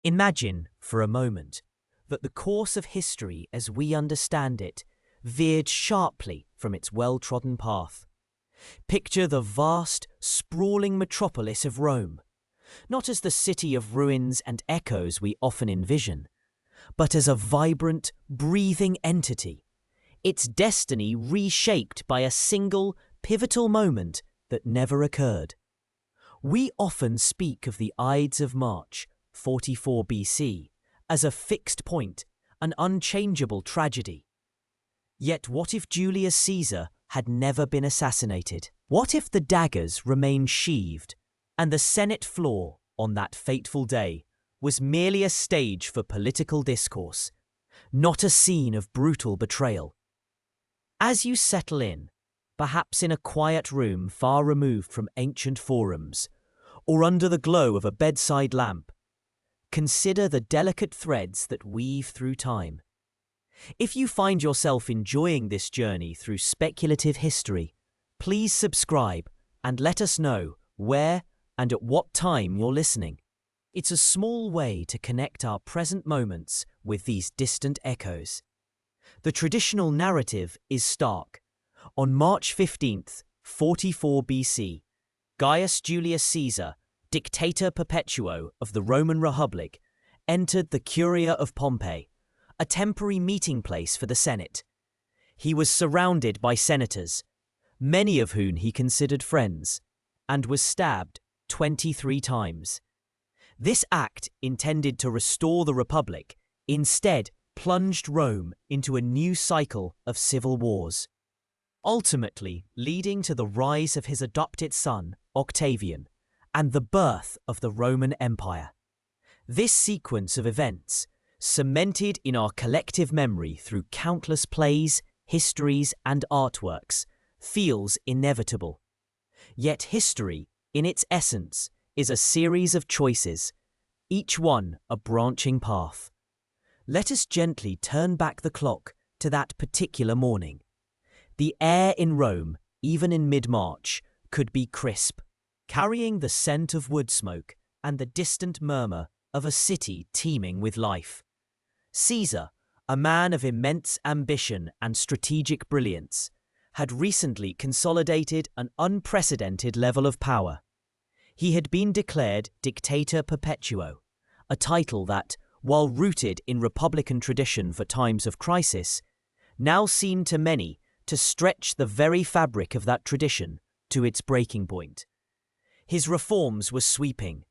Imagine, for a moment, that the course of history as we understand it veered sharply from its well-trodden path. Picture the vast, sprawling metropolis of Rome, not as the city of ruins and echoes we often envision, but as a vibrant, breathing entity, its destiny reshaped by a single, pivotal moment that never occurred. We often speak of the Ides of March, 44 BC, as a fixed point, an unchangeable tragedy. Yet what if Julius Caesar had never been assassinated? What if the daggers remained sheathed, and the Senate floor on that fateful day was merely a stage for political discourse, not a scene of brutal betrayal? As you settle in, perhaps in a quiet room far removed from ancient forums, or under the glow of a bedside lamp, consider the delicate threads that weave through time. If you find yourself enjoying this journey through speculative history, please subscribe and let us know where and at what time you're listening. It's a small way to connect our present moments with these distant echoes. The traditional narrative is stark. On March 15th, 44 BC, Gaius Julius Caesar, Dictator Perpetuo of the Roman Republic, entered the Curia of Pompeii, a temporary meeting place for the Senate. He was surrounded by senators, many of whom he considered friends, and was stabbed 23 times. This act, intended to restore the Republic, instead plunged Rome into a new cycle of civil wars, ultimately leading to the rise of his adopted son, Octavian, and the birth of the Roman Empire. This sequence of events, cemented in our collective memory through countless plays, histories, and artworks, feels inevitable. Yet history, in its essence, is a series of choices, each one a branching path. Let us gently turn back the clock to that particular morning. The air in Rome, even in mid-March, could be crisp, carrying the scent of wood smoke and the distant murmur of a city teeming with life. Caesar, a man of immense ambition and strategic brilliance, had recently consolidated an unprecedented level of power. He had been declared Dictator Perpetuo, a title that, while rooted in republican tradition for times of crisis, now seemed to many to stretch the very fabric of that tradition to its breaking point. His reforms were sweeping.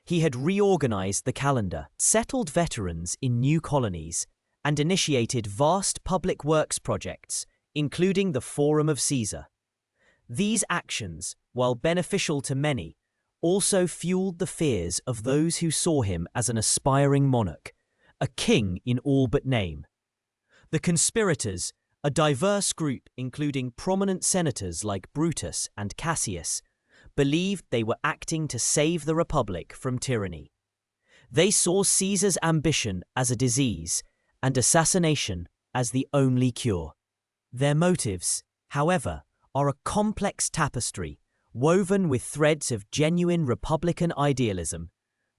He had reorganized the calendar, settled veterans in new colonies, and initiated vast public works projects, including the Forum of Caesar. These actions, while beneficial to many, also fueled the fears of those who saw him as an aspiring monarch, a king in all but name. The conspirators, a diverse group including prominent senators like Brutus and Cassius, believed they were acting to save the Republic from tyranny. They saw Caesar's ambition as a disease and assassination as the only cure. Their motives, however, are a complex tapestry woven with threads of genuine republican idealism,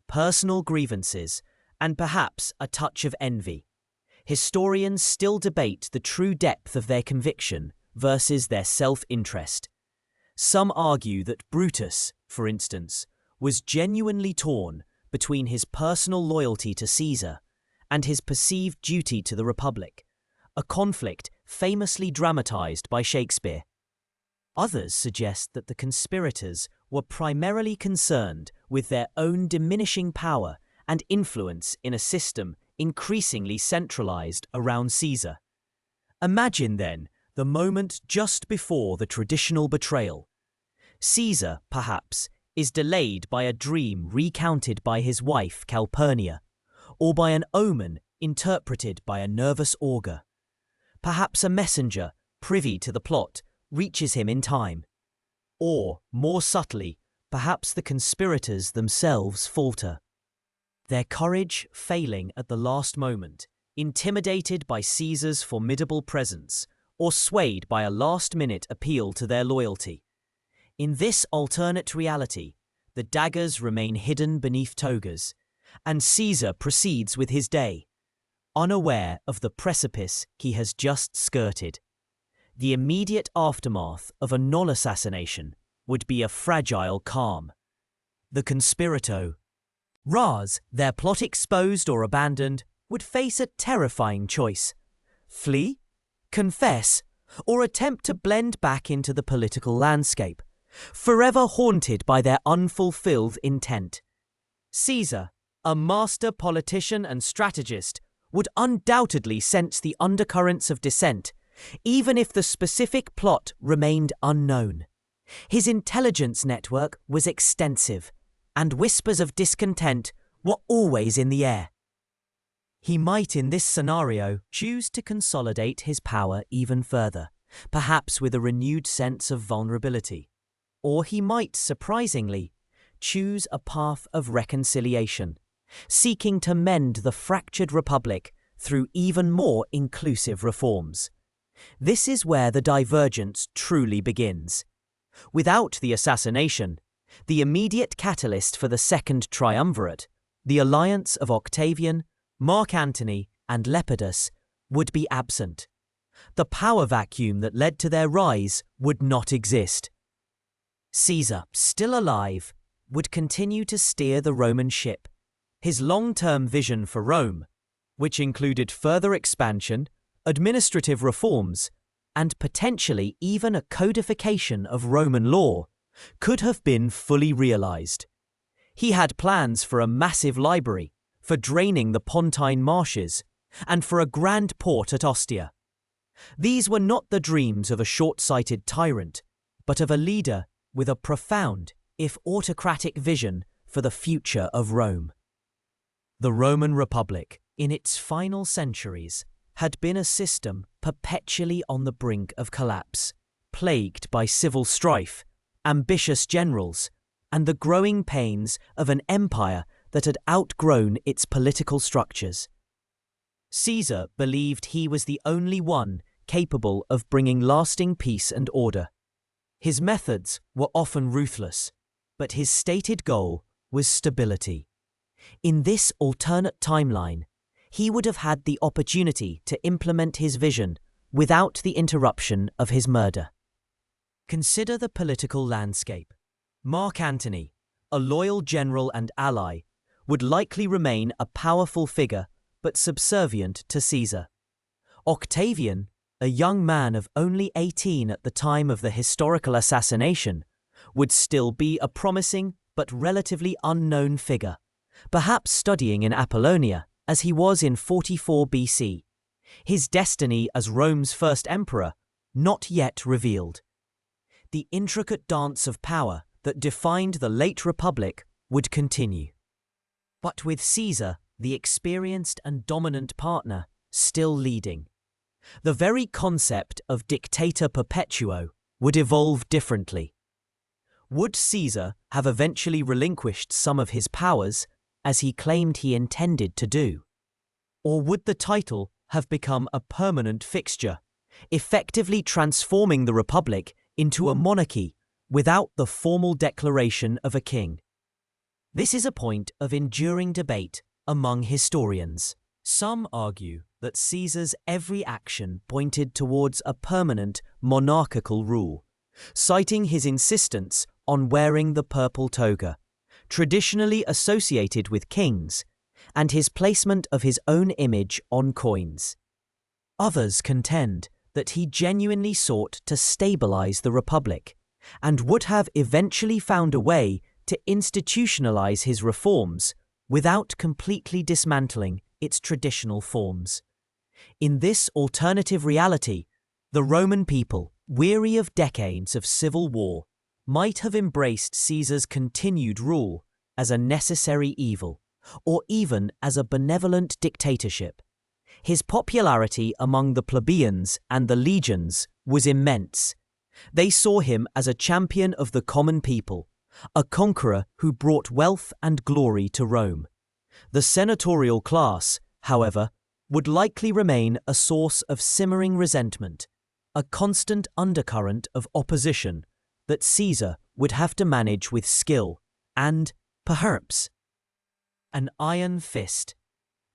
personal grievances, and perhaps a touch of envy. Historians still debate the true depth of their conviction versus their self-interest. Some argue that Brutus, for instance, was genuinely torn between his personal loyalty to Caesar and his perceived duty to the Republic, a conflict famously dramatized by Shakespeare. Others suggest that the conspirators were primarily concerned with their own diminishing power and influence in a system increasingly centralized around Caesar. Imagine, then, the moment just before the traditional betrayal. Caesar, perhaps, is delayed by a dream recounted by his wife Calpurnia, or by an omen interpreted by a nervous augur. Perhaps a messenger, privy to the plot, reaches him in time. Or, more subtly, perhaps the conspirators themselves falter, their courage failing at the last moment, intimidated by Caesar's formidable presence, or swayed by a last-minute appeal to their loyalty. In this alternate reality, the daggers remain hidden beneath togas, and Caesar proceeds with his day, unaware of the precipice he has just skirted. The immediate aftermath of a non-assassination would be a fragile calm. The conspirator, their plot exposed or abandoned, would face a terrifying choice: flee, confess, or attempt to blend back into the political landscape, forever haunted by their unfulfilled intent. Caesar, a master politician and strategist, would undoubtedly sense the undercurrents of dissent, even if the specific plot remained unknown. His intelligence network was extensive, and whispers of discontent were always in the air. He might, in this scenario, choose to consolidate his power even further, perhaps with a renewed sense of vulnerability. Or he might, surprisingly, choose a path of reconciliation, seeking to mend the fractured republic through even more inclusive reforms. This is where the divergence truly begins. Without the assassination, the immediate catalyst for the Second Triumvirate, the alliance of Octavian, Mark Antony, and Lepidus, would be absent. The power vacuum that led to their rise would not exist. Caesar, still alive, would continue to steer the Roman ship. His long-term vision for Rome, which included further expansion, administrative reforms, and potentially even a codification of Roman law, could have been fully realized. He had plans for a massive library, for draining the Pontine marshes, and for a grand port at Ostia. These were not the dreams of a short-sighted tyrant, but of a leader with a profound, if autocratic, vision for the future of Rome. The Roman Republic, in its final centuries, had been a system perpetually on the brink of collapse, plagued by civil strife, ambitious generals, and the growing pains of an empire that had outgrown its political structures. Caesar believed he was the only one capable of bringing lasting peace and order. His methods were often ruthless, but his stated goal was stability. In this alternate timeline, he would have had the opportunity to implement his vision without the interruption of his murder. Consider the political landscape. Mark Antony, a loyal general and ally, would likely remain a powerful figure but subservient to Caesar. Octavian, a young man of only 18 at the time of the historical assassination, would still be a promising but relatively unknown figure, perhaps studying in Apollonia as he was in 44 BC. His destiny as Rome's first emperor not yet revealed. The intricate dance of power that defined the late Republic would continue. But with Caesar, the experienced and dominant partner, still leading, the very concept of dictator perpetuo would evolve differently. Would Caesar have eventually relinquished some of his powers, as he claimed he intended to do? Or would the title have become a permanent fixture, effectively transforming the Republic into a monarchy without the formal declaration of a king? This is a point of enduring debate among historians. Some argue that Caesar's every action pointed towards a permanent monarchical rule, citing his insistence on wearing the purple toga, traditionally associated with kings, and his placement of his own image on coins. Others contend that he genuinely sought to stabilize the Republic, and would have eventually found a way to institutionalize his reforms without completely dismantling its traditional forms. In this alternative reality, the Roman people, weary of decades of civil war, might have embraced Caesar's continued rule as a necessary evil, or even as a benevolent dictatorship. His popularity among the plebeians and the legions was immense. They saw him as a champion of the common people, a conqueror who brought wealth and glory to Rome. The senatorial class, however, would likely remain a source of simmering resentment, a constant undercurrent of opposition that Caesar would have to manage with skill and, perhaps, An iron fist.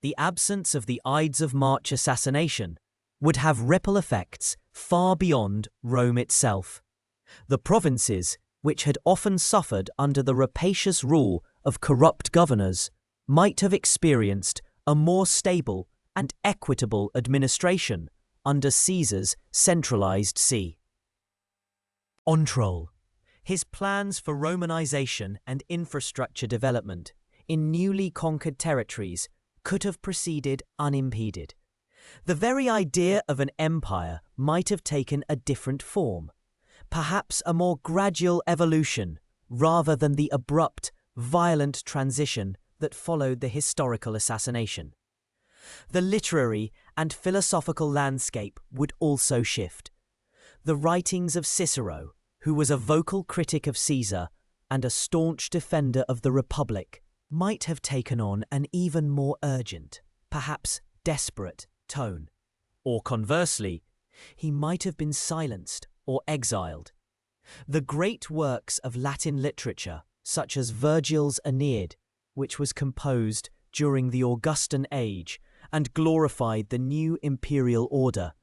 The absence of the Ides of March assassination would have ripple effects far beyond Rome itself. The provinces, which had often suffered under the rapacious rule of corrupt governors, might have experienced a more stable and equitable administration under Caesar's centralized see. Control. His plans for Romanization and infrastructure development in newly conquered territories could have proceeded unimpeded. The very idea of an empire might have taken a different form, perhaps a more gradual evolution rather than the abrupt, violent transition that followed the historical assassination. The literary and philosophical landscape would also shift. The writings of Cicero, who was a vocal critic of Caesar and a staunch defender of the Republic, might have taken on an even more urgent, perhaps desperate, tone. Or conversely, he might have been silenced or exiled. The great works of Latin literature, such as Virgil's Aeneid, which was composed during the Augustan age and glorified the new imperial order,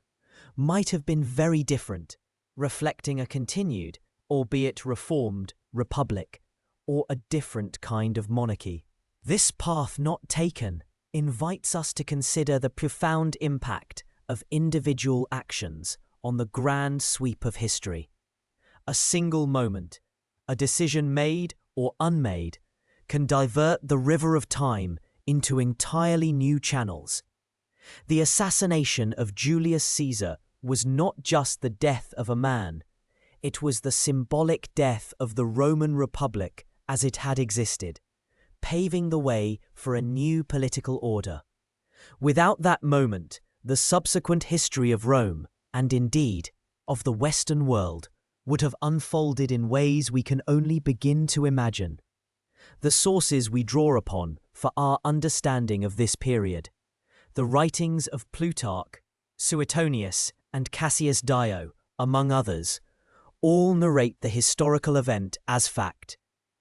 might have been very different, reflecting a continued, albeit reformed, republic, or a different kind of monarchy. This path not taken invites us to consider the profound impact of individual actions on the grand sweep of history. A single moment, a decision made or unmade, can divert the river of time into entirely new channels. The assassination of Julius Caesar was not just the death of a man, it was the symbolic death of the Roman Republic as it had existed, paving the way for a new political order. Without that moment, the subsequent history of Rome, and indeed of the Western world, would have unfolded in ways we can only begin to imagine. The sources we draw upon for our understanding of this period, the writings of Plutarch, Suetonius, and Cassius Dio, among others, all narrate the historical event as fact.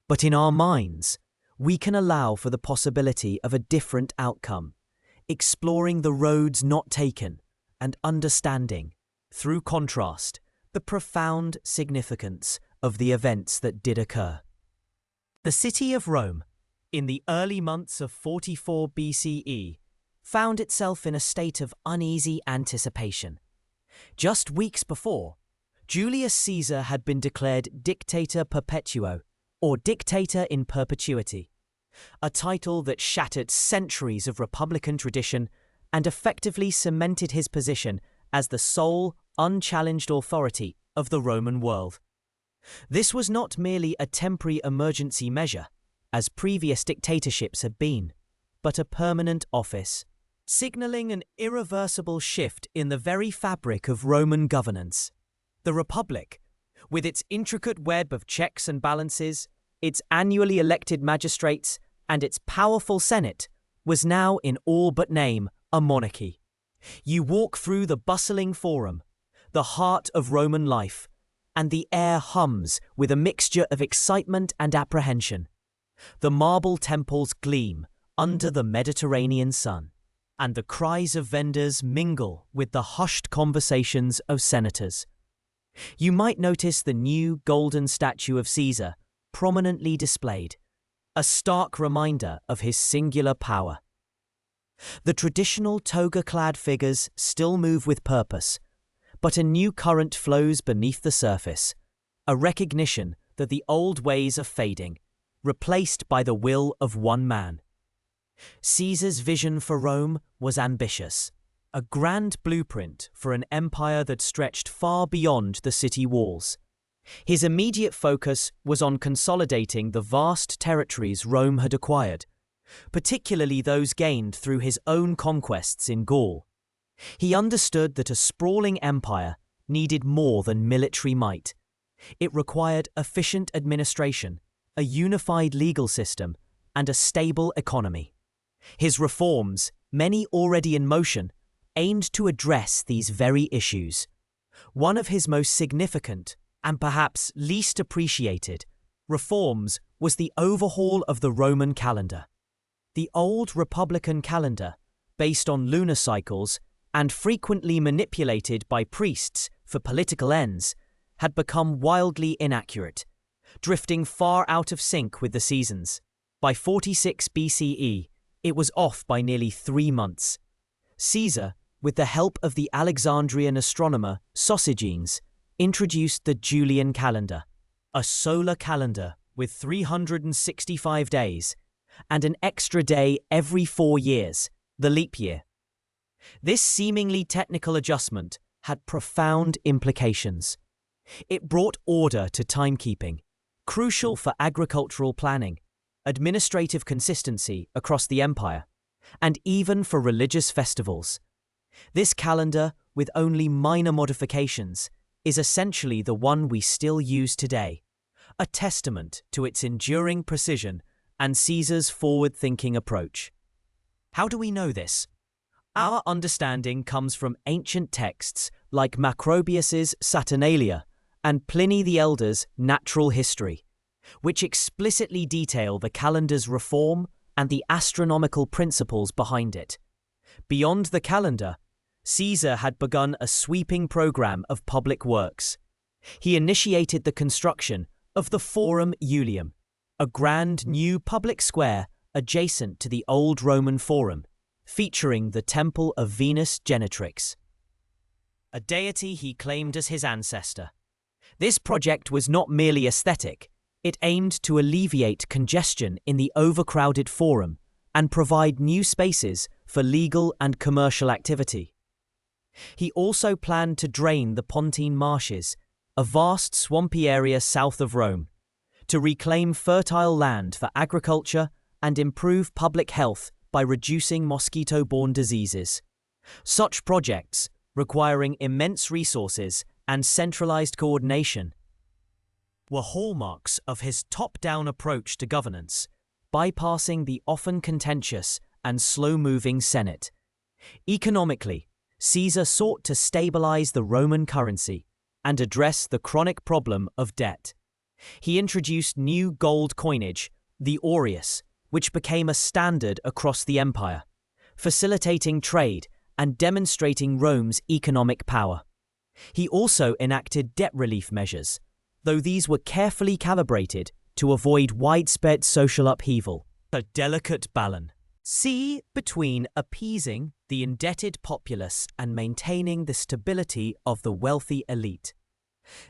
But in our minds, we can allow for the possibility of a different outcome, exploring the roads not taken and understanding, through contrast, the profound significance of the events that did occur. The city of Rome, in the early months of 44 BCE, found itself in a state of uneasy anticipation. Just weeks before, Julius Caesar had been declared Dictator Perpetuo, or Dictator in Perpetuity, a title that shattered centuries of republican tradition and effectively cemented his position as the sole, unchallenged authority of the Roman world. This was not merely a temporary emergency measure, as previous dictatorships had been, but a permanent office, signaling an irreversible shift in the very fabric of Roman governance. The Republic, with its intricate web of checks and balances, its annually elected magistrates, and its powerful Senate, was now in all but name a monarchy. You walk through the bustling forum, the heart of Roman life, and the air hums with a mixture of excitement and apprehension. The marble temples gleam under the Mediterranean sun, and the cries of vendors mingle with the hushed conversations of senators. You might notice the new golden statue of Caesar prominently displayed, a stark reminder of his singular power. The traditional toga-clad figures still move with purpose, but a new current flows beneath the surface, a recognition that the old ways are fading, replaced by the will of one man. Caesar's vision for Rome was ambitious, a grand blueprint for an empire that stretched far beyond the city walls. His immediate focus was on consolidating the vast territories Rome had acquired, particularly those gained through his own conquests in Gaul. He understood that a sprawling empire needed more than military might. It required efficient administration, a unified legal system, and a stable economy. His reforms, many already in motion, aimed to address these very issues. One of his most significant, and perhaps least appreciated, reforms was the overhaul of the Roman calendar. The old Republican calendar, based on lunar cycles and frequently manipulated by priests for political ends, had become wildly inaccurate, drifting far out of sync with the seasons. By 46 BCE, it was off by nearly 3 months. Caesar, with the help of the Alexandrian astronomer Sosigenes, introduced the Julian calendar, a solar calendar with 365 days, and an extra day every 4 years, the leap year. This seemingly technical adjustment had profound implications. It brought order to timekeeping, crucial for agricultural planning, administrative consistency across the empire, and even for religious festivals. This calendar, with only minor modifications, is essentially the one we still use today, a testament to its enduring precision and Caesar's forward-thinking approach. How do we know this? Our understanding comes from ancient texts like Macrobius's Saturnalia and Pliny the Elder's Natural History, which explicitly detail the calendar's reform and the astronomical principles behind it. Beyond the calendar, Caesar had begun a sweeping program of public works. He initiated the construction of the Forum Iulium, a grand new public square adjacent to the old Roman Forum, featuring the Temple of Venus Genetrix, a deity he claimed as his ancestor. This project was not merely aesthetic. It aimed to alleviate congestion in the overcrowded Forum and provide new spaces for legal and commercial activity. He also planned to drain the Pontine Marshes, a vast swampy area south of Rome, to reclaim fertile land for agriculture and improve public health by reducing mosquito-borne diseases. Such projects, requiring immense resources and centralized coordination, were hallmarks of his top-down approach to governance, bypassing the often contentious and slow-moving Senate. Economically, Caesar sought to stabilize the Roman currency and address the chronic problem of debt. He introduced new gold coinage, the aureus, which became a standard across the empire, facilitating trade and demonstrating Rome's economic power. He also enacted debt relief measures, though these were carefully calibrated to avoid widespread social upheaval. A delicate balance between appeasing the indebted populace and maintaining the stability of the wealthy elite.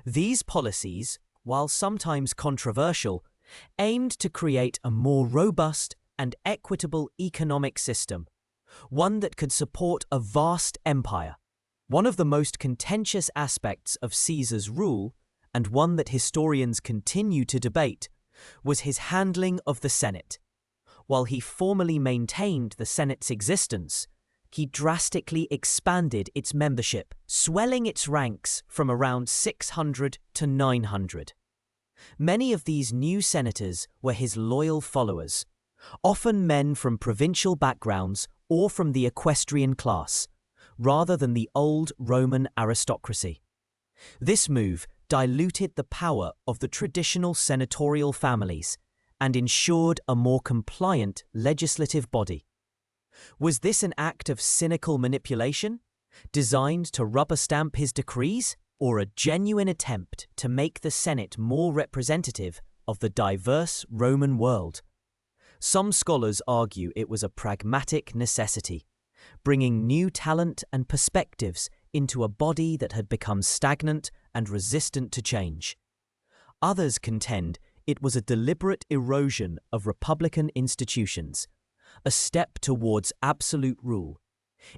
These policies, while sometimes controversial, aimed to create a more robust and equitable economic system, one that could support a vast empire. One of the most contentious aspects of Caesar's rule, and one that historians continue to debate, was his handling of the Senate. While he formally maintained the Senate's existence, he drastically expanded its membership, swelling its ranks from around 600 to 900. Many of these new senators were his loyal followers, often men from provincial backgrounds or from the equestrian class, rather than the old Roman aristocracy. This move diluted the power of the traditional senatorial families and ensured a more compliant legislative body. Was this an act of cynical manipulation, designed to rubber-stamp his decrees, or a genuine attempt to make the Senate more representative of the diverse Roman world? Some scholars argue it was a pragmatic necessity, bringing new talent and perspectives into a body that had become stagnant and resistant to change. Others contend it was a deliberate erosion of republican institutions, a step towards absolute rule.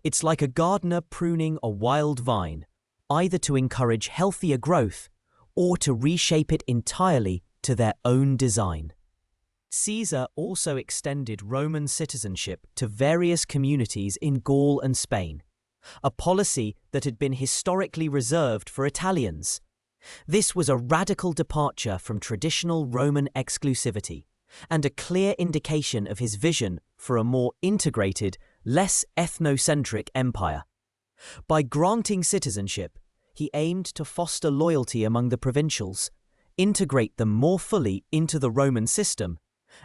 It's like a gardener pruning a wild vine, either to encourage healthier growth or to reshape it entirely to their own design. Caesar also extended Roman citizenship to various communities in Gaul and Spain, a policy that had been historically reserved for Italians. This was a radical departure from traditional Roman exclusivity and a clear indication of his vision for a more integrated, less ethnocentric empire. By granting citizenship, he aimed to foster loyalty among the provincials, integrate them more fully into the Roman system,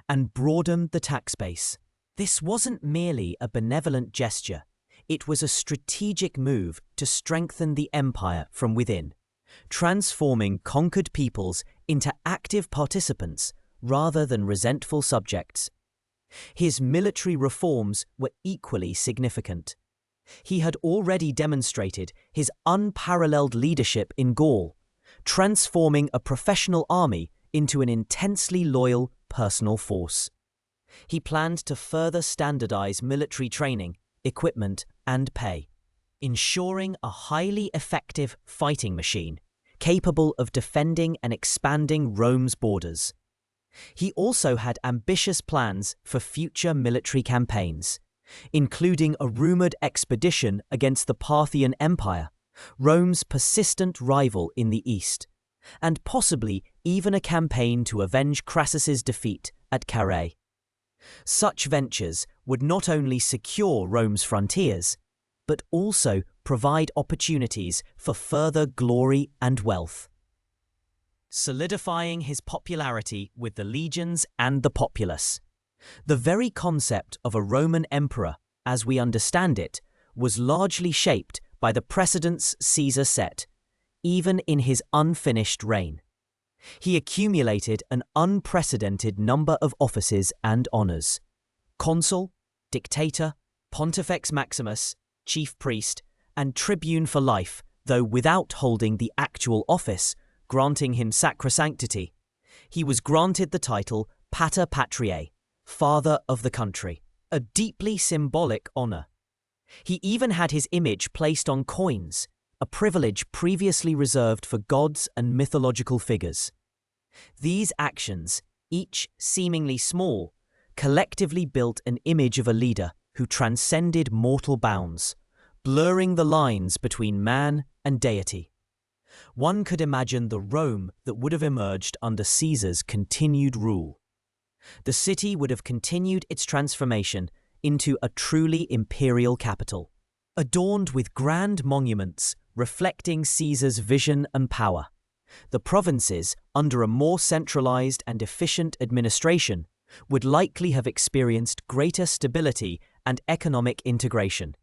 and broaden the tax base. This wasn't merely a benevolent gesture, it was a strategic move to strengthen the empire from within, transforming conquered peoples into active participants rather than resentful subjects. His military reforms were equally significant. He had already demonstrated his unparalleled leadership in Gaul, transforming a professional army into an intensely loyal personal force. He planned to further standardize military training, equipment, and pay, ensuring a highly effective fighting machine capable of defending and expanding Rome's borders. He also had ambitious plans for future military campaigns, including a rumored expedition against the Parthian Empire, Rome's persistent rival in the east, and possibly even a campaign to avenge Crassus's defeat at Carrhae. Such ventures would not only secure Rome's frontiers, but also provide opportunities for further glory and wealth, solidifying his popularity with the legions and the populace. The very concept of a Roman emperor, as we understand it, was largely shaped by the precedents Caesar set, even in his unfinished reign. He accumulated an unprecedented number of offices and honors: consul, dictator, pontifex maximus, chief priest, and tribune for life, though without holding the actual office, granting him sacrosanctity. He was granted the title Pater Patriae, Father of the Country, a deeply symbolic honor. He even had his image placed on coins, a privilege previously reserved for gods and mythological figures. These actions, each seemingly small, collectively built an image of a leader who transcended mortal bounds, blurring the lines between man and deity. One could imagine the Rome that would have emerged under Caesar's continued rule. The city would have continued its transformation into a truly imperial capital, adorned with grand monuments reflecting Caesar's vision and power. The provinces, under a more centralized and efficient administration, would likely have experienced greater stability and economic integration.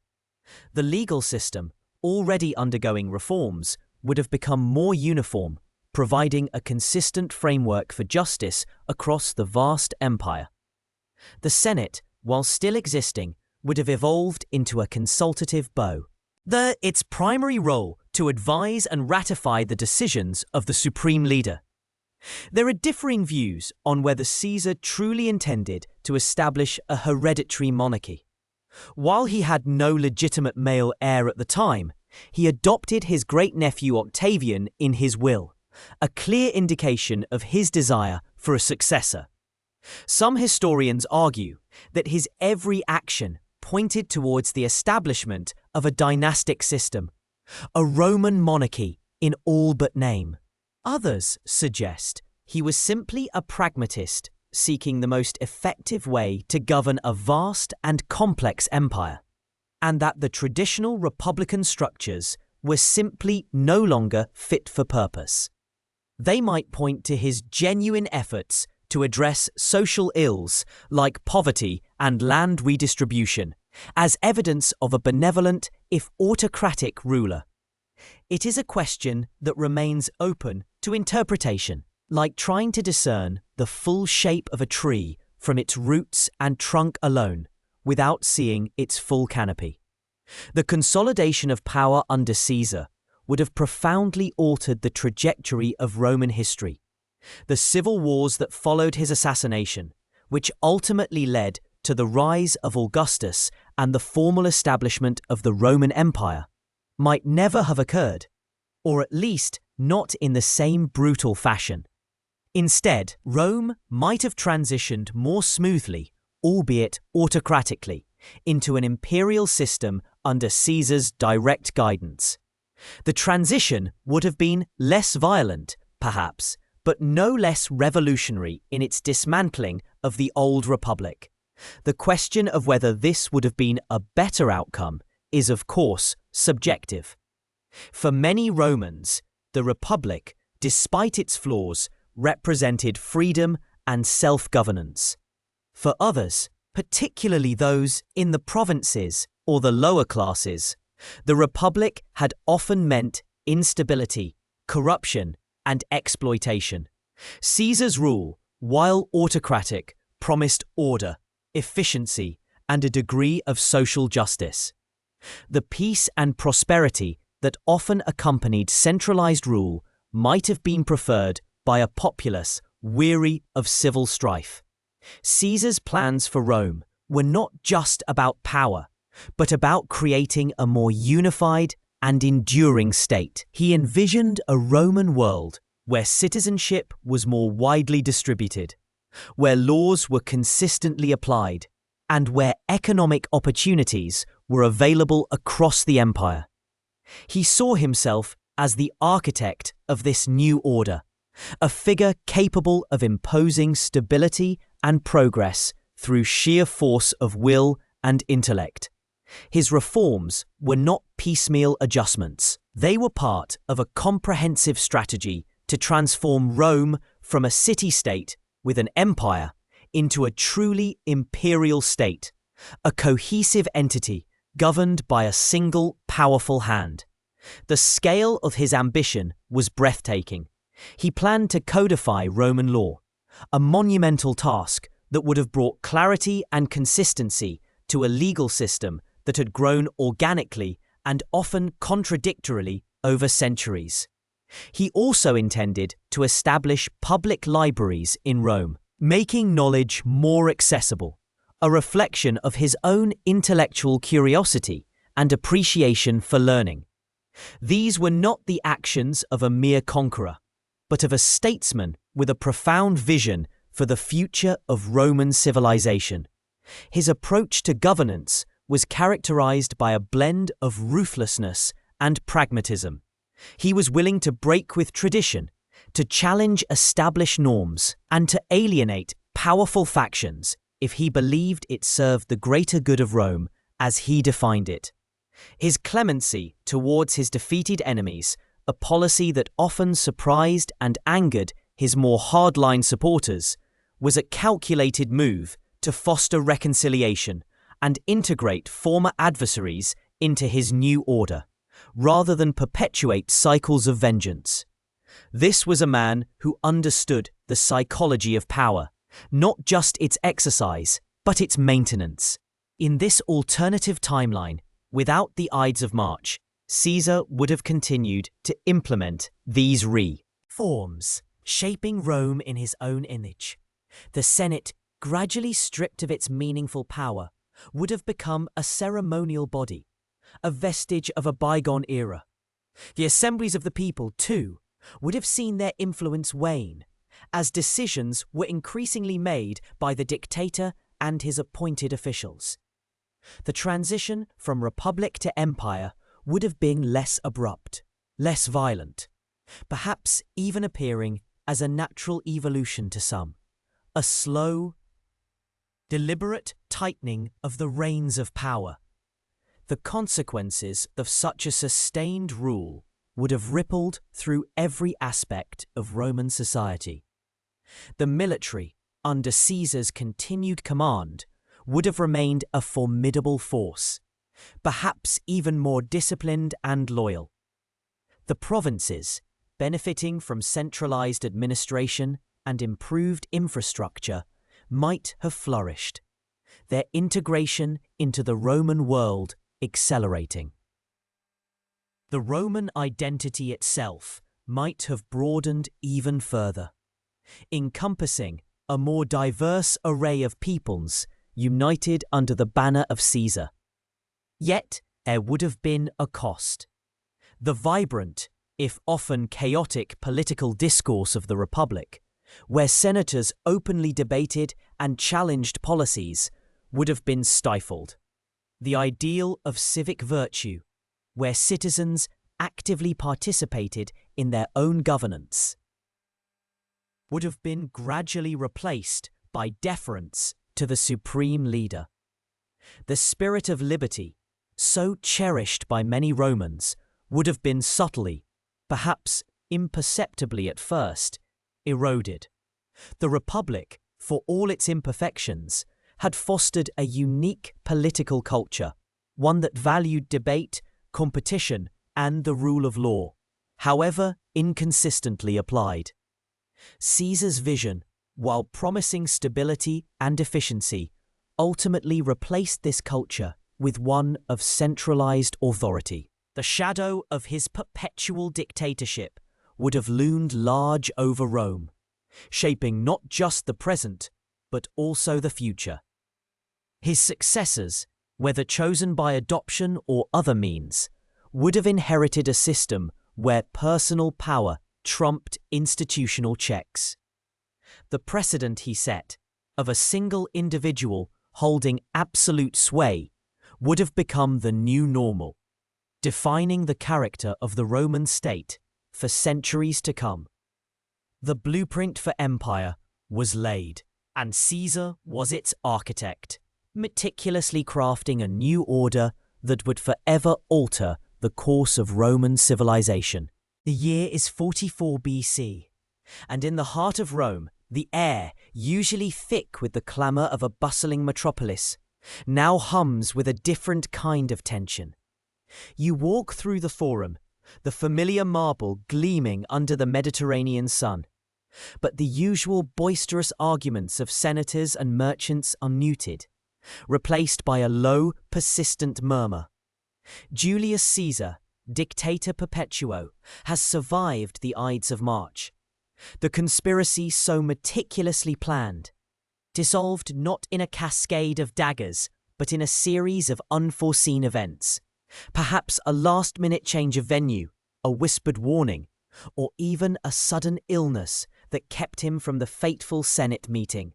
The legal system, already undergoing reforms, would have become more uniform, providing a consistent framework for justice across the vast empire. The Senate, while still existing, would have evolved into a consultative body, its primary role to advise and ratify the decisions of the supreme leader. There are differing views on whether Caesar truly intended to establish a hereditary monarchy. While he had no legitimate male heir at the time, he adopted his great-nephew Octavian in his will, a clear indication of his desire for a successor. Some historians argue that his every action pointed towards the establishment of a dynastic system, a Roman monarchy in all but name. Others suggest he was simply a pragmatist seeking the most effective way to govern a vast and complex empire, and that the traditional republican structures were simply no longer fit for purpose. They might point to his genuine efforts to address social ills like poverty and land redistribution as evidence of a benevolent, if autocratic, ruler. It is a question that remains open to interpretation, like trying to discern the full shape of a tree from its roots and trunk alone, without seeing its full canopy. The consolidation of power under Caesar would have profoundly altered the trajectory of Roman history. The civil wars that followed his assassination, which ultimately led to the rise of Augustus and the formal establishment of the Roman Empire, might never have occurred, or at least not in the same brutal fashion. Instead, Rome might have transitioned more smoothly, albeit autocratically, into an imperial system under Caesar's direct guidance. The transition would have been less violent, perhaps, but no less revolutionary in its dismantling of the old republic. The question of whether this would have been a better outcome is, of course, subjective. For many Romans, the republic, despite its flaws, represented freedom and self-governance. For others, particularly those in the provinces or the lower classes. The Republic had often meant instability, corruption, and exploitation. Caesar's rule, while autocratic, promised order, efficiency, and a degree of social justice. The peace and prosperity that often accompanied centralized rule might have been preferred by a populace weary of civil strife. Caesar's plans for Rome were not just about power, but about creating a more unified and enduring state. He envisioned a Roman world where citizenship was more widely distributed, where laws were consistently applied, and where economic opportunities were available across the empire. He saw himself as the architect of this new order, a figure capable of imposing stability and progress through sheer force of will and intellect. His reforms were not piecemeal adjustments. They were part of a comprehensive strategy to transform Rome from a city-state with an empire into a truly imperial state, a cohesive entity governed by a single powerful hand. The scale of his ambition was breathtaking. He planned to codify Roman law, a monumental task that would have brought clarity and consistency to a legal system that had grown organically and often contradictorily over centuries. He also intended to establish public libraries in Rome, making knowledge more accessible, a reflection of his own intellectual curiosity and appreciation for learning. These were not the actions of a mere conqueror, but of a statesman with a profound vision for the future of Roman civilization. His approach to governance was characterized by a blend of ruthlessness and pragmatism. He was willing to break with tradition, to challenge established norms, and to alienate powerful factions if he believed it served the greater good of Rome as he defined it. His clemency towards his defeated enemies, a policy that often surprised and angered his more hardline supporters, was a calculated move to foster reconciliation and integrate former adversaries into his new order, rather than perpetuate cycles of vengeance. This was a man who understood the psychology of power, not just its exercise, but its maintenance. In this alternative timeline, without the Ides of March, Caesar would have continued to implement these reforms, shaping Rome in his own image. The Senate, gradually stripped of its meaningful power, would have become a ceremonial body, a vestige of a bygone era. The assemblies of the people, too, would have seen their influence wane, as decisions were increasingly made by the dictator and his appointed officials. The transition from republic to empire would have been less abrupt, less violent, perhaps even appearing as a natural evolution to some, a slow, deliberate tightening of the reins of power. The consequences of such a sustained rule would have rippled through every aspect of Roman society. The military, under Caesar's continued command, would have remained a formidable force, perhaps even more disciplined and loyal. The provinces, benefiting from centralized administration and improved infrastructure, might have flourished, their integration into the Roman world accelerating. The Roman identity itself might have broadened even further, encompassing a more diverse array of peoples united under the banner of Caesar. Yet there would have been a cost. The vibrant, if often chaotic, political discourse of the Republic, where senators openly debated and challenged policies, would have been stifled. The ideal of civic virtue, where citizens actively participated in their own governance, would have been gradually replaced by deference to the supreme leader. The spirit of liberty, so cherished by many Romans, would have been subtly, perhaps imperceptibly at first, eroded. The Republic, for all its imperfections, had fostered a unique political culture, one that valued debate, competition, and the rule of law, however inconsistently applied. Caesar's vision, while promising stability and efficiency, ultimately replaced this culture with one of centralized authority. The shadow of his perpetual dictatorship would have loomed large over Rome, shaping not just the present, but also the future. His successors, whether chosen by adoption or other means, would have inherited a system where personal power trumped institutional checks. The precedent he set, of a single individual holding absolute sway, would have become the new normal, defining the character of the Roman state for centuries to come. The blueprint for empire was laid, and Caesar was its architect, meticulously crafting a new order that would forever alter the course of Roman civilization. The year is 44 BC, and in the heart of Rome, the air, usually thick with the clamour of a bustling metropolis, now hums with a different kind of tension. You walk through the Forum, the familiar marble gleaming under the Mediterranean sun, but the usual boisterous arguments of senators and merchants are muted, replaced by a low, persistent murmur. Julius Caesar, dictator perpetuo, has survived the Ides of March. The conspiracy so meticulously planned, dissolved not in a cascade of daggers, but in a series of unforeseen events. Perhaps a last-minute change of venue, a whispered warning, or even a sudden illness that kept him from the fateful Senate meeting.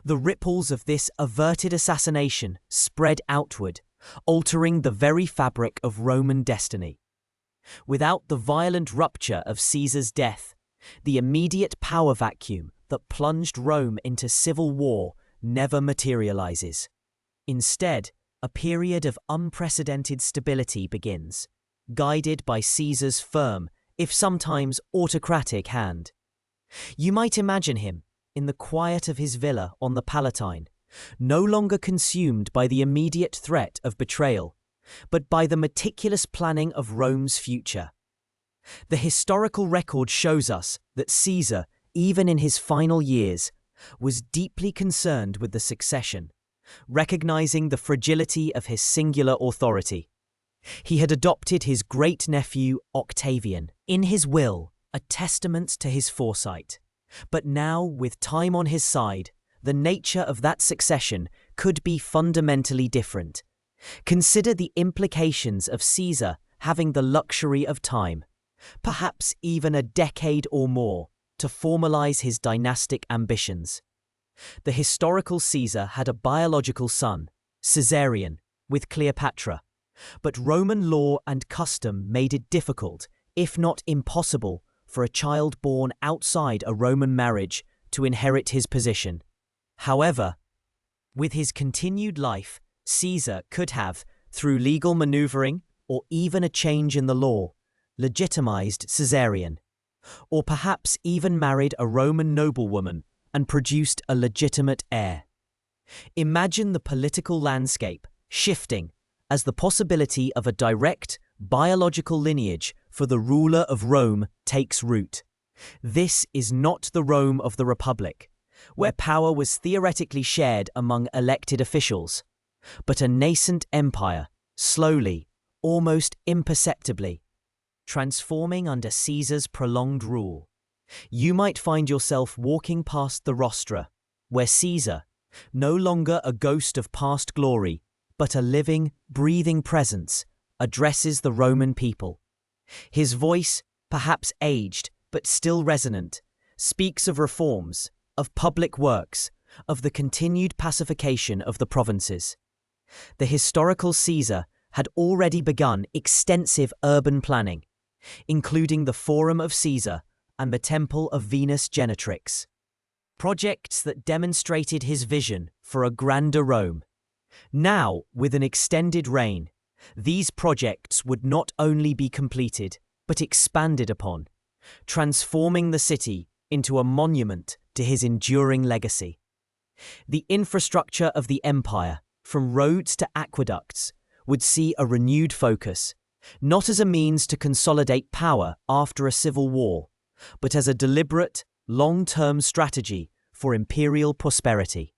The ripples of this averted assassination spread outward, altering the very fabric of Roman destiny. Without the violent rupture of Caesar's death, the immediate power vacuum that plunged Rome into civil war never materializes. Instead, a period of unprecedented stability begins, guided by Caesar's firm, if sometimes autocratic hand. You might imagine him, in the quiet of his villa on the Palatine, no longer consumed by the immediate threat of betrayal, but by the meticulous planning of Rome's future. The historical record shows us that Caesar, even in his final years, was deeply concerned with the succession, recognizing the fragility of his singular authority. He had adopted his great-nephew Octavian in his will, a testament to his foresight. But now, with time on his side, the nature of that succession could be fundamentally different. Consider the implications of Caesar having the luxury of time, perhaps even a decade or more, to formalize his dynastic ambitions. The historical Caesar had a biological son, Caesarion, with Cleopatra, but Roman law and custom made it difficult, if not impossible, for a child born outside a Roman marriage to inherit his position. However, with his continued life, Caesar could have, through legal maneuvering or even a change in the law, legitimized Caesarion, or perhaps even married a Roman noblewoman and produced a legitimate heir. Imagine the political landscape shifting as the possibility of a direct, biological lineage for the ruler of Rome takes root. This is not the Rome of the Republic, where power was theoretically shared among elected officials, but a nascent empire, slowly, almost imperceptibly, transforming under Caesar's prolonged rule. You might find yourself walking past the rostra, where Caesar, no longer a ghost of past glory, but a living, breathing presence, addresses the Roman people. His voice, perhaps aged but still resonant, speaks of reforms, of public works, of the continued pacification of the provinces. The historical Caesar had already begun extensive urban planning, including the Forum of Caesar and the Temple of Venus Genetrix, projects that demonstrated his vision for a grander Rome. Now, with an extended reign, these projects would not only be completed, but expanded upon, transforming the city into a monument to his enduring legacy. The infrastructure of the empire, from roads to aqueducts, would see a renewed focus, not as a means to consolidate power after a civil war, but as a deliberate, long-term strategy for imperial prosperity.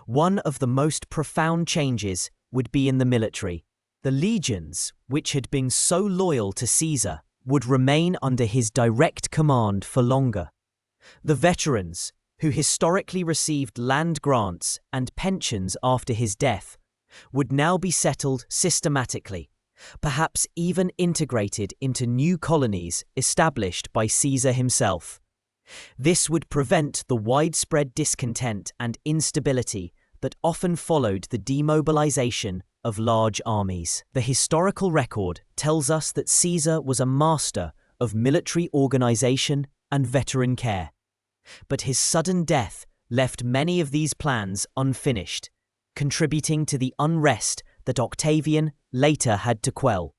One of the most profound changes would be in the military. The legions, which had been so loyal to Caesar, would remain under his direct command for longer. The veterans, who historically received land grants and pensions after his death, would now be settled systematically, perhaps even integrated into new colonies established by Caesar himself. This would prevent the widespread discontent and instability that often followed the demobilization of large armies. The historical record tells us that Caesar was a master of military organization and veteran care. But his sudden death left many of these plans unfinished, contributing to the unrest that Octavian later had to quell.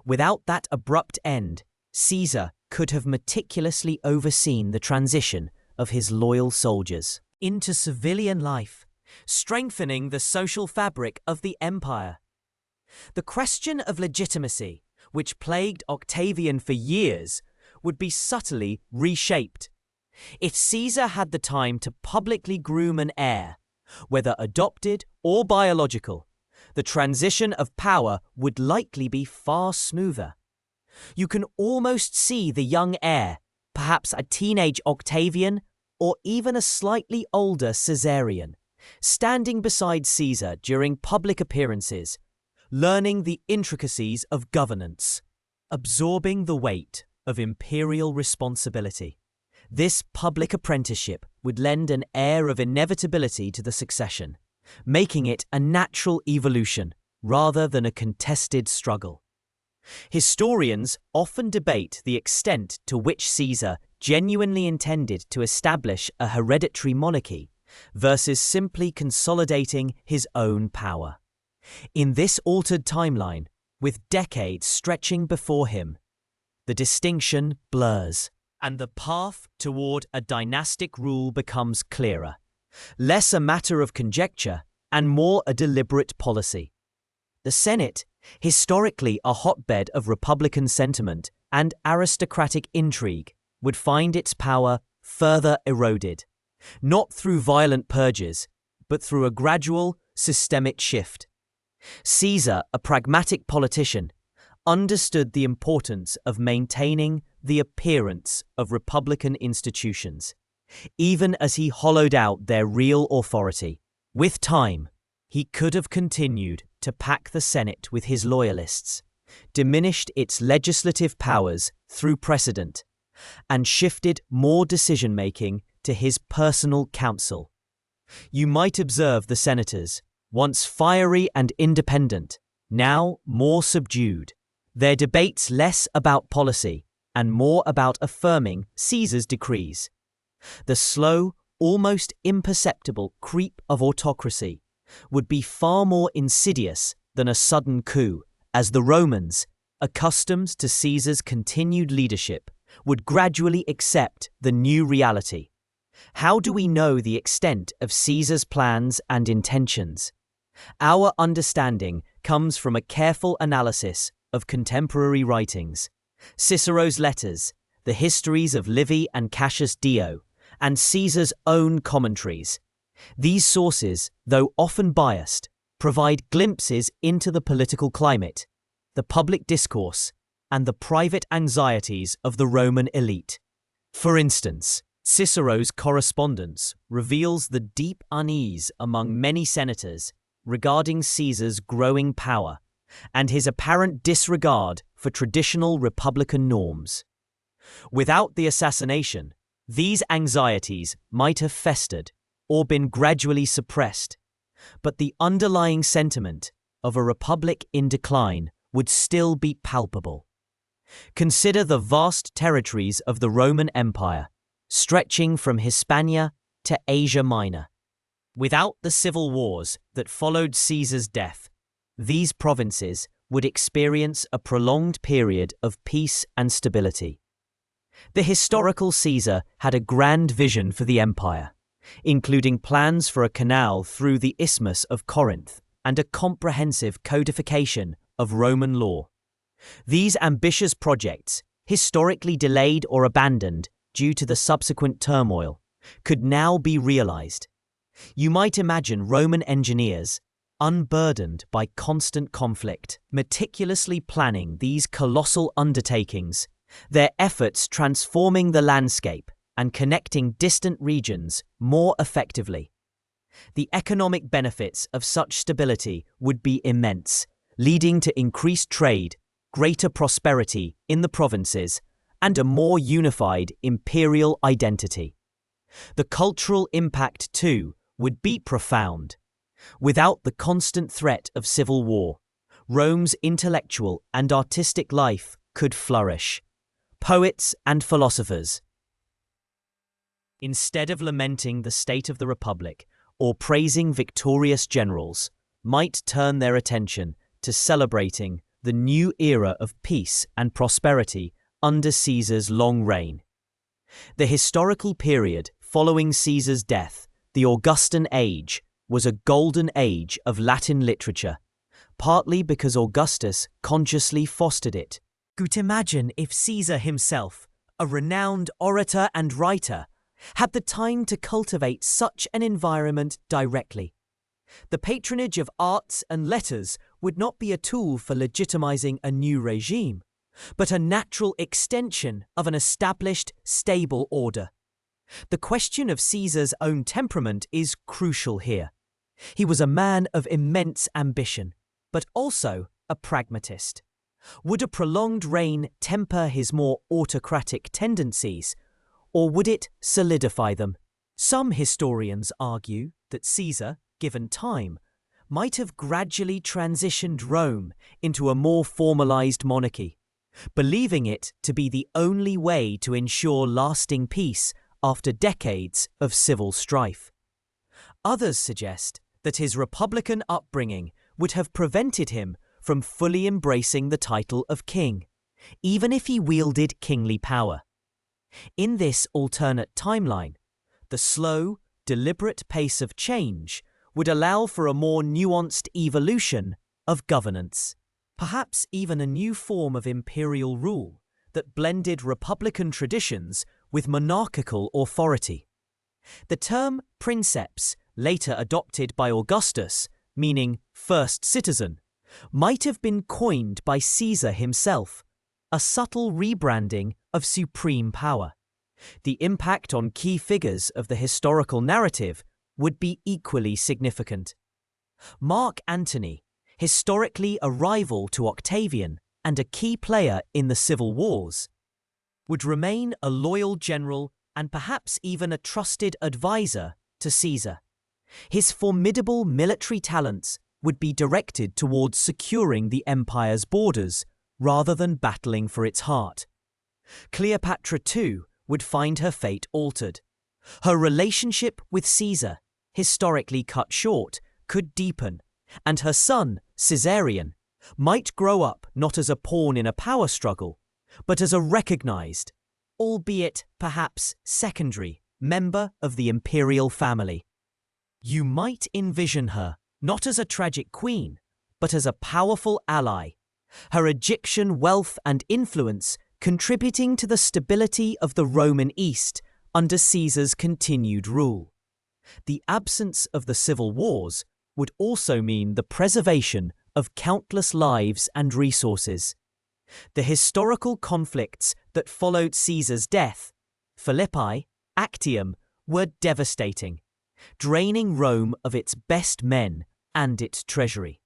Without that abrupt end, Caesar could have meticulously overseen the transition of his loyal soldiers into civilian life, strengthening the social fabric of the empire. The question of legitimacy, which plagued Octavian for years, would be subtly reshaped. If Caesar had the time to publicly groom an heir, whether adopted or biological, the transition of power would likely be far smoother. You can almost see the young heir, perhaps a teenage Octavian or even a slightly older Caesarian, standing beside Caesar during public appearances, learning the intricacies of governance, absorbing the weight of imperial responsibility. This public apprenticeship would lend an air of inevitability to the succession, making it a natural evolution rather than a contested struggle. Historians often debate the extent to which Caesar genuinely intended to establish a hereditary monarchy versus simply consolidating his own power. In this altered timeline, with decades stretching before him, the distinction blurs, and the path toward a dynastic rule becomes clearer, less a matter of conjecture and more a deliberate policy. The Senate, historically a hotbed of Republican sentiment and aristocratic intrigue, would find its power further eroded, not through violent purges, but through a gradual, systemic shift. Caesar, a pragmatic politician, understood the importance of maintaining the appearance of republican institutions, even as he hollowed out their real authority. With time, he could have continued to pack the Senate with his loyalists, diminished its legislative powers through precedent, and shifted more decision-making to his personal council. You might observe the senators, once fiery and independent, now more subdued, their debates less about policy and more about affirming Caesar's decrees. The slow, almost imperceptible creep of autocracy would be far more insidious than a sudden coup, as the Romans, accustomed to Caesar's continued leadership, would gradually accept the new reality. How do we know the extent of Caesar's plans and intentions? Our understanding comes from a careful analysis of contemporary writings, Cicero's letters, the histories of Livy and Cassius Dio, and Caesar's own commentaries. These sources, though often biased, provide glimpses into the political climate, the public discourse, and the private anxieties of the Roman elite. For instance, Cicero's correspondence reveals the deep unease among many senators regarding Caesar's growing power and his apparent disregard for traditional republican norms. Without the assassination, these anxieties might have festered or been gradually suppressed, but the underlying sentiment of a republic in decline would still be palpable. Consider the vast territories of the Roman Empire, stretching from Hispania to Asia Minor. Without the civil wars that followed Caesar's death, these provinces would experience a prolonged period of peace and stability. The historical Caesar had a grand vision for the empire, including plans for a canal through the Isthmus of Corinth and a comprehensive codification of Roman law. These ambitious projects, historically delayed or abandoned due to the subsequent turmoil, could now be realized. You might imagine Roman engineers, unburdened by constant conflict, meticulously planning these colossal undertakings, their efforts transforming the landscape and connecting distant regions more effectively. The economic benefits of such stability would be immense, leading to increased trade, greater prosperity in the provinces, and a more unified imperial identity. The cultural impact, too, would be profound. Without the constant threat of civil war, Rome's intellectual and artistic life could flourish. Poets and philosophers, instead of lamenting the state of the Republic or praising victorious generals, might turn their attention to celebrating the new era of peace and prosperity under Caesar's long reign. The historical period following Caesar's death, the Augustan Age, was a golden age of Latin literature, partly because Augustus consciously fostered it. Could imagine if Caesar himself, a renowned orator and writer, had the time to cultivate such an environment directly. The patronage of arts and letters would not be a tool for legitimizing a new regime, but a natural extension of an established, stable order. The question of Caesar's own temperament is crucial here. He was a man of immense ambition, but also a pragmatist. Would a prolonged reign temper his more autocratic tendencies, or would it solidify them? Some historians argue that Caesar, given time, might have gradually transitioned Rome into a more formalized monarchy, believing it to be the only way to ensure lasting peace after decades of civil strife. Others suggest that his republican upbringing would have prevented him from fully embracing the title of king, even if he wielded kingly power. In this alternate timeline, the slow, deliberate pace of change would allow for a more nuanced evolution of governance, perhaps even a new form of imperial rule that blended republican traditions with monarchical authority. The term princeps, later adopted by Augustus, meaning first citizen, might have been coined by Caesar himself, a subtle rebranding of supreme power. The impact on key figures of the historical narrative would be equally significant. Mark Antony, historically a rival to Octavian and a key player in the civil wars, would remain a loyal general and perhaps even a trusted advisor to Caesar. His formidable military talents would be directed towards securing the empire's borders rather than battling for its heart. Cleopatra, too, would find her fate altered. Her relationship with Caesar, historically cut short, could deepen, and her son, Caesarion, might grow up not as a pawn in a power struggle, but as a recognized, albeit perhaps secondary, member of the imperial family. You might envision her not as a tragic queen, but as a powerful ally, her Egyptian wealth and influence contributing to the stability of the Roman East under Caesar's continued rule. The absence of the civil wars would also mean the preservation of countless lives and resources. The historical conflicts that followed Caesar's death, Philippi, Actium, were devastating, draining Rome of its best men and its treasury.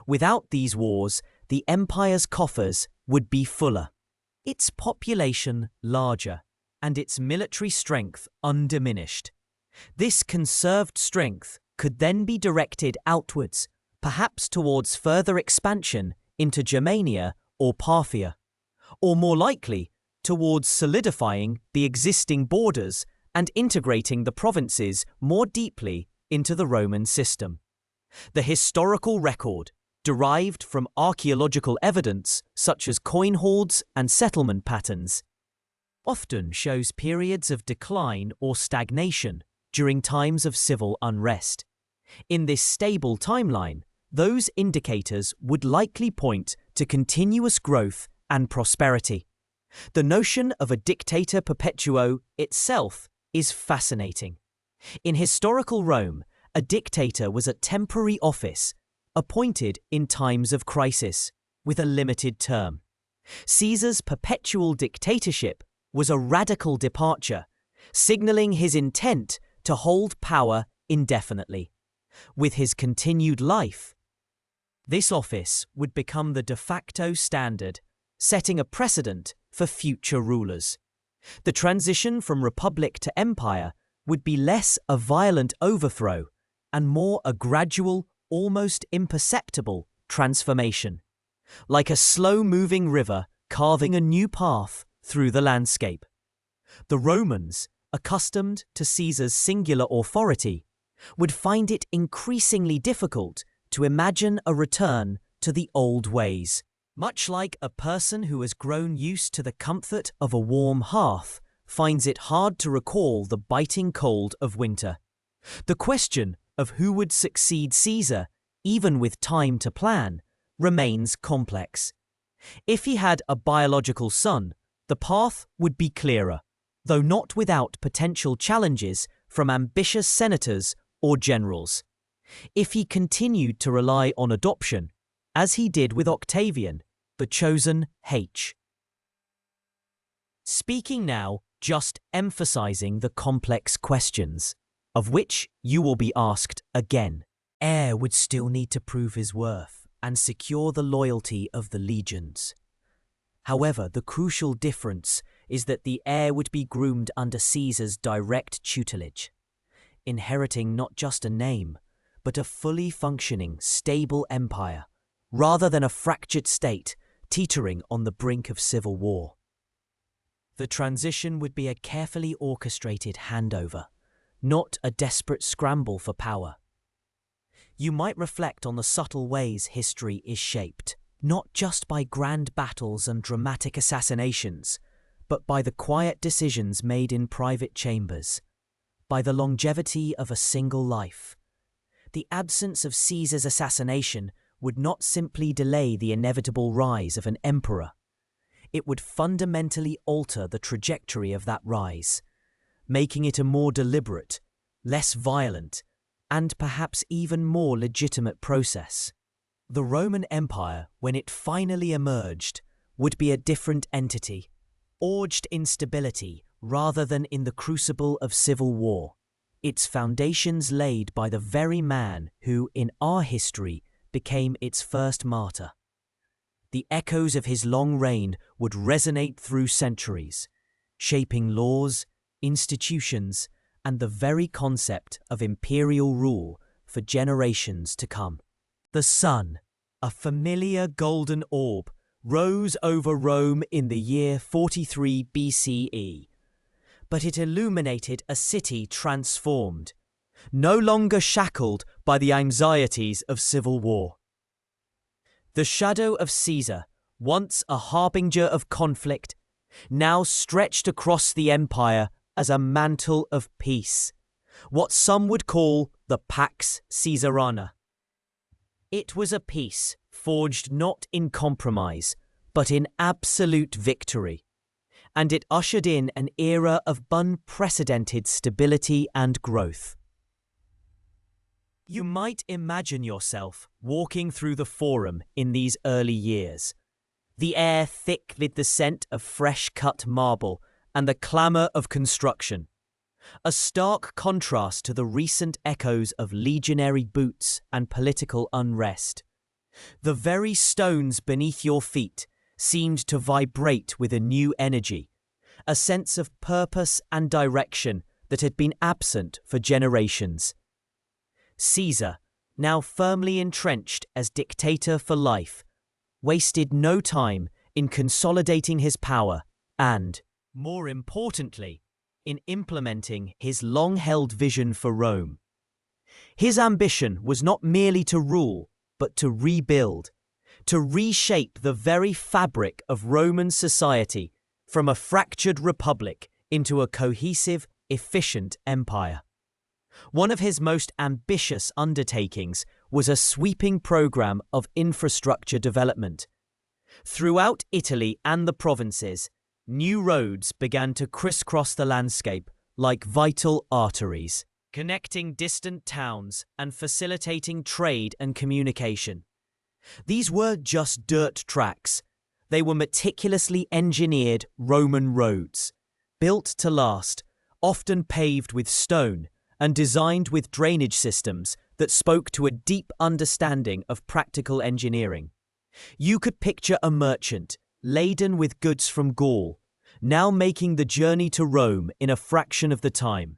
Without these wars, the empire's coffers would be fuller, its population larger, and its military strength undiminished. This conserved strength could then be directed outwards, perhaps towards further expansion into Germania or Parthia, or more likely, towards solidifying the existing borders and integrating the provinces more deeply into the Roman system. The historical record, derived from archaeological evidence such as coin hoards and settlement patterns, often shows periods of decline or stagnation during times of civil unrest. In this stable timeline, those indicators would likely point to continuous growth and prosperity. The notion of a dictator perpetuo itself is fascinating. In historical Rome, a dictator was a temporary office, appointed in times of crisis, with a limited term. Caesar's perpetual dictatorship was a radical departure, signaling his intent to hold power indefinitely. With his continued life, this office would become the de facto standard, setting a precedent for future rulers. The transition from republic to empire would be less a violent overthrow and more a gradual, almost imperceptible transformation, like a slow-moving river carving a new path through the landscape. The Romans, accustomed to Caesar's singular authority, would find it increasingly difficult to imagine a return to the old ways. Much like a person who has grown used to the comfort of a warm hearth finds it hard to recall the biting cold of winter. The question of who would succeed Caesar, even with time to plan, remains complex. If he had a biological son, the path would be clearer, though not without potential challenges from ambitious senators or generals. If he continued to rely on adoption, as he did with Octavian, the chosen H. Speaking now, just emphasizing the complex questions, of which you will be asked again. Heir would still need to prove his worth and secure the loyalty of the legions. However, the crucial difference is that the heir would be groomed under Caesar's direct tutelage, inheriting not just a name, but a fully functioning, stable empire, rather than a fractured state teetering on the brink of civil war. The transition would be a carefully orchestrated handover, not a desperate scramble for power. You might reflect on the subtle ways history is shaped, not just by grand battles and dramatic assassinations, but by the quiet decisions made in private chambers, by the longevity of a single life. The absence of Caesar's assassination would not simply delay the inevitable rise of an emperor. It would fundamentally alter the trajectory of that rise, making it a more deliberate, less violent, and perhaps even more legitimate process. The Roman Empire, when it finally emerged, would be a different entity, forged in stability rather than in the crucible of civil war, its foundations laid by the very man who, in our history, became its first martyr. The echoes of his long reign would resonate through centuries, shaping laws, institutions, and the very concept of imperial rule for generations to come. The sun, a familiar golden orb, rose over Rome in the year 43 BCE, but it illuminated a city transformed, no longer shackled by the anxieties of civil war. The shadow of Caesar, once a harbinger of conflict, now stretched across the empire as a mantle of peace, what some would call the Pax Caesariana. It was a peace forged not in compromise, but in absolute victory, and it ushered in an era of unprecedented stability and growth. You might imagine yourself walking through the Forum in these early years, the air thick with the scent of fresh-cut marble and the clamour of construction, a stark contrast to the recent echoes of legionary boots and political unrest. The very stones beneath your feet seemed to vibrate with a new energy, a sense of purpose and direction that had been absent for generations. Caesar, now firmly entrenched as dictator for life, wasted no time in consolidating his power and, more importantly, in implementing his long-held vision for Rome. His ambition was not merely to rule, but to rebuild, to reshape the very fabric of Roman society from a fractured republic into a cohesive, efficient empire. One of his most ambitious undertakings was a sweeping program of infrastructure development. Throughout Italy and the provinces, new roads began to crisscross the landscape like vital arteries, connecting distant towns and facilitating trade and communication. These weren't just dirt tracks. They were meticulously engineered Roman roads, built to last, often paved with stone, and designed with drainage systems that spoke to a deep understanding of practical engineering. You could picture a merchant, laden with goods from Gaul, now making the journey to Rome in a fraction of the time.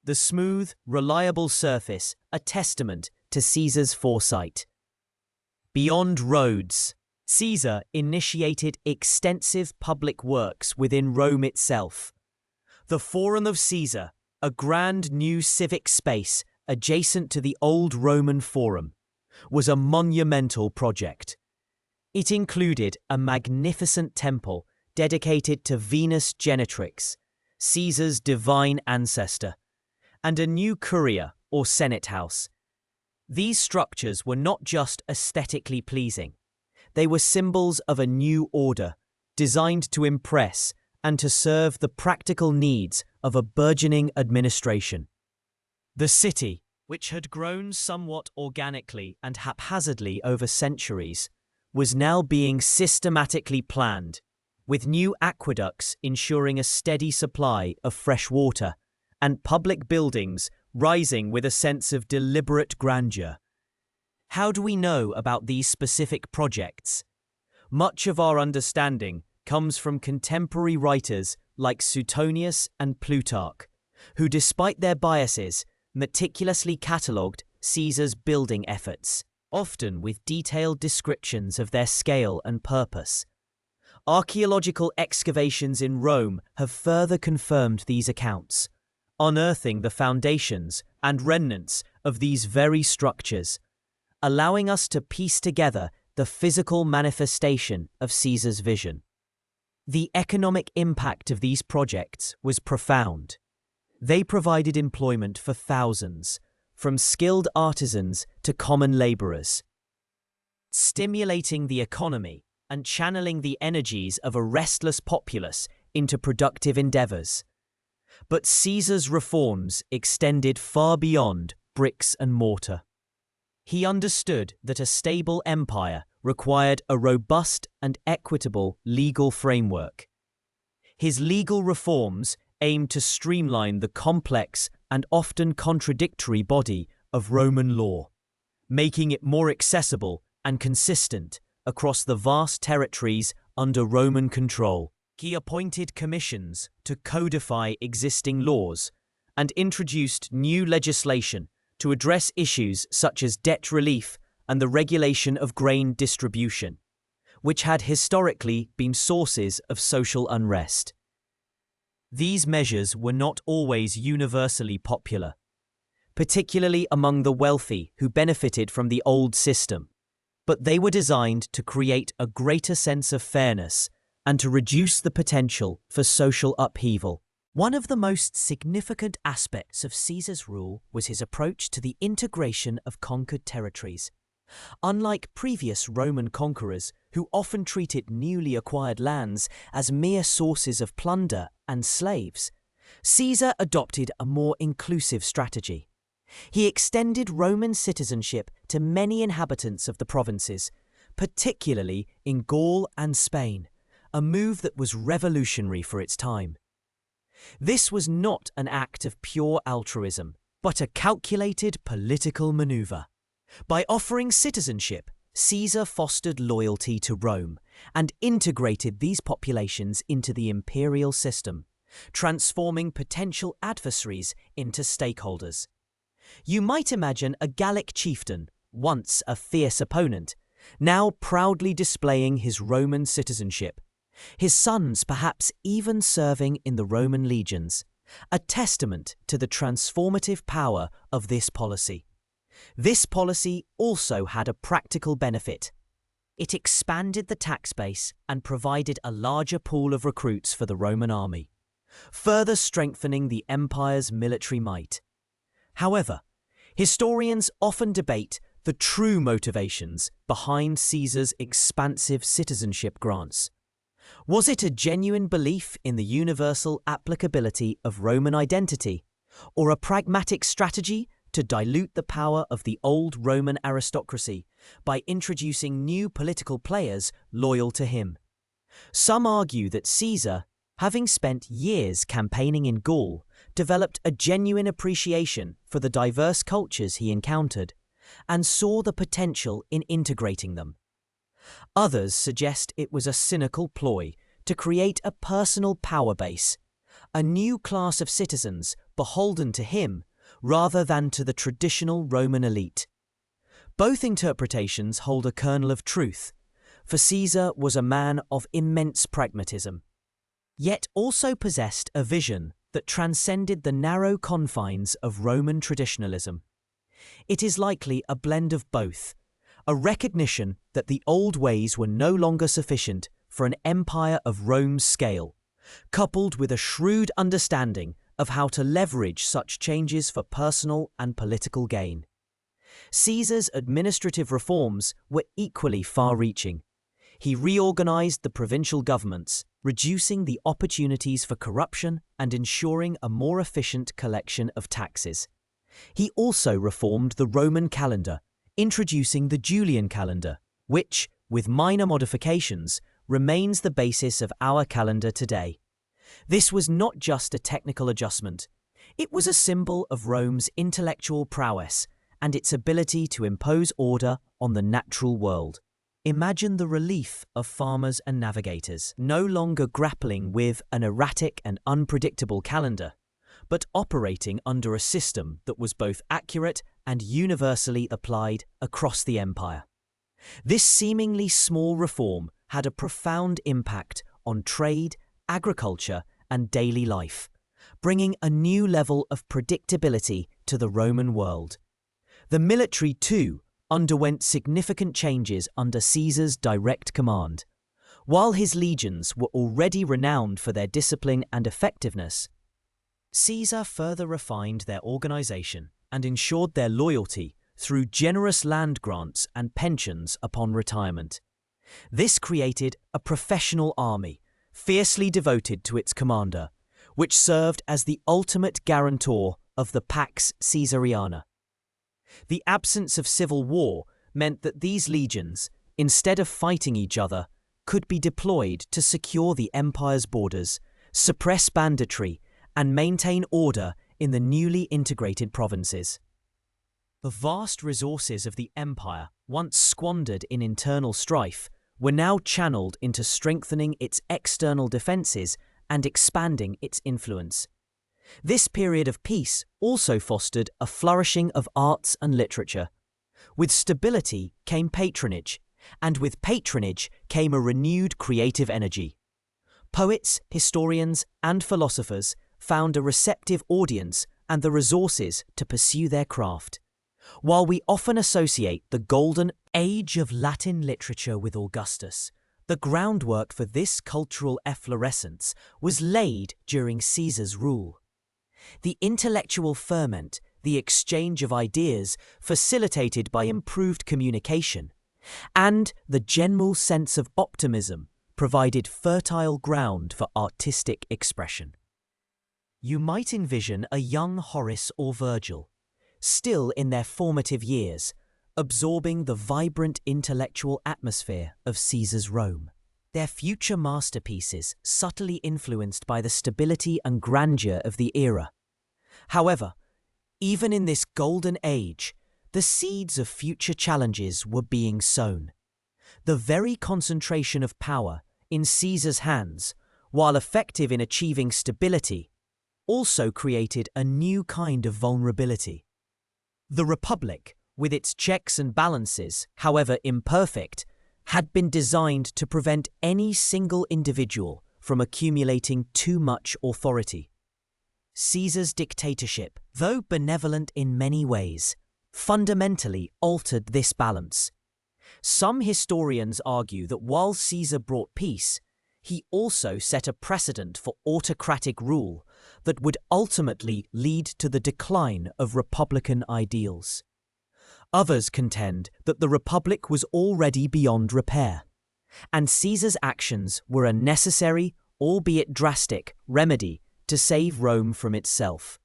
The smooth, reliable surface, a testament to Caesar's foresight. Beyond roads, Caesar initiated extensive public works within Rome itself. The Forum of Caesar, a grand new civic space adjacent to the old Roman Forum, was a monumental project. It included a magnificent temple dedicated to Venus Genitrix, Caesar's divine ancestor, and a new curia or senate house. These structures were not just aesthetically pleasing. They were symbols of a new order, designed to impress and to serve the practical needs of a burgeoning administration. The city, which had grown somewhat organically and haphazardly over centuries, was now being systematically planned, with new aqueducts ensuring a steady supply of fresh water, and public buildings rising with a sense of deliberate grandeur. How do we know about these specific projects? Much of our understanding comes from contemporary writers like Suetonius and Plutarch, who, despite their biases, meticulously catalogued Caesar's building efforts, often with detailed descriptions of their scale and purpose. Archaeological excavations in Rome have further confirmed these accounts, unearthing the foundations and remnants of these very structures, allowing us to piece together the physical manifestation of Caesar's vision. The economic impact of these projects was profound. They provided employment for thousands, from skilled artisans to common laborers, stimulating the economy and channeling the energies of a restless populace into productive endeavors. But Caesar's reforms extended far beyond bricks and mortar. He understood that a stable empire required a robust and equitable legal framework. His legal reforms aimed to streamline the complex and often contradictory body of Roman law, making it more accessible and consistent across the vast territories under Roman control. He appointed commissions to codify existing laws and introduced new legislation to address issues such as debt relief and the regulation of grain distribution, which had historically been sources of social unrest. These measures were not always universally popular, particularly among the wealthy who benefited from the old system, but they were designed to create a greater sense of fairness and to reduce the potential for social upheaval. One of the most significant aspects of Caesar's rule was his approach to the integration of conquered territories. Unlike previous Roman conquerors, who often treated newly acquired lands as mere sources of plunder and slaves, Caesar adopted a more inclusive strategy. He extended Roman citizenship to many inhabitants of the provinces, particularly in Gaul and Spain, a move that was revolutionary for its time. This was not an act of pure altruism, but a calculated political maneuver. By offering citizenship, Caesar fostered loyalty to Rome and integrated these populations into the imperial system, transforming potential adversaries into stakeholders. You might imagine a Gallic chieftain, once a fierce opponent, now proudly displaying his Roman citizenship, his sons perhaps even serving in the Roman legions, a testament to the transformative power of this policy. This policy also had a practical benefit. It expanded the tax base and provided a larger pool of recruits for the Roman army, further strengthening the empire's military might. However, historians often debate the true motivations behind Caesar's expansive citizenship grants. Was it a genuine belief in the universal applicability of Roman identity, or a pragmatic strategy to dilute the power of the old Roman aristocracy by introducing new political players loyal to him? Some argue that Caesar, having spent years campaigning in Gaul, developed a genuine appreciation for the diverse cultures he encountered and saw the potential in integrating them. Others suggest it was a cynical ploy to create a personal power base, a new class of citizens beholden to him rather than to the traditional Roman elite. Both interpretations hold a kernel of truth, for Caesar was a man of immense pragmatism, yet also possessed a vision that transcended the narrow confines of Roman traditionalism. It is likely a blend of both, a recognition that the old ways were no longer sufficient for an empire of Rome's scale, coupled with a shrewd understanding of how to leverage such changes for personal and political gain. Caesar's administrative reforms were equally far-reaching. He reorganized the provincial governments, reducing the opportunities for corruption and ensuring a more efficient collection of taxes. He also reformed the Roman calendar, introducing the Julian calendar, which, with minor modifications, remains the basis of our calendar today. This was not just a technical adjustment. It was a symbol of Rome's intellectual prowess and its ability to impose order on the natural world. Imagine the relief of farmers and navigators, no longer grappling with an erratic and unpredictable calendar, but operating under a system that was both accurate and universally applied across the empire. This seemingly small reform had a profound impact on trade, agriculture, and daily life, bringing a new level of predictability to the Roman world. The military, too, underwent significant changes under Caesar's direct command. While his legions were already renowned for their discipline and effectiveness, Caesar further refined their organization and ensured their loyalty through generous land grants and pensions upon retirement. This created a professional army, fiercely devoted to its commander, which served as the ultimate guarantor of the Pax Caesariana. The absence of civil war meant that these legions, instead of fighting each other, could be deployed to secure the empire's borders, suppress banditry, and maintain order in the newly integrated provinces. The vast resources of the empire, once squandered in internal strife, were now channeled into strengthening its external defences and expanding its influence. This period of peace also fostered a flourishing of arts and literature. With stability came patronage, and with patronage came a renewed creative energy. Poets, historians, and philosophers found a receptive audience and the resources to pursue their craft. While we often associate the golden age of Latin literature with Augustus, the groundwork for this cultural efflorescence was laid during Caesar's rule. The intellectual ferment, the exchange of ideas facilitated by improved communication, and the general sense of optimism provided fertile ground for artistic expression. You might envision a young Horace or Virgil, still in their formative years, absorbing the vibrant intellectual atmosphere of Caesar's Rome. Their future masterpieces subtly influenced by the stability and grandeur of the era. However, even in this golden age, the seeds of future challenges were being sown. The very concentration of power in Caesar's hands, while effective in achieving stability, also created a new kind of vulnerability. The Republic, with its checks and balances, however imperfect, had been designed to prevent any single individual from accumulating too much authority. Caesar's dictatorship, though benevolent in many ways, fundamentally altered this balance. Some historians argue that while Caesar brought peace, he also set a precedent for autocratic rule that would ultimately lead to the decline of republican ideals. Others contend that the republic was already beyond repair, and Caesar's actions were a necessary, albeit drastic, remedy to save Rome from itself.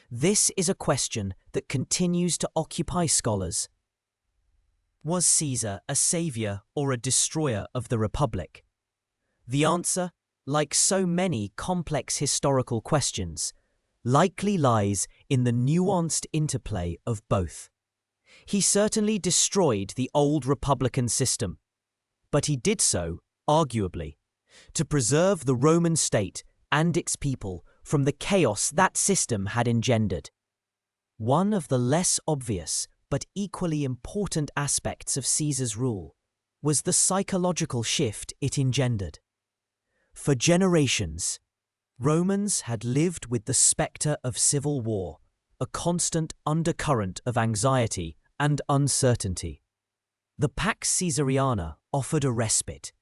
This is a question that continues to occupy scholars. Was Caesar a savior or a destroyer of the Republic? The answer, like so many complex historical questions, likely lies in the nuanced interplay of both. He certainly destroyed the old republican system, but he did so, arguably, to preserve the Roman state and its people from the chaos that system had engendered. One of the less obvious but equally important aspects of Caesar's rule was the psychological shift it engendered. For generations, Romans had lived with the spectre of civil war, a constant undercurrent of anxiety and uncertainty. The Pax Caesariana offered a respite,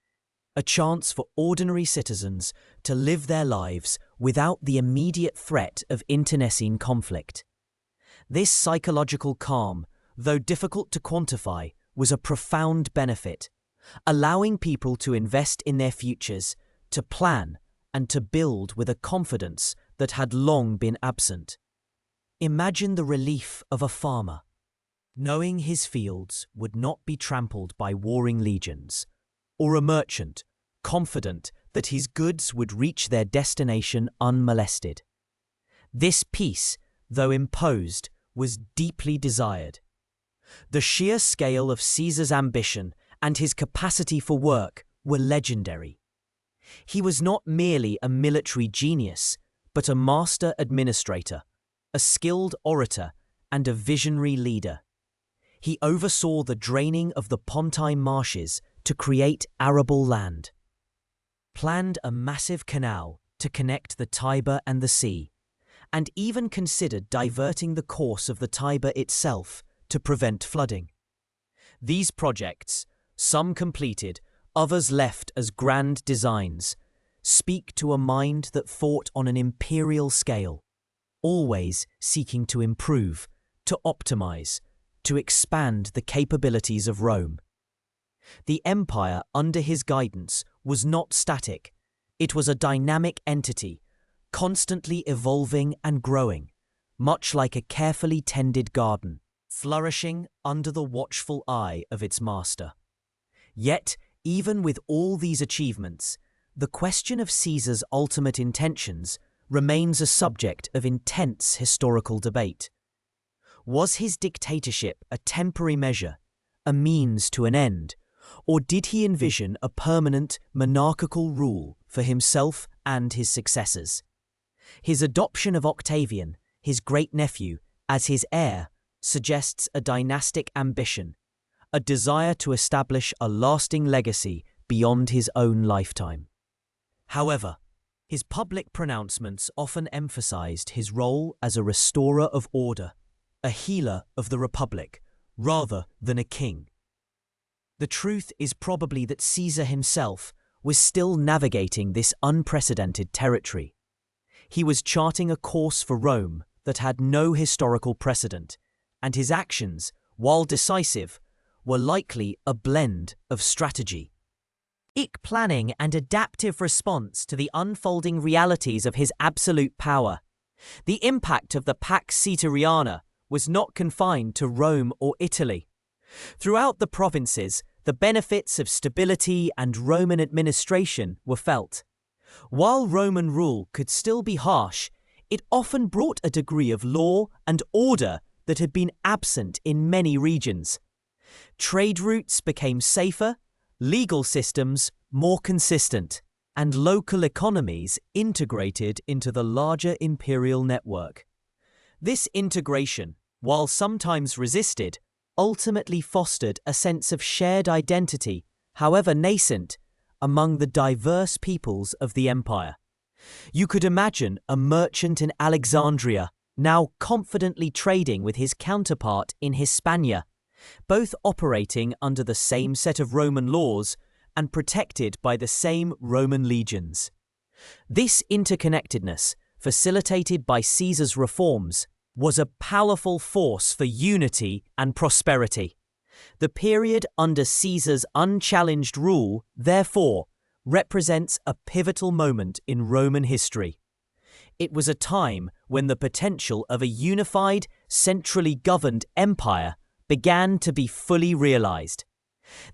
a chance for ordinary citizens to live their lives without the immediate threat of internecine conflict. This psychological calm, though difficult to quantify, was a profound benefit, allowing people to invest in their futures, to plan, and to build with a confidence that had long been absent. Imagine the relief of a farmer, knowing his fields would not be trampled by warring legions, or a merchant, confident that his goods would reach their destination unmolested. This peace, though imposed, was deeply desired. The sheer scale of Caesar's ambition and his capacity for work were legendary. He was not merely a military genius, but a master administrator, a skilled orator, and a visionary leader. He oversaw the draining of the Pontine marshes to create arable land, planned a massive canal to connect the Tiber and the sea, and even considered diverting the course of the Tiber itself to prevent flooding. These projects, some completed, others left as grand designs, speak to a mind that thought on an imperial scale, always seeking to improve, to optimize, to expand the capabilities of Rome. The empire under his guidance was not static. It was a dynamic entity, constantly evolving and growing, much like a carefully tended garden, flourishing under the watchful eye of its master. Yet, even with all these achievements, the question of Caesar's ultimate intentions remains a subject of intense historical debate. Was his dictatorship a temporary measure, a means to an end, or did he envision a permanent monarchical rule for himself and his successors? His adoption of Octavian, his great-nephew, as his heir suggests a dynastic ambition, a desire to establish a lasting legacy beyond his own lifetime. However, his public pronouncements often emphasized his role as a restorer of order, a healer of the Republic, rather than a king. The truth is probably that Caesar himself was still navigating this unprecedented territory. He was charting a course for Rome that had no historical precedent, and his actions, while decisive, were likely a blend of strategy, planning, and adaptive response to the unfolding realities of his absolute power. The impact of the Pax Caesariana was not confined to Rome or Italy. Throughout the provinces, the benefits of stability and Roman administration were felt. While Roman rule could still be harsh, it often brought a degree of law and order that had been absent in many regions. Trade routes became safer, legal systems more consistent, and local economies integrated into the larger imperial network. This integration, while sometimes resisted, ultimately fostered a sense of shared identity, however nascent, among the diverse peoples of the empire. You could imagine a merchant in Alexandria now confidently trading with his counterpart in Hispania, both operating under the same set of Roman laws and protected by the same Roman legions. This interconnectedness facilitated by Caesar's reforms, was a powerful force for unity and prosperity. The period under Caesar's unchallenged rule, therefore, represents a pivotal moment in Roman history. It was a time when the potential of a unified, centrally governed empire began to be fully realized.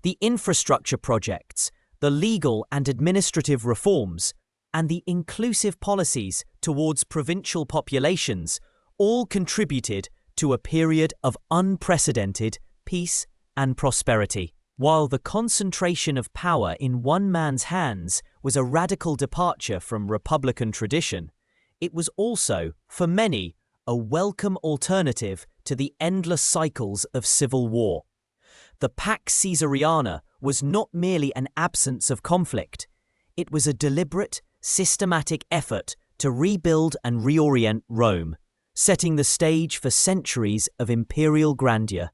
The infrastructure projects, the legal and administrative reforms, and the inclusive policies towards provincial populations all contributed to a period of unprecedented peace and prosperity. While the concentration of power in one man's hands was a radical departure from republican tradition, it was also, for many, a welcome alternative to the endless cycles of civil war. The Pax Caesariana was not merely an absence of conflict. It was a deliberate, systematic effort to rebuild and reorient Rome, setting the stage for centuries of imperial grandeur.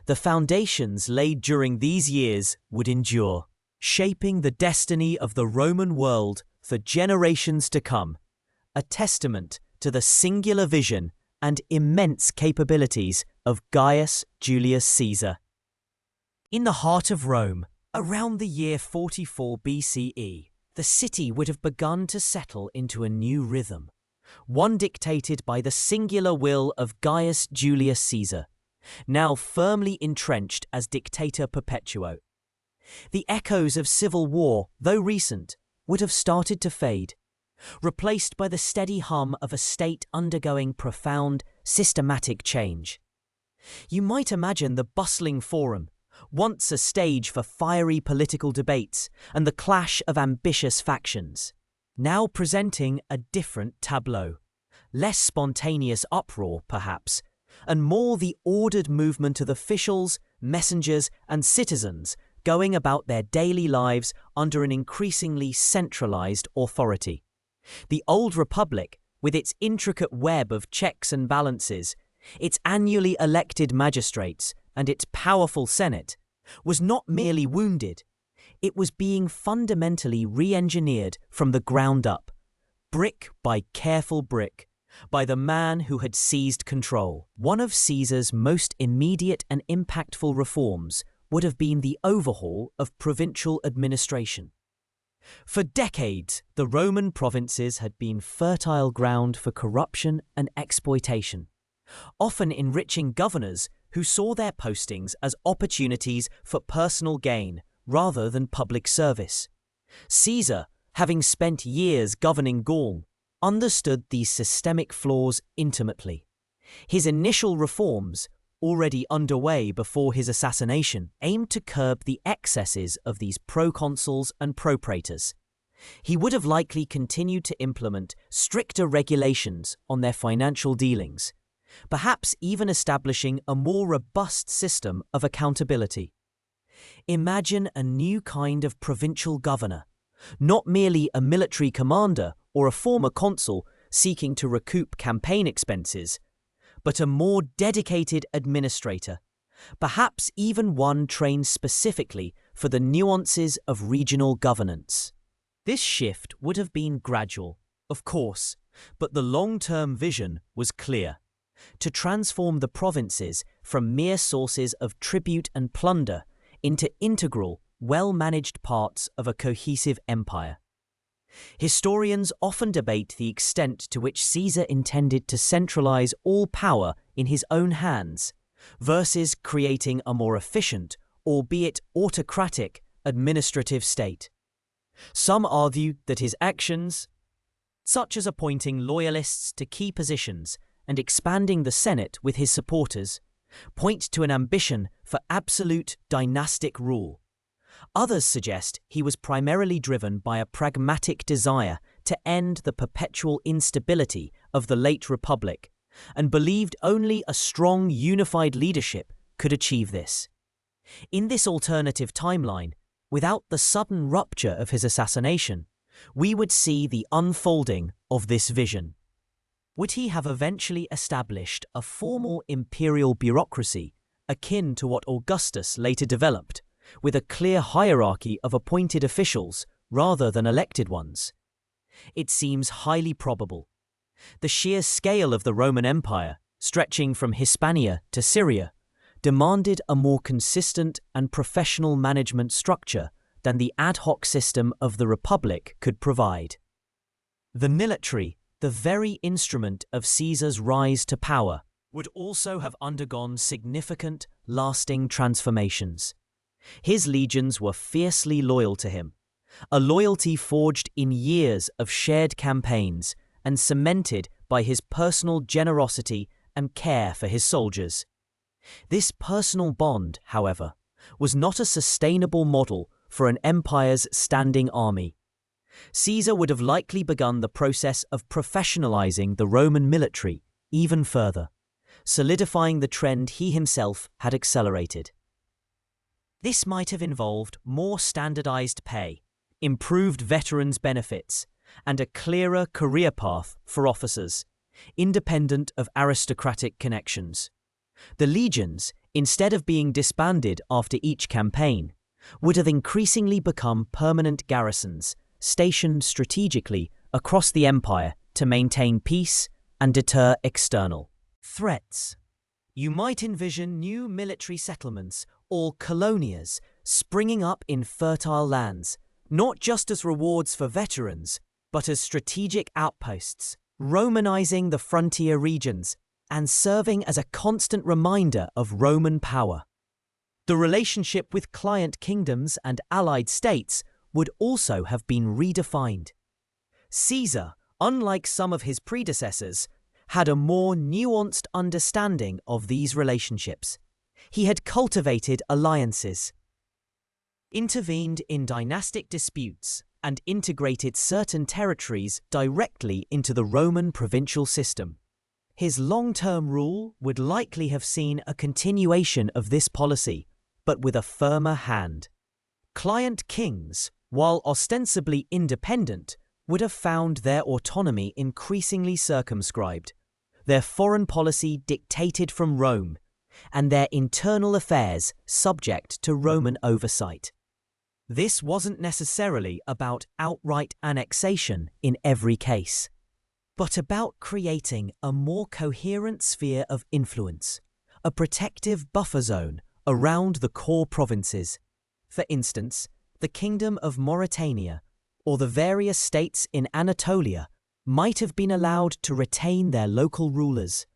The foundations laid during these years would endure, shaping the destiny of the Roman world for generations to come, a testament to the singular vision and immense capabilities of Gaius Julius Caesar. In the heart of Rome, around the year 44 BCE, the city would have begun to settle into a new rhythm, one dictated by the singular will of Gaius Julius Caesar, now firmly entrenched as dictator perpetuo. The echoes of civil war, though recent, would have started to fade, replaced by the steady hum of a state undergoing profound, systematic change. You might imagine the bustling forum, once a stage for fiery political debates and the clash of ambitious factions, now presenting a different tableau, less spontaneous uproar, perhaps, and more the ordered movement of officials, messengers, and citizens going about their daily lives under an increasingly centralized authority. The old republic, with its intricate web of checks and balances, its annually elected magistrates, and its powerful Senate, was not merely wounded. It was being fundamentally re-engineered from the ground up, brick by careful brick, by the man who had seized control. One of Caesar's most immediate and impactful reforms would have been the overhaul of provincial administration. For decades, the Roman provinces had been fertile ground for corruption and exploitation, often enriching governors who saw their postings as opportunities for personal gain rather than public service. Caesar, having spent years governing Gaul, understood these systemic flaws intimately. His initial reforms, already underway before his assassination, aimed to curb the excesses of these proconsuls and propraetors. He would have likely continued to implement stricter regulations on their financial dealings, perhaps even establishing a more robust system of accountability. Imagine a new kind of provincial governor, not merely a military commander or a former consul seeking to recoup campaign expenses, but a more dedicated administrator, perhaps even one trained specifically for the nuances of regional governance. This shift would have been gradual, of course, but the long-term vision was clear: to transform the provinces from mere sources of tribute and plunder into integral, well-managed parts of a cohesive empire. Historians often debate the extent to which Caesar intended to centralize all power in his own hands versus creating a more efficient, albeit autocratic, administrative state. Some argue that his actions, such as appointing loyalists to key positions and expanding the Senate with his supporters, point to an ambition for absolute dynastic rule. Others suggest he was primarily driven by a pragmatic desire to end the perpetual instability of the late Republic, and believed only a strong, unified leadership could achieve this. In this alternative timeline, without the sudden rupture of his assassination, we would see the unfolding of this vision. Would he have eventually established a formal imperial bureaucracy akin to what Augustus later developed, with a clear hierarchy of appointed officials rather than elected ones? It seems highly probable. The sheer scale of the Roman Empire, stretching from Hispania to Syria, demanded a more consistent and professional management structure than the ad hoc system of the Republic could provide. The military, the very instrument of Caesar's rise to power, would also have undergone significant, lasting transformations. His legions were fiercely loyal to him, a loyalty forged in years of shared campaigns and cemented by his personal generosity and care for his soldiers. This personal bond, however, was not a sustainable model for an empire's standing army. Caesar would have likely begun the process of professionalizing the Roman military even further, solidifying the trend he himself had accelerated. This might have involved more standardized pay, improved veterans' benefits, and a clearer career path for officers, independent of aristocratic connections. The legions, instead of being disbanded after each campaign, would have increasingly become permanent garrisons, stationed strategically across the empire to maintain peace and deter external threats. You might envision new military settlements or colonias springing up in fertile lands, not just as rewards for veterans, but as strategic outposts, Romanizing the frontier regions and serving as a constant reminder of Roman power. The relationship with client kingdoms and allied states would also have been redefined. Caesar, unlike some of his predecessors, had a more nuanced understanding of these relationships. He had cultivated alliances, intervened in dynastic disputes, and integrated certain territories directly into the Roman provincial system. His long-term rule would likely have seen a continuation of this policy, but with a firmer hand. Client kings, while ostensibly independent, would have found their autonomy increasingly circumscribed, their foreign policy dictated from Rome, and their internal affairs subject to Roman oversight. This wasn't necessarily about outright annexation in every case, but about creating a more coherent sphere of influence, a protective buffer zone around the core provinces. For instance, the Kingdom of Mauritania or the various states in Anatolia might have been allowed to retain their local rulers,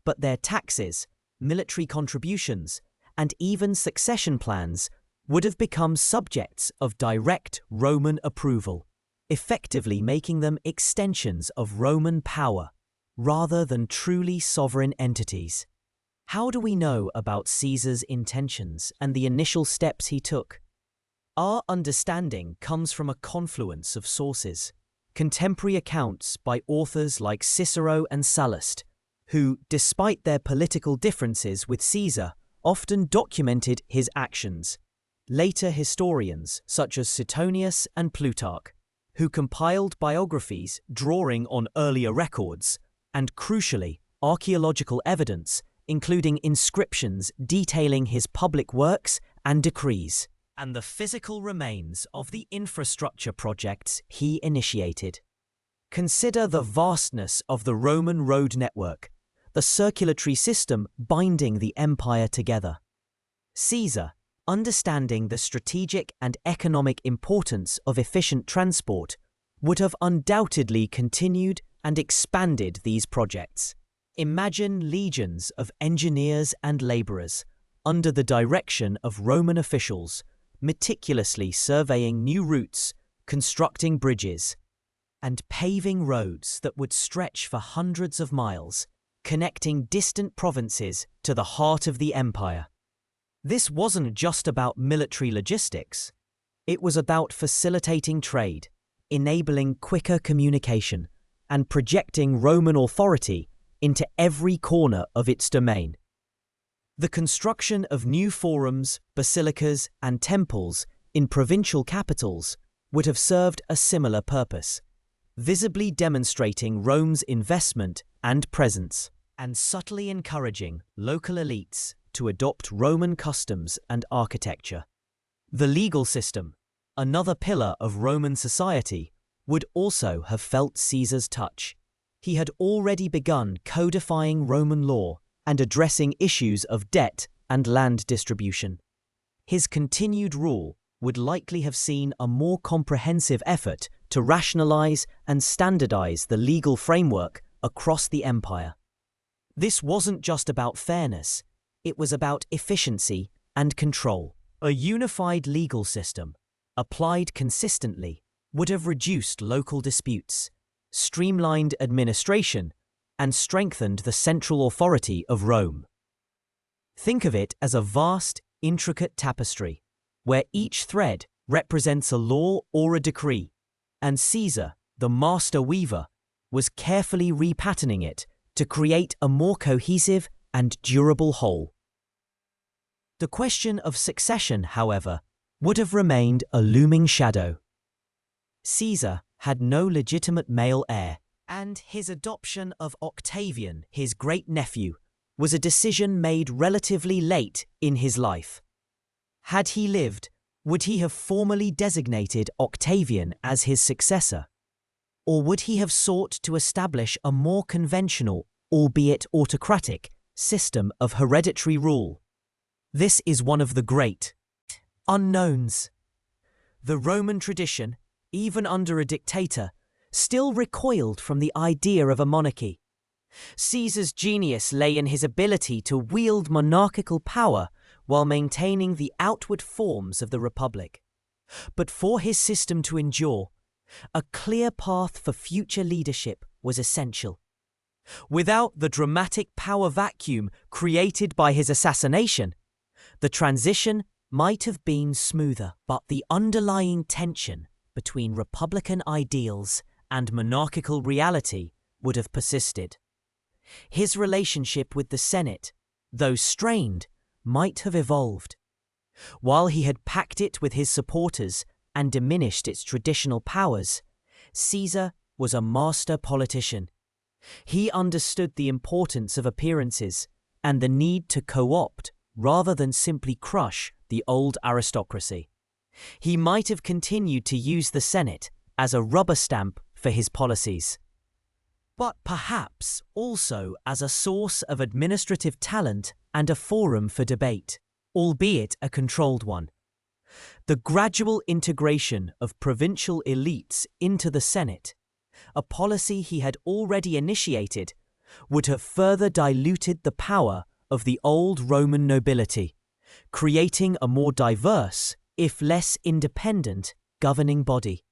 but their taxes, military contributions, and even succession plans would have become subjects of direct Roman approval, effectively making them extensions of Roman power rather than truly sovereign entities. How do we know about Caesar's intentions and the initial steps he took? Our understanding comes from a confluence of sources, contemporary accounts by authors like Cicero and Sallust, who, despite their political differences with Caesar, often documented his actions. Later historians, such as Suetonius and Plutarch, who compiled biographies drawing on earlier records, and crucially, archaeological evidence, including inscriptions detailing his public works and decrees, and the physical remains of the infrastructure projects he initiated. Consider the vastness of the Roman road network, the circulatory system binding the empire together. Caesar, understanding the strategic and economic importance of efficient transport, would have undoubtedly continued and expanded these projects. Imagine legions of engineers and laborers, under the direction of Roman officials, meticulously surveying new routes, constructing bridges, and paving roads that would stretch for hundreds of miles, connecting distant provinces to the heart of the empire. This wasn't just about military logistics. It was about facilitating trade, enabling quicker communication, and projecting Roman authority into every corner of its domain. The construction of new forums, basilicas, and temples in provincial capitals would have served a similar purpose, visibly demonstrating Rome's investment and presence, and subtly encouraging local elites to adopt Roman customs and architecture. The legal system, another pillar of Roman society, would also have felt Caesar's touch. he had already begun codifying Roman law and addressing issues of debt and land distribution. His continued rule would likely have seen a more comprehensive effort to rationalize and standardize the legal framework across the empire. This wasn't just about fairness, it was about efficiency and control. A unified legal system, applied consistently, would have reduced local disputes, streamlined administration, and strengthened the central authority of Rome. Think of it as a vast, intricate tapestry, where each thread represents a law or a decree, and Caesar, the master weaver, was carefully repatterning it to create a more cohesive and durable whole. The question of succession, however, would have remained a looming shadow. Caesar had no legitimate male heir, and his adoption of Octavian, his great-nephew, was a decision made relatively late in his life. Had he lived, would he have formally designated Octavian as his successor? Or would he have sought to establish a more conventional, albeit autocratic, system of hereditary rule? This is one of the great unknowns. The Roman tradition, even under a dictator, still recoiled from the idea of a monarchy. Caesar's genius lay in his ability to wield monarchical power while maintaining the outward forms of the republic. But for his system to endure, a clear path for future leadership was essential. Without the dramatic power vacuum created by his assassination, the transition might have been smoother, but the underlying tension between republican ideals and monarchical reality would have persisted. His relationship with the Senate, though strained, might have evolved. While he had packed it with his supporters and diminished its traditional powers, Caesar was a master politician. He understood the importance of appearances and the need to co-opt rather than simply crush the old aristocracy. He might have continued to use the Senate as a rubber stamp for his policies, but perhaps also as a source of administrative talent and a forum for debate, albeit a controlled one. The gradual integration of provincial elites into the Senate, a policy he had already initiated, would have further diluted the power of the old Roman nobility, creating a more diverse, if less independent, governing body.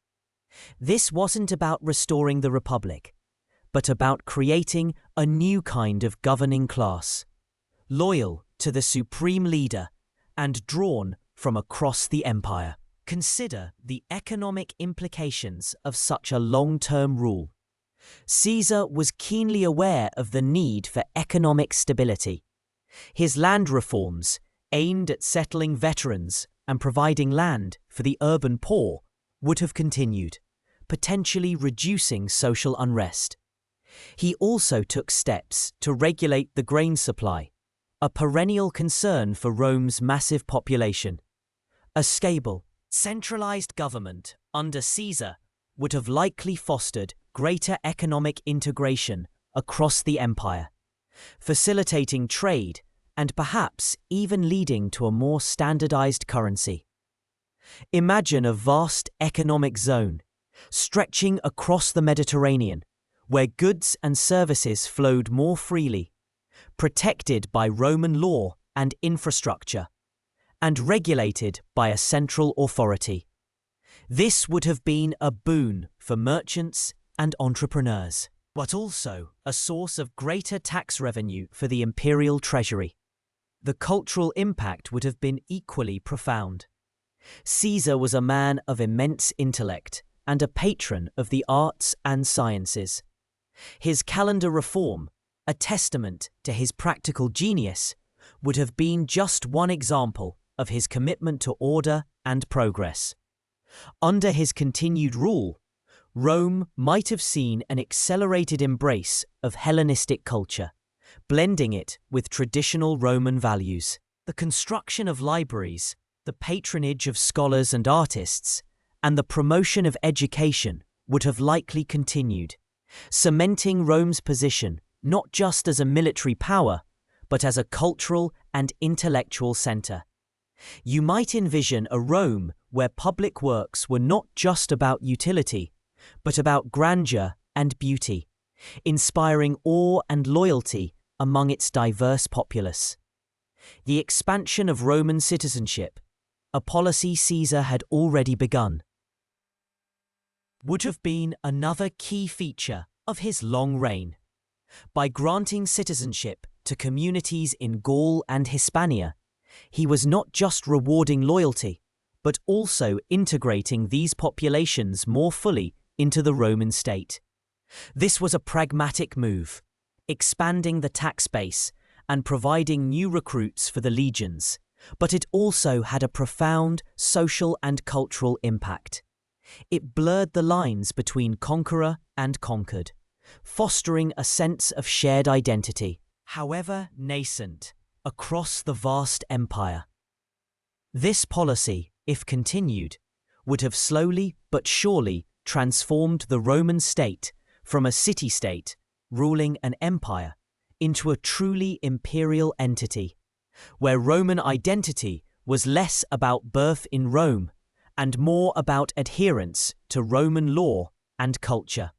This wasn't about restoring the republic, but about creating a new kind of governing class, loyal to the supreme leader and drawn from across the empire. Consider the economic implications of such a long-term rule. Caesar was keenly aware of the need for economic stability. His land reforms, aimed at settling veterans and providing land for the urban poor, would have continued, potentially reducing social unrest. He also took steps to regulate the grain supply, a perennial concern for Rome's massive population. A stable, centralized government under Caesar would have likely fostered greater economic integration across the empire, facilitating trade and perhaps even leading to a more standardized currency. Imagine a vast economic zone stretching across the Mediterranean, where goods and services flowed more freely, protected by Roman law and infrastructure, and regulated by a central authority. This would have been a boon for merchants and entrepreneurs, but also a source of greater tax revenue for the imperial treasury. The cultural impact would have been equally profound. Caesar was a man of immense intellect and a patron of the arts and sciences. His calendar reform, a testament to his practical genius, would have been just one example of his commitment to order and progress. Under his continued rule, Rome might have seen an accelerated embrace of Hellenistic culture, blending it with traditional Roman values. The construction of libraries, the patronage of scholars and artists, and the promotion of education would have likely continued, cementing Rome's position not just as a military power, but as a cultural and intellectual center. You might envision a Rome where public works were not just about utility, but about grandeur and beauty, inspiring awe and loyalty among its diverse populace. The expansion of Roman citizenship, a policy Caesar had already begun, would have been another key feature of his long reign. By granting citizenship to communities in Gaul and Hispania, he was not just rewarding loyalty, but also integrating these populations more fully into the Roman state. This was a pragmatic move, expanding the tax base and providing new recruits for the legions, but it also had a profound social and cultural impact. It blurred the lines between conqueror and conquered, fostering a sense of shared identity, however nascent, across the vast empire. This policy, if continued, would have slowly but surely transformed the Roman state from a city-state ruling an empire into a truly imperial entity, where Roman identity was less about birth in Rome and more about adherence to Roman law and culture.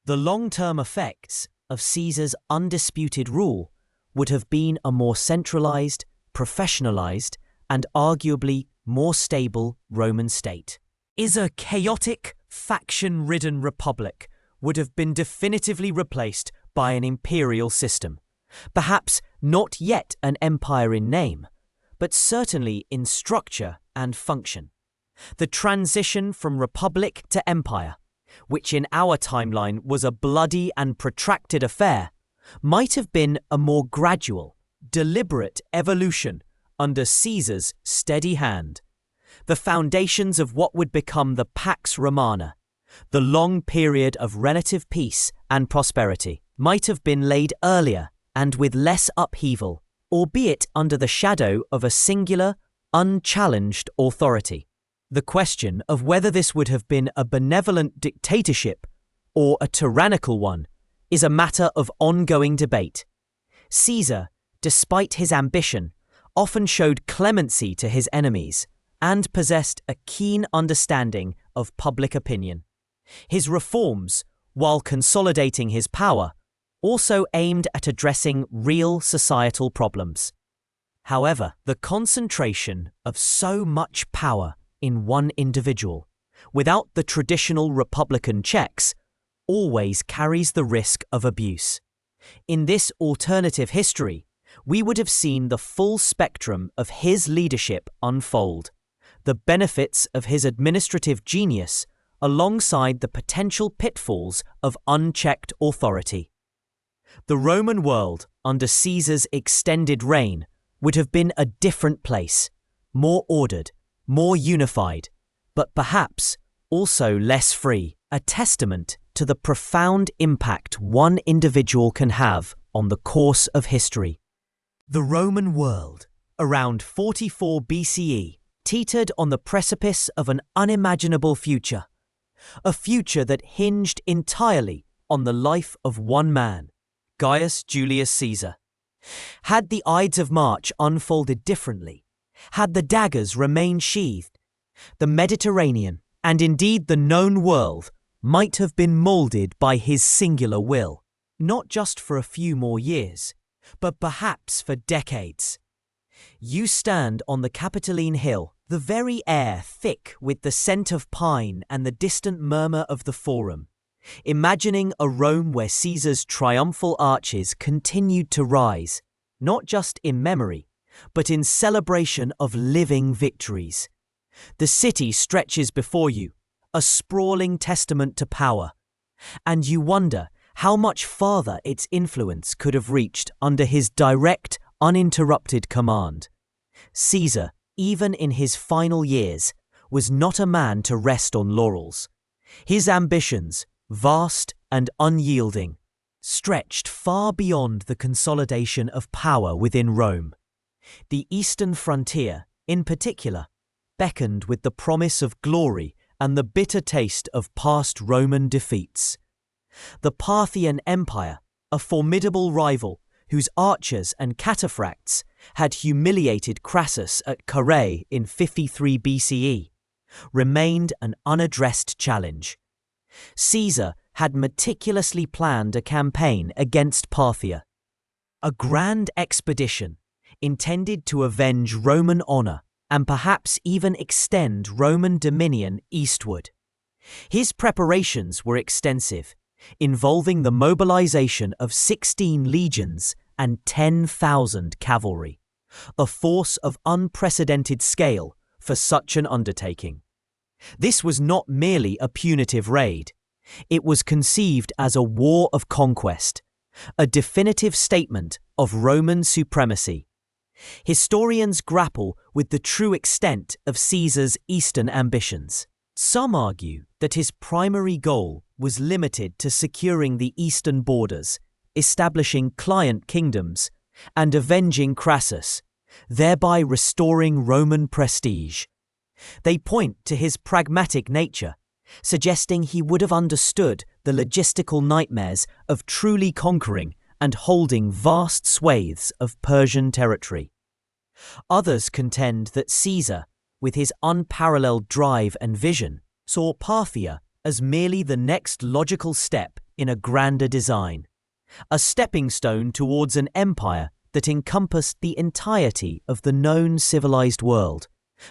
The long-term effects of Caesar's undisputed rule would have been a more centralized, professionalized, and arguably more stable Roman state. A chaotic, faction-ridden republic would have been definitively replaced by an imperial system, perhaps not yet an empire in name, but certainly in structure and function. The transition from republic to empire, which in our timeline was a bloody and protracted affair, might have been a more gradual, deliberate evolution under Caesar's steady hand. The foundations of what would become the Pax Romana, the long period of relative peace and prosperity, might have been laid earlier and with less upheaval, albeit under the shadow of a singular, unchallenged authority. The question of whether this would have been a benevolent dictatorship or a tyrannical one is a matter of ongoing debate. Caesar, despite his ambition, often showed clemency to his enemies and possessed a keen understanding of public opinion. His reforms, while consolidating his power, also aimed at addressing real societal problems. However, the concentration of so much power in one individual, without the traditional republican checks, always carries the risk of abuse. In this alternative history, we would have seen the full spectrum of his leadership unfold, the benefits of his administrative genius alongside the potential pitfalls of unchecked authority. The Roman world under Caesar's extended reign would have been a different place, more ordered, more unified, but perhaps also less free, a testament to the profound impact one individual can have on the course of history. The Roman world, around 44 BCE, teetered on the precipice of an unimaginable future, a future that hinged entirely on the life of one man, Gaius Julius Caesar. Had the Ides of March unfolded differently, had the daggers remained sheathed, the Mediterranean, and indeed the known world, might have been moulded by his singular will, not just for a few more years, but perhaps for decades. You stand on the Capitoline Hill, the very air thick with the scent of pine and the distant murmur of the Forum, imagining a Rome where Caesar's triumphal arches continued to rise, not just in memory, but in celebration of living victories. The city stretches before you, a sprawling testament to power, and you wonder how much farther its influence could have reached under his direct, uninterrupted command. Caesar, even in his final years, was not a man to rest on laurels. His ambitions, vast and unyielding, stretched far beyond the consolidation of power within Rome. The eastern frontier, in particular, beckoned with the promise of glory and the bitter taste of past Roman defeats. The Parthian Empire, a formidable rival whose archers and cataphracts had humiliated Crassus at Carrhae in 53 BCE, remained an unaddressed challenge. Caesar had meticulously planned a campaign against Parthia, a grand expedition intended to avenge Roman honor and perhaps even extend Roman dominion eastward. His preparations were extensive, involving the mobilization of 16 legions and 10,000 cavalry, a force of unprecedented scale for such an undertaking. This was not merely a punitive raid. It was conceived as a war of conquest, a definitive statement of Roman supremacy. Historians grapple with the true extent of Caesar's eastern ambitions. Some argue that his primary goal was limited to securing the eastern borders, establishing client kingdoms, and avenging Crassus, thereby restoring Roman prestige. They point to his pragmatic nature, suggesting he would have understood the logistical nightmares of truly conquering and holding vast swathes of Persian territory. Others contend that Caesar, with his unparalleled drive and vision, saw Parthia as merely the next logical step in a grander design, a stepping stone towards an empire that encompassed the entirety of the known civilized world,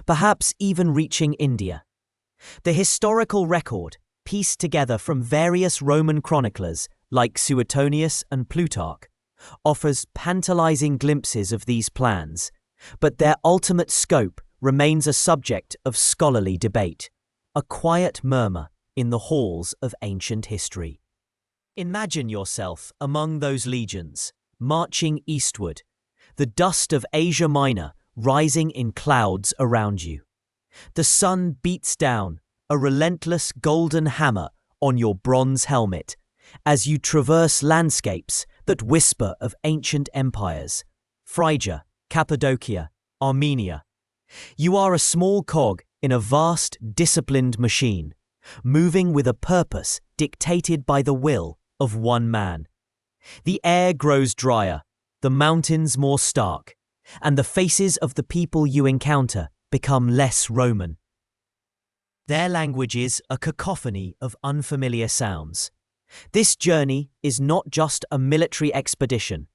perhaps even reaching India. The historical record, pieced together from various Roman chroniclers like Suetonius and Plutarch, offers tantalizing glimpses of these plans, but their ultimate scope remains a subject of scholarly debate, a quiet murmur in the halls of ancient history. Imagine yourself among those legions, marching eastward, the dust of Asia Minor rising in clouds around you. The sun beats down, a relentless golden hammer on your bronze helmet, as you traverse landscapes that whisper of ancient empires, Phrygia, Cappadocia, Armenia. You are a small cog in a vast, disciplined machine, moving with a purpose dictated by the will of one man. The air grows drier, the mountains more stark, and the faces of the people you encounter become less Roman. Their language is a cacophony of unfamiliar sounds. This journey is not just a military expedition.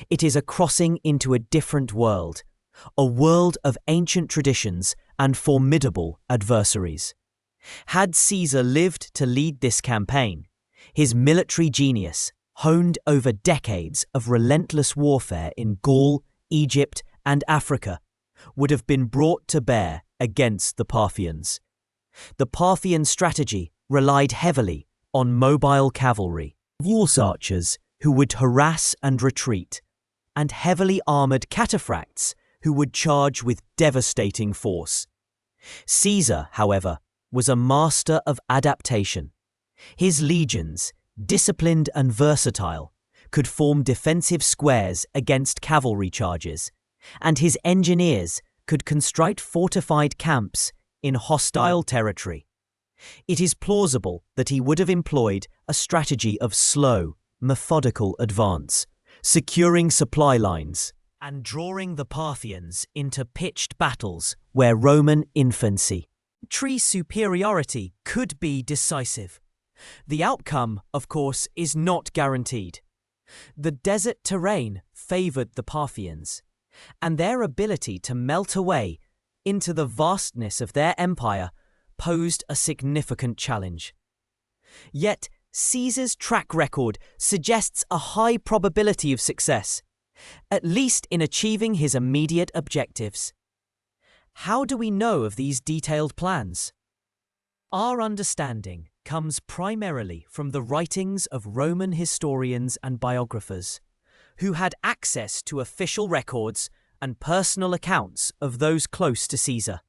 It is a crossing into a different world, a world of ancient traditions and formidable adversaries. Had Caesar lived to lead this campaign, his military genius, honed over decades of relentless warfare in Gaul, Egypt, and Africa, would have been brought to bear against the Parthians. The Parthian strategy relied heavily on mobile cavalry, horse archers who would harass and retreat, and heavily armored cataphracts who would charge with devastating force. Caesar, however, was a master of adaptation. His legions, disciplined and versatile, could form defensive squares against cavalry charges, and his engineers could construct fortified camps in hostile territory. It is plausible that he would have employed a strategy of slow, methodical advance, securing supply lines and drawing the Parthians into pitched battles where Roman infantry superiority could be decisive. The outcome, of course, is not guaranteed. The desert terrain favored the Parthians, and their ability to melt away into the vastness of their empire posed a significant challenge. Yet, Caesar's track record suggests a high probability of success, at least in achieving his immediate objectives. How do we know of these detailed plans? Our understanding comes primarily from the writings of Roman historians and biographers, who had access to official records and personal accounts of those close to Caesar.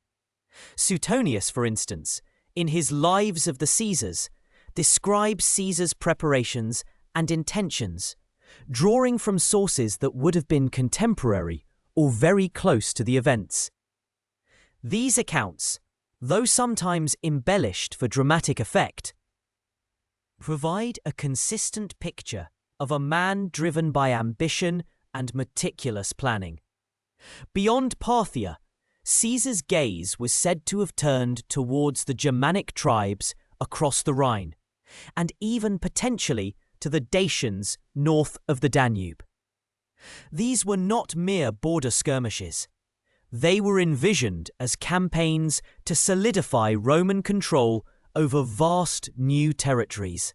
Suetonius, for instance, in his Lives of the Caesars, describes Caesar's preparations and intentions, drawing from sources that would have been contemporary or very close to the events. These accounts, though sometimes embellished for dramatic effect, provide a consistent picture of a man driven by ambition and meticulous planning. Beyond Parthia, Caesar's gaze was said to have turned towards the Germanic tribes across the Rhine, and even potentially to the Dacians north of the Danube. These were not mere border skirmishes. They were envisioned as campaigns to solidify Roman control over vast new territories,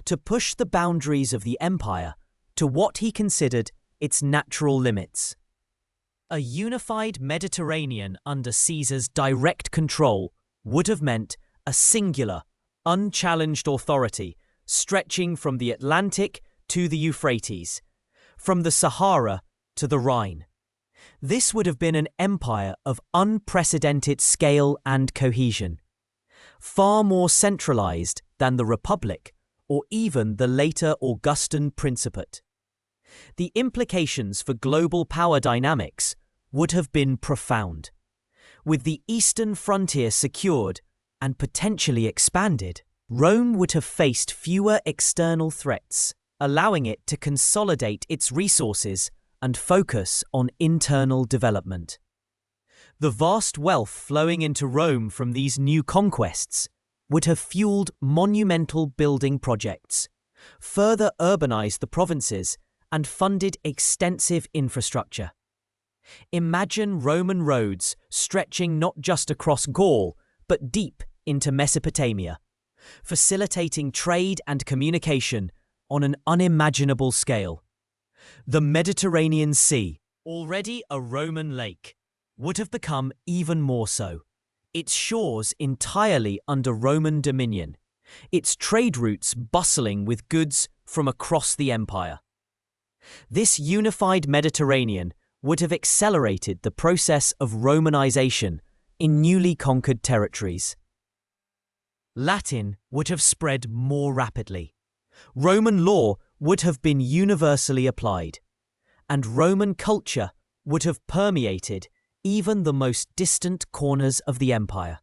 to push the boundaries of the empire to what he considered its natural limits. A unified Mediterranean under Caesar's direct control would have meant a singular, unchallenged authority stretching from the Atlantic to the Euphrates, from the Sahara to the Rhine. This would have been an empire of unprecedented scale and cohesion, far more centralized than the Republic or even the later Augustan Principate. The implications for global power dynamics would have been profound. With the eastern frontier secured and potentially expanded, Rome would have faced fewer external threats, allowing it to consolidate its resources and focus on internal development. The vast wealth flowing into Rome from these new conquests would have fueled monumental building projects, further urbanized the provinces, and funded extensive infrastructure. Imagine Roman roads stretching not just across Gaul, but deep into Mesopotamia, facilitating trade and communication on an unimaginable scale. The Mediterranean Sea, already a Roman lake, would have become even more so, its shores entirely under Roman dominion, its trade routes bustling with goods from across the empire. This unified Mediterranean would have accelerated the process of Romanization in newly conquered territories. Latin would have spread more rapidly. Roman law would have been universally applied, and Roman culture would have permeated even the most distant corners of the empire.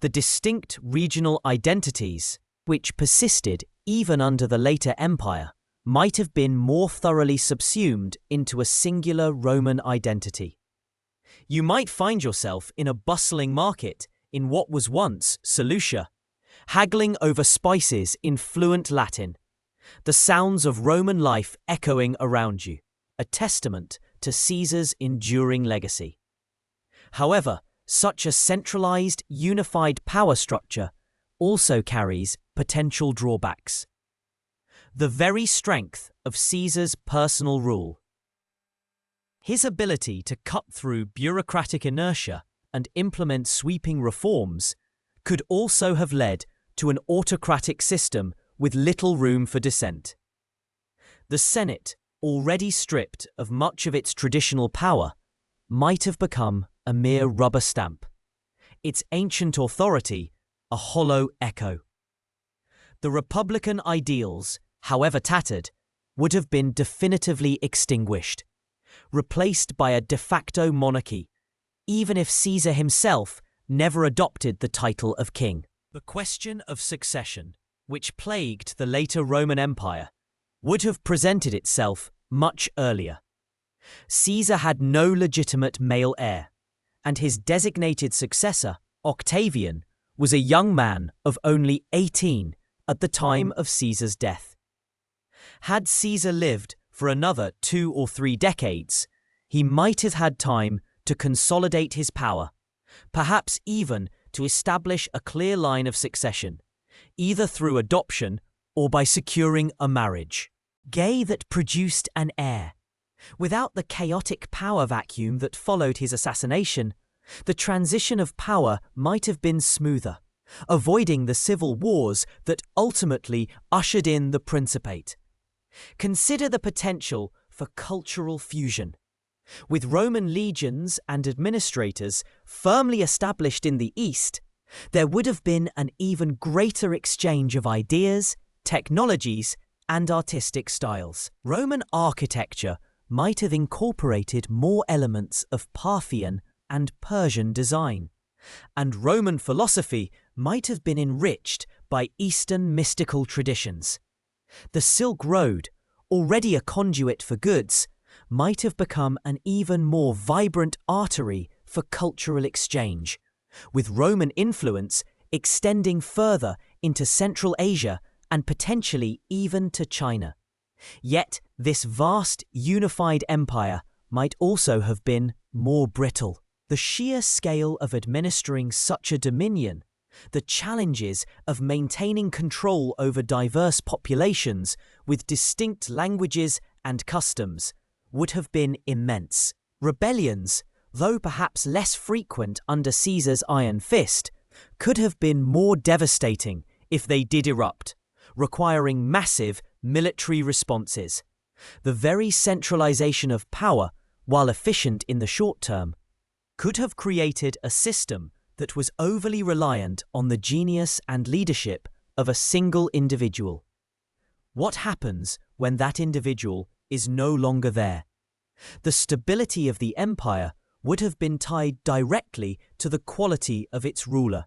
The distinct regional identities, which persisted even under the later empire, might have been more thoroughly subsumed into a singular Roman identity. You might find yourself in a bustling market in what was once Seleucia, haggling over spices in fluent Latin, the sounds of Roman life echoing around you, a testament to Caesar's enduring legacy. However, such a centralized, unified power structure also carries potential drawbacks. The very strength of Caesar's personal rule. His ability to cut through bureaucratic inertia and implement sweeping reforms could also have led to an autocratic system with little room for dissent. The Senate, already stripped of much of its traditional power, might have become a mere rubber stamp, its ancient authority a hollow echo. The republican ideals, however tattered, would have been definitively extinguished, replaced by a de facto monarchy, even if Caesar himself never adopted the title of king. The question of succession, which plagued the later Roman Empire, would have presented itself much earlier. Caesar had no legitimate male heir, and his designated successor, Octavian, was a young man of only 18 at the time of Caesar's death. Had Caesar lived for another 2 or 3 decades, he might have had time to consolidate his power, perhaps even to establish a clear line of succession, either through adoption or by securing a marriage. Gay that produced an heir. Without the chaotic power vacuum that followed his assassination, the transition of power might have been smoother, avoiding the civil wars that ultimately ushered in the Principate. Consider the potential for cultural fusion. With Roman legions and administrators firmly established in the East, there would have been an even greater exchange of ideas, technologies, and artistic styles. Roman architecture might have incorporated more elements of Parthian and Persian design, and Roman philosophy might have been enriched by Eastern mystical traditions. The Silk Road, already a conduit for goods, might have become an even more vibrant artery for cultural exchange, with Roman influence extending further into Central Asia and potentially even to China. Yet this vast, unified empire might also have been more brittle. The sheer scale of administering such a dominion, the challenges of maintaining control over diverse populations with distinct languages and customs, would have been immense. Rebellions, though perhaps less frequent under Caesar's iron fist, could have been more devastating if they did erupt, requiring massive military responses. The very centralization of power, while efficient in the short term, could have created a system that was overly reliant on the genius and leadership of a single individual. What happens when that individual is no longer there? The stability of the empire would have been tied directly to the quality of its ruler,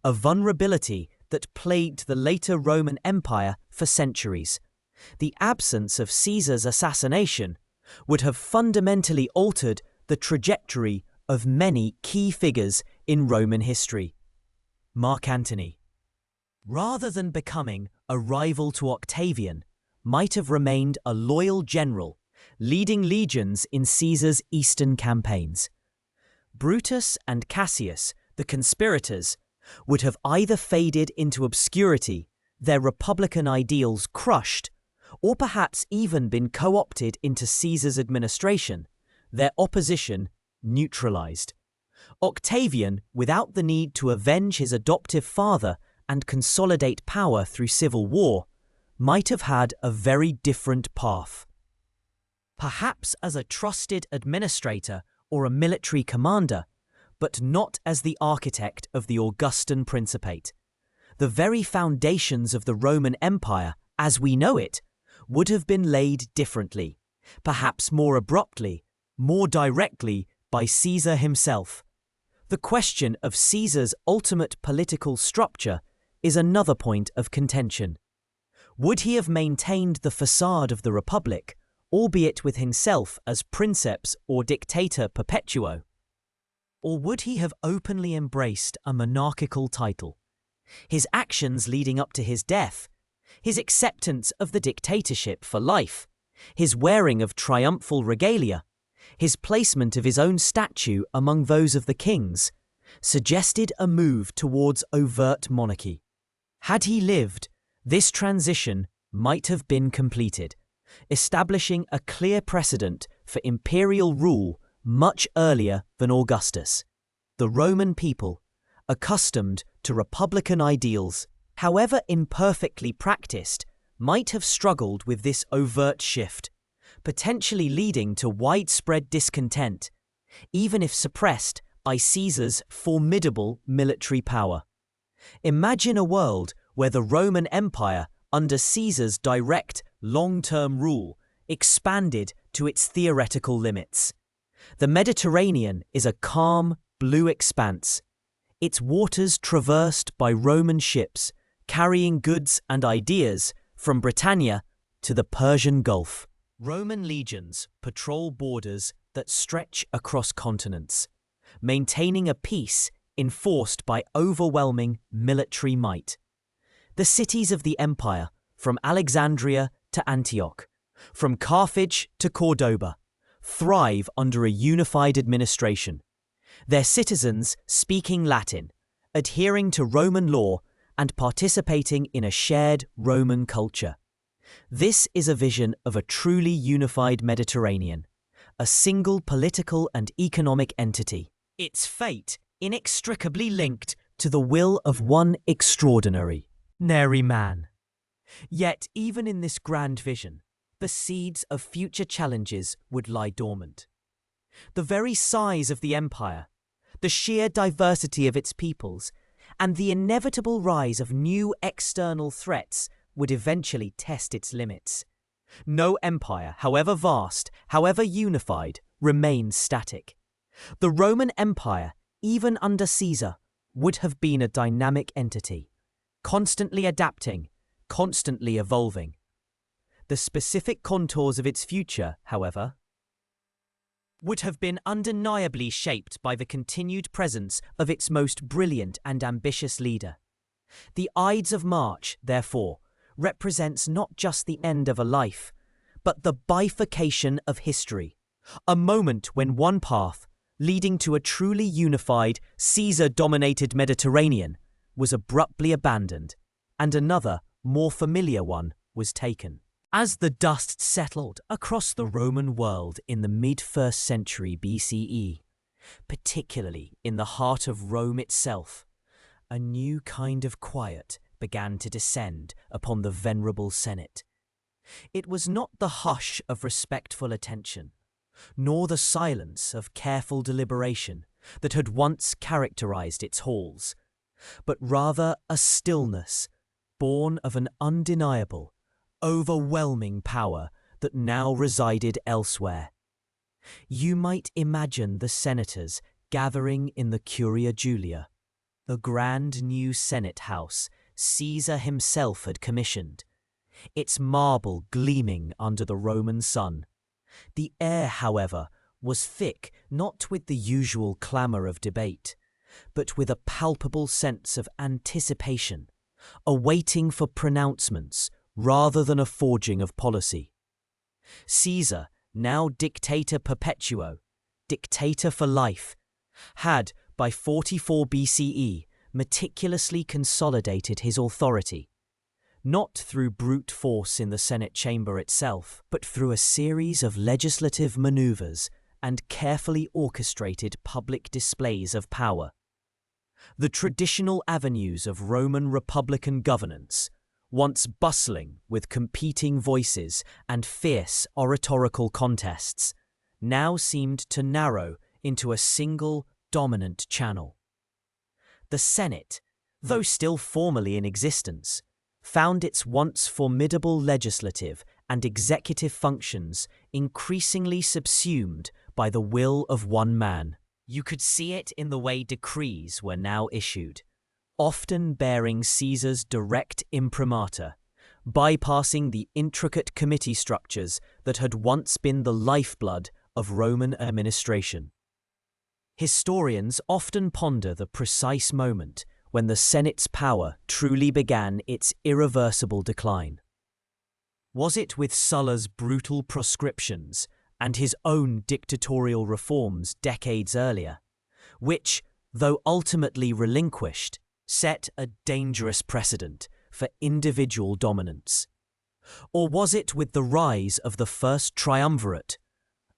a vulnerability that plagued the later Roman Empire for centuries. The absence of Caesar's assassination would have fundamentally altered the trajectory of many key figures in Roman history. Mark Antony, rather than becoming a rival to Octavian, might have remained a loyal general, leading legions in Caesar's eastern campaigns. Brutus and Cassius, the conspirators, would have either faded into obscurity, their republican ideals crushed, or perhaps even been co-opted into Caesar's administration, their opposition neutralized. Octavian, without the need to avenge his adoptive father and consolidate power through civil war, might have had a very different path. Perhaps as a trusted administrator or a military commander, but not as the architect of the Augustan Principate. The very foundations of the Roman Empire, as we know it, would have been laid differently, perhaps more abruptly, more directly by Caesar himself. The question of Caesar's ultimate political structure is another point of contention. Would he have maintained the facade of the Republic, albeit with himself as princeps or dictator perpetuo? Or would he have openly embraced a monarchical title? His actions leading up to his death, his acceptance of the dictatorship for life, his wearing of triumphal regalia, his placement of his own statue among those of the kings, suggested a move towards overt monarchy. Had he lived, this transition might have been completed, establishing a clear precedent for imperial rule much earlier than Augustus. The Roman people, accustomed to republican ideals, however imperfectly practiced, might have struggled with this overt shift, potentially leading to widespread discontent, even if suppressed by Caesar's formidable military power. Imagine a world where the Roman Empire, under Caesar's direct, long-term rule, expanded to its theoretical limits. The Mediterranean is a calm, blue expanse, its waters traversed by Roman ships carrying goods and ideas from Britannia to the Persian Gulf. Roman legions patrol borders that stretch across continents, maintaining a peace enforced by overwhelming military might. The cities of the empire, from Alexandria to Antioch, from Carthage to Cordoba, thrive under a unified administration, their citizens speaking Latin, adhering to Roman law, and participating in a shared Roman culture. This is a vision of a truly unified Mediterranean, a single political and economic entity, its fate inextricably linked to the will of one extraordinary man. Yet, even in this grand vision, the seeds of future challenges would lie dormant. The very size of the empire, the sheer diversity of its peoples, and the inevitable rise of new external threats would eventually test its limits. No empire, however vast, however unified, remains static. The Roman Empire, even under Caesar, would have been a dynamic entity, constantly adapting, constantly evolving. The specific contours of its future, however, would have been undeniably shaped by the continued presence of its most brilliant and ambitious leader. The Ides of March, therefore, represents not just the end of a life, but the bifurcation of history, a moment when one path, leading to a truly unified, Caesar-dominated Mediterranean, was abruptly abandoned, and another, more familiar one, was taken. As the dust settled across the Roman world in the mid-1st century BCE, particularly in the heart of Rome itself, a new kind of quiet began to descend upon the venerable Senate. It was not the hush of respectful attention, nor the silence of careful deliberation that had once characterized its halls, but rather a stillness born of an undeniable, overwhelming power that now resided elsewhere. You might imagine the senators gathering in the Curia Julia, the grand new Senate house Caesar himself had commissioned, its marble gleaming under the Roman sun. The air, however, was thick not with the usual clamour of debate, but with a palpable sense of anticipation, a waiting for pronouncements rather than a forging of policy. Caesar, now dictator perpetuo, dictator for life, had, by 44 BCE, meticulously consolidated his authority, not through brute force in the Senate chamber itself, but through a series of legislative maneuvers and carefully orchestrated public displays of power. The traditional avenues of Roman republican governance, once bustling with competing voices and fierce oratorical contests, now seemed to narrow into a single dominant channel. The Senate, though still formally in existence, found its once formidable legislative and executive functions increasingly subsumed by the will of one man. You could see it in the way decrees were now issued, often bearing Caesar's direct imprimatur, bypassing the intricate committee structures that had once been the lifeblood of Roman administration. Historians often ponder the precise moment when the Senate's power truly began its irreversible decline. Was it with Sulla's brutal proscriptions and his own dictatorial reforms decades earlier, which, though ultimately relinquished, set a dangerous precedent for individual dominance? Or was it with the rise of the First Triumvirate,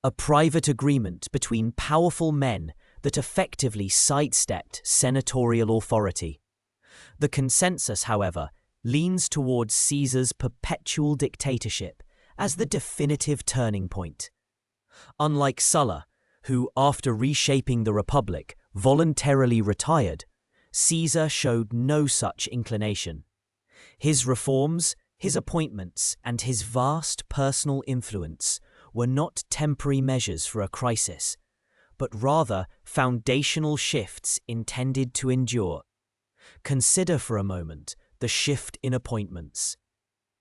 a private agreement between powerful men that effectively sidestepped senatorial authority? The consensus, however, leans towards Caesar's perpetual dictatorship as the definitive turning point. Unlike Sulla, who, after reshaping the Republic, voluntarily retired, Caesar showed no such inclination. His reforms, his appointments, and his vast personal influence were not temporary measures for a crisis, but rather foundational shifts intended to endure. Consider for a moment the shift in appointments.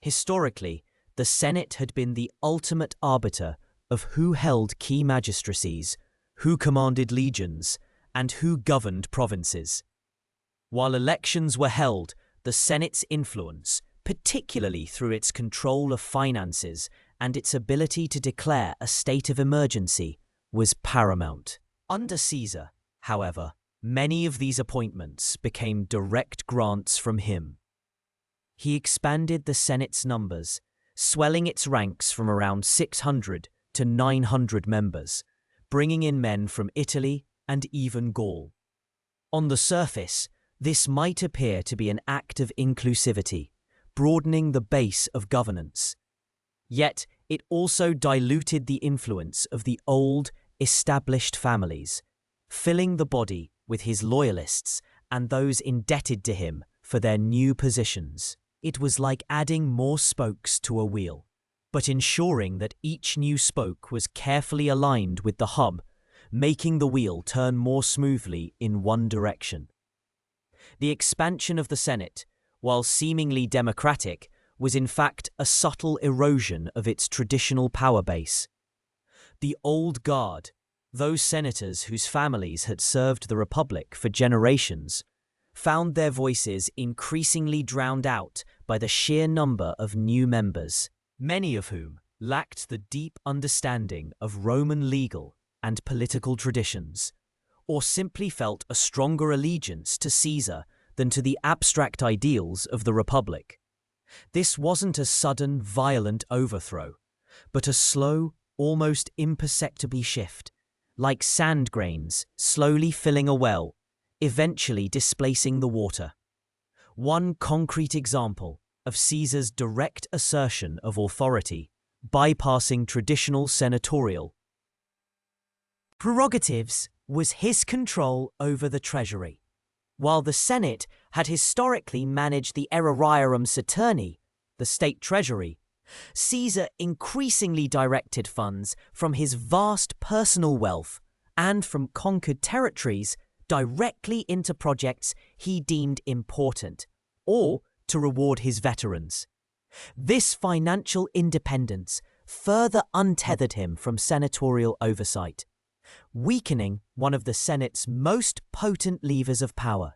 Historically, the Senate had been the ultimate arbiter of who held key magistracies, who commanded legions, and who governed provinces. While elections were held, the Senate's influence, particularly through its control of finances and its ability to declare a state of emergency, was paramount. Under Caesar, however, many of these appointments became direct grants from him. He expanded the Senate's numbers, swelling its ranks from around 600 to 900 members, bringing in men from Italy and even Gaul. On the surface, this might appear to be an act of inclusivity, broadening the base of governance. Yet it also diluted the influence of the old, established families, filling the body with his loyalists and those indebted to him for their new positions. It was like adding more spokes to a wheel, but ensuring that each new spoke was carefully aligned with the hub, making the wheel turn more smoothly in one direction. The expansion of the Senate, while seemingly democratic, was in fact a subtle erosion of its traditional power base. The old guard, those senators whose families had served the Republic for generations, found their voices increasingly drowned out by the sheer number of new members, many of whom lacked the deep understanding of Roman legal and political traditions, or simply felt a stronger allegiance to Caesar than to the abstract ideals of the Republic. This wasn't a sudden, violent overthrow, but a slow, almost imperceptible shift, like sand grains slowly filling a well, eventually displacing the water. One concrete example of Caesar's direct assertion of authority, bypassing traditional senatorial prerogatives, was his control over the treasury. While the Senate had historically managed the aerarium saturni, the state treasury, Caesar increasingly directed funds from his vast personal wealth and from conquered territories directly into projects he deemed important, or to reward his veterans. This financial independence further untethered him from senatorial oversight, weakening one of the Senate's most potent levers of power.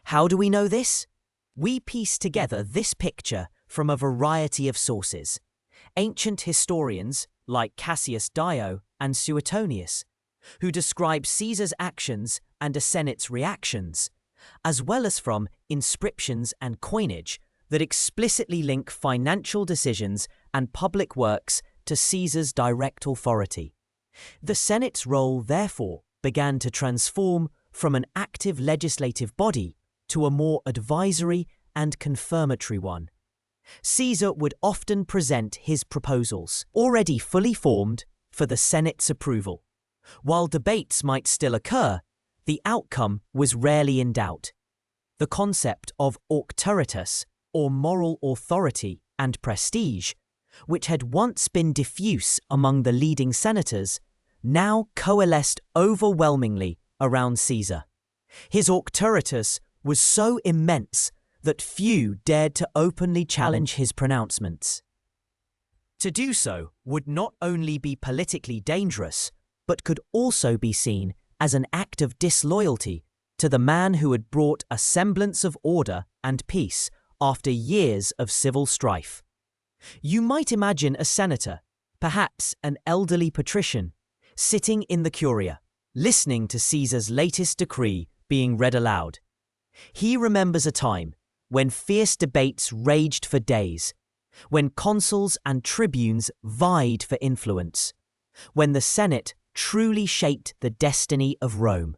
How do we know this? We piece together this picture from a variety of sources. Ancient historians like Cassius Dio and Suetonius, who describe Caesar's actions and a Senate's reactions, as well as from inscriptions and coinage that explicitly link financial decisions and public works to Caesar's direct authority. The Senate's role, therefore, began to transform from an active legislative body to a more advisory and confirmatory one. Caesar would often present his proposals, already fully formed, for the Senate's approval. While debates might still occur, the outcome was rarely in doubt. The concept of auctoritas, or moral authority and prestige, which had once been diffuse among the leading senators, now coalesced overwhelmingly around Caesar. His auctoritas was so immense that few dared to openly challenge his pronouncements. To do so would not only be politically dangerous, but could also be seen as an act of disloyalty to the man who had brought a semblance of order and peace after years of civil strife. You might imagine a senator, perhaps an elderly patrician, sitting in the curia, listening to Caesar's latest decree being read aloud. He remembers a time when fierce debates raged for days, when consuls and tribunes vied for influence, when the Senate truly shaped the destiny of Rome.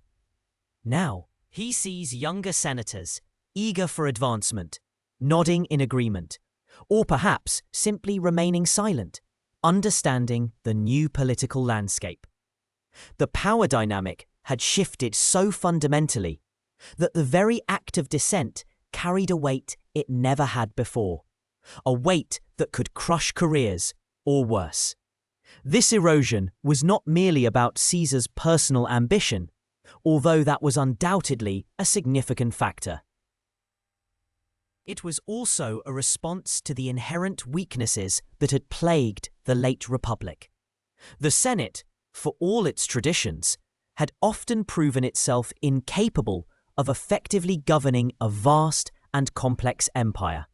Now, he sees younger senators, eager for advancement, nodding in agreement, or perhaps simply remaining silent, understanding the new political landscape. The power dynamic had shifted so fundamentally that the very act of dissent carried a weight it never had before, a weight that could crush careers, or worse. This erosion was not merely about Caesar's personal ambition, although that was undoubtedly a significant factor. It was also a response to the inherent weaknesses that had plagued the late Republic. The Senate, for all its traditions, had often proven itself incapable of effectively governing a vast and complex empire.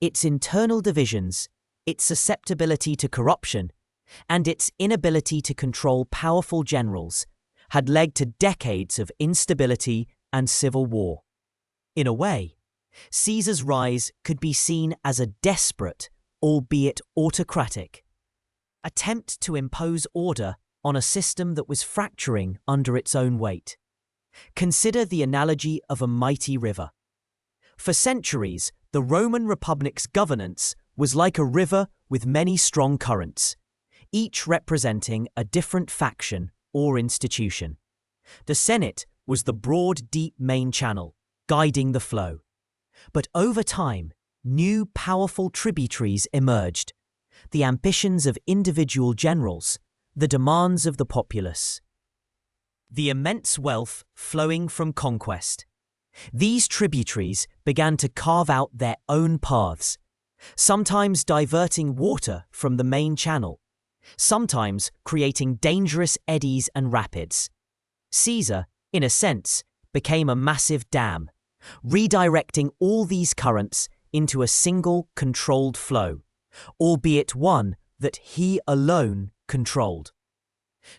Its internal divisions, its susceptibility to corruption, and its inability to control powerful generals had led to decades of instability and civil war. In a way, Caesar's rise could be seen as a desperate, albeit autocratic, attempt to impose order on a system that was fracturing under its own weight. Consider the analogy of a mighty river. For centuries, the Roman Republic's governance was like a river with many strong currents, each representing a different faction or institution. The Senate was the broad, deep main channel, guiding the flow. But over time, new powerful tributaries emerged, the ambitions of individual generals, the demands of the populace, the immense wealth flowing from conquest. These tributaries began to carve out their own paths, sometimes diverting water from the main channel, sometimes creating dangerous eddies and rapids. Caesar, in a sense, became a massive dam, redirecting all these currents into a single controlled flow, albeit one that he alone controlled.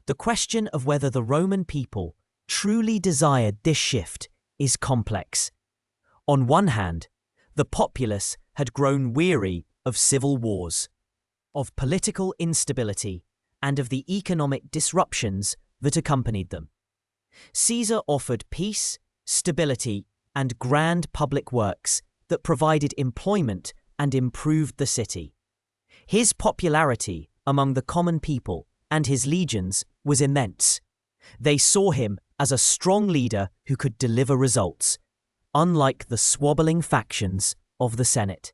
The question of whether the Roman people truly desired this shift is complex. On one hand, the populace had grown weary of civil wars, of political instability, and of the economic disruptions that accompanied them. Caesar offered peace, stability, and grand public works that provided employment and improved the city. His popularity among the common people and his legions was immense. They saw him as a strong leader who could deliver results, unlike the squabbling factions of the Senate.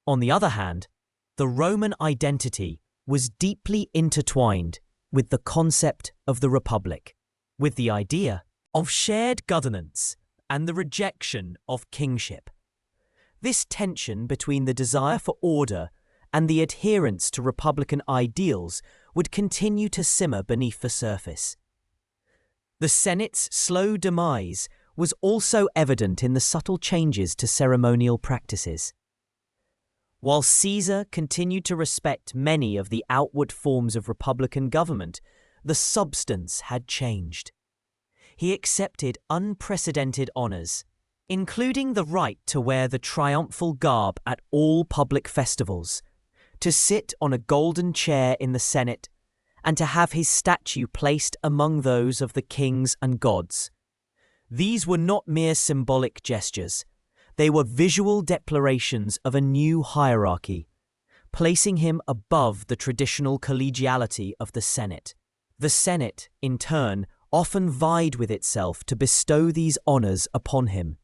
On the other hand, the Roman identity was deeply intertwined with the concept of the Republic, with the idea of shared governance and the rejection of kingship. This tension between the desire for order and the adherence to republican ideals would continue to simmer beneath the surface. The Senate's slow demise was also evident in the subtle changes to ceremonial practices. While Caesar continued to respect many of the outward forms of republican government, the substance had changed. He accepted unprecedented honors, including the right to wear the triumphal garb at all public festivals, to sit on a golden chair in the Senate, and to have his statue placed among those of the kings and gods. These were not mere symbolic gestures. They were visual declarations of a new hierarchy, placing him above the traditional collegiality of the Senate. The Senate, in turn, often vied with itself to bestow these honors upon him,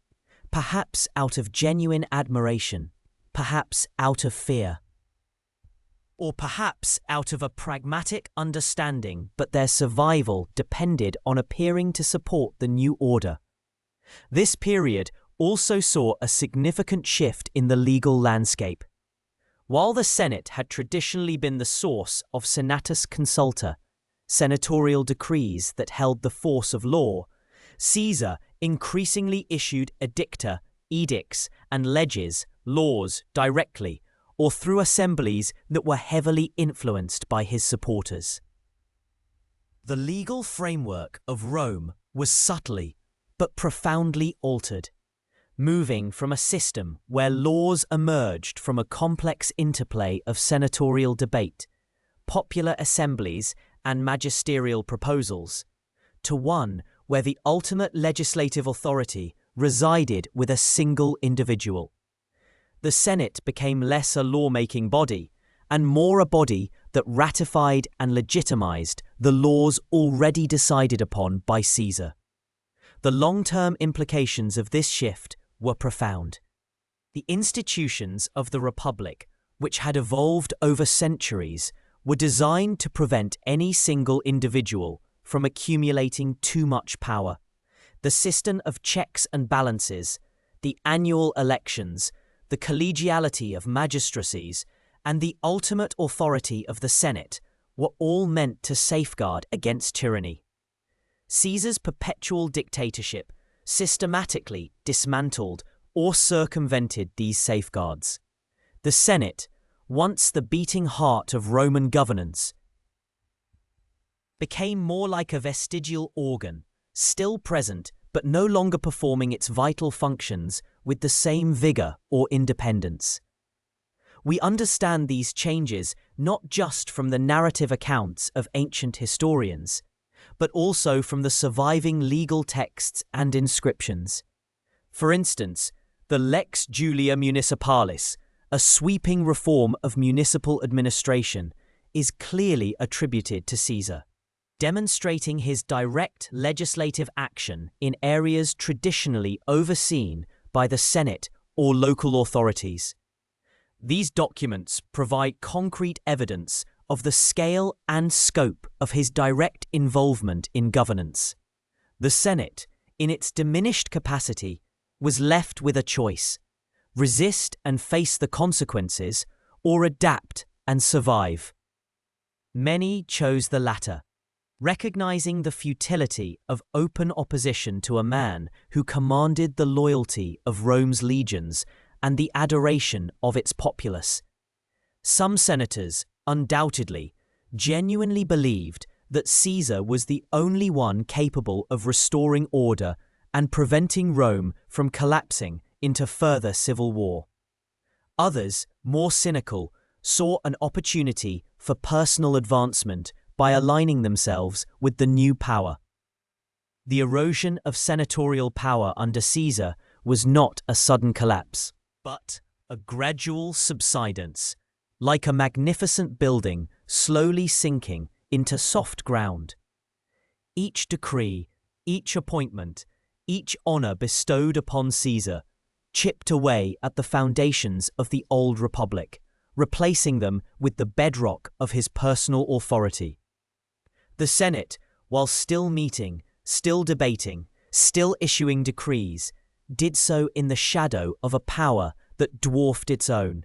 perhaps out of genuine admiration, perhaps out of fear, or perhaps out of a pragmatic understanding, but their survival depended on appearing to support the new order. This period also saw a significant shift in the legal landscape. While the Senate had traditionally been the source of senatus consulta, senatorial decrees that held the force of law, Caesar increasingly issued edicta, edicts, and leges, laws, directly, or through assemblies that were heavily influenced by his supporters. The legal framework of Rome was subtly but profoundly altered, moving from a system where laws emerged from a complex interplay of senatorial debate, popular assemblies, and magisterial proposals, to one where the ultimate legislative authority resided with a single individual. The Senate became less a lawmaking body and more a body that ratified and legitimized the laws already decided upon by Caesar. The long-term implications of this shift were profound. The institutions of the Republic, which had evolved over centuries, were designed to prevent any single individual from accumulating too much power. The system of checks and balances, the annual elections, the collegiality of magistracies, and the ultimate authority of the Senate were all meant to safeguard against tyranny. Caesar's perpetual dictatorship systematically dismantled or circumvented these safeguards. The Senate, once the beating heart of Roman governance, became more like a vestigial organ, still present but no longer performing its vital functions with the same vigor or independence. We understand these changes not just from the narrative accounts of ancient historians, but also from the surviving legal texts and inscriptions. For instance, the Lex Julia Municipalis, a sweeping reform of municipal administration, is clearly attributed to Caesar, demonstrating his direct legislative action in areas traditionally overseen by the Senate or local authorities. These documents provide concrete evidence of the scale and scope of his direct involvement in governance. The Senate, in its diminished capacity, was left with a choice: resist and face the consequences, or adapt and survive. Many chose the latter, recognizing the futility of open opposition to a man who commanded the loyalty of Rome's legions and the adoration of its populace. Some senators, undoubtedly, genuinely believed that Caesar was the only one capable of restoring order and preventing Rome from collapsing into further civil war. Others, more cynical, saw an opportunity for personal advancement by aligning themselves with the new power. The erosion of senatorial power under Caesar was not a sudden collapse, but a gradual subsidence, like a magnificent building slowly sinking into soft ground. Each decree, each appointment, each honor bestowed upon Caesar chipped away at the foundations of the old republic, replacing them with the bedrock of his personal authority. The Senate, while still meeting, still debating, still issuing decrees, did so in the shadow of a power that dwarfed its own.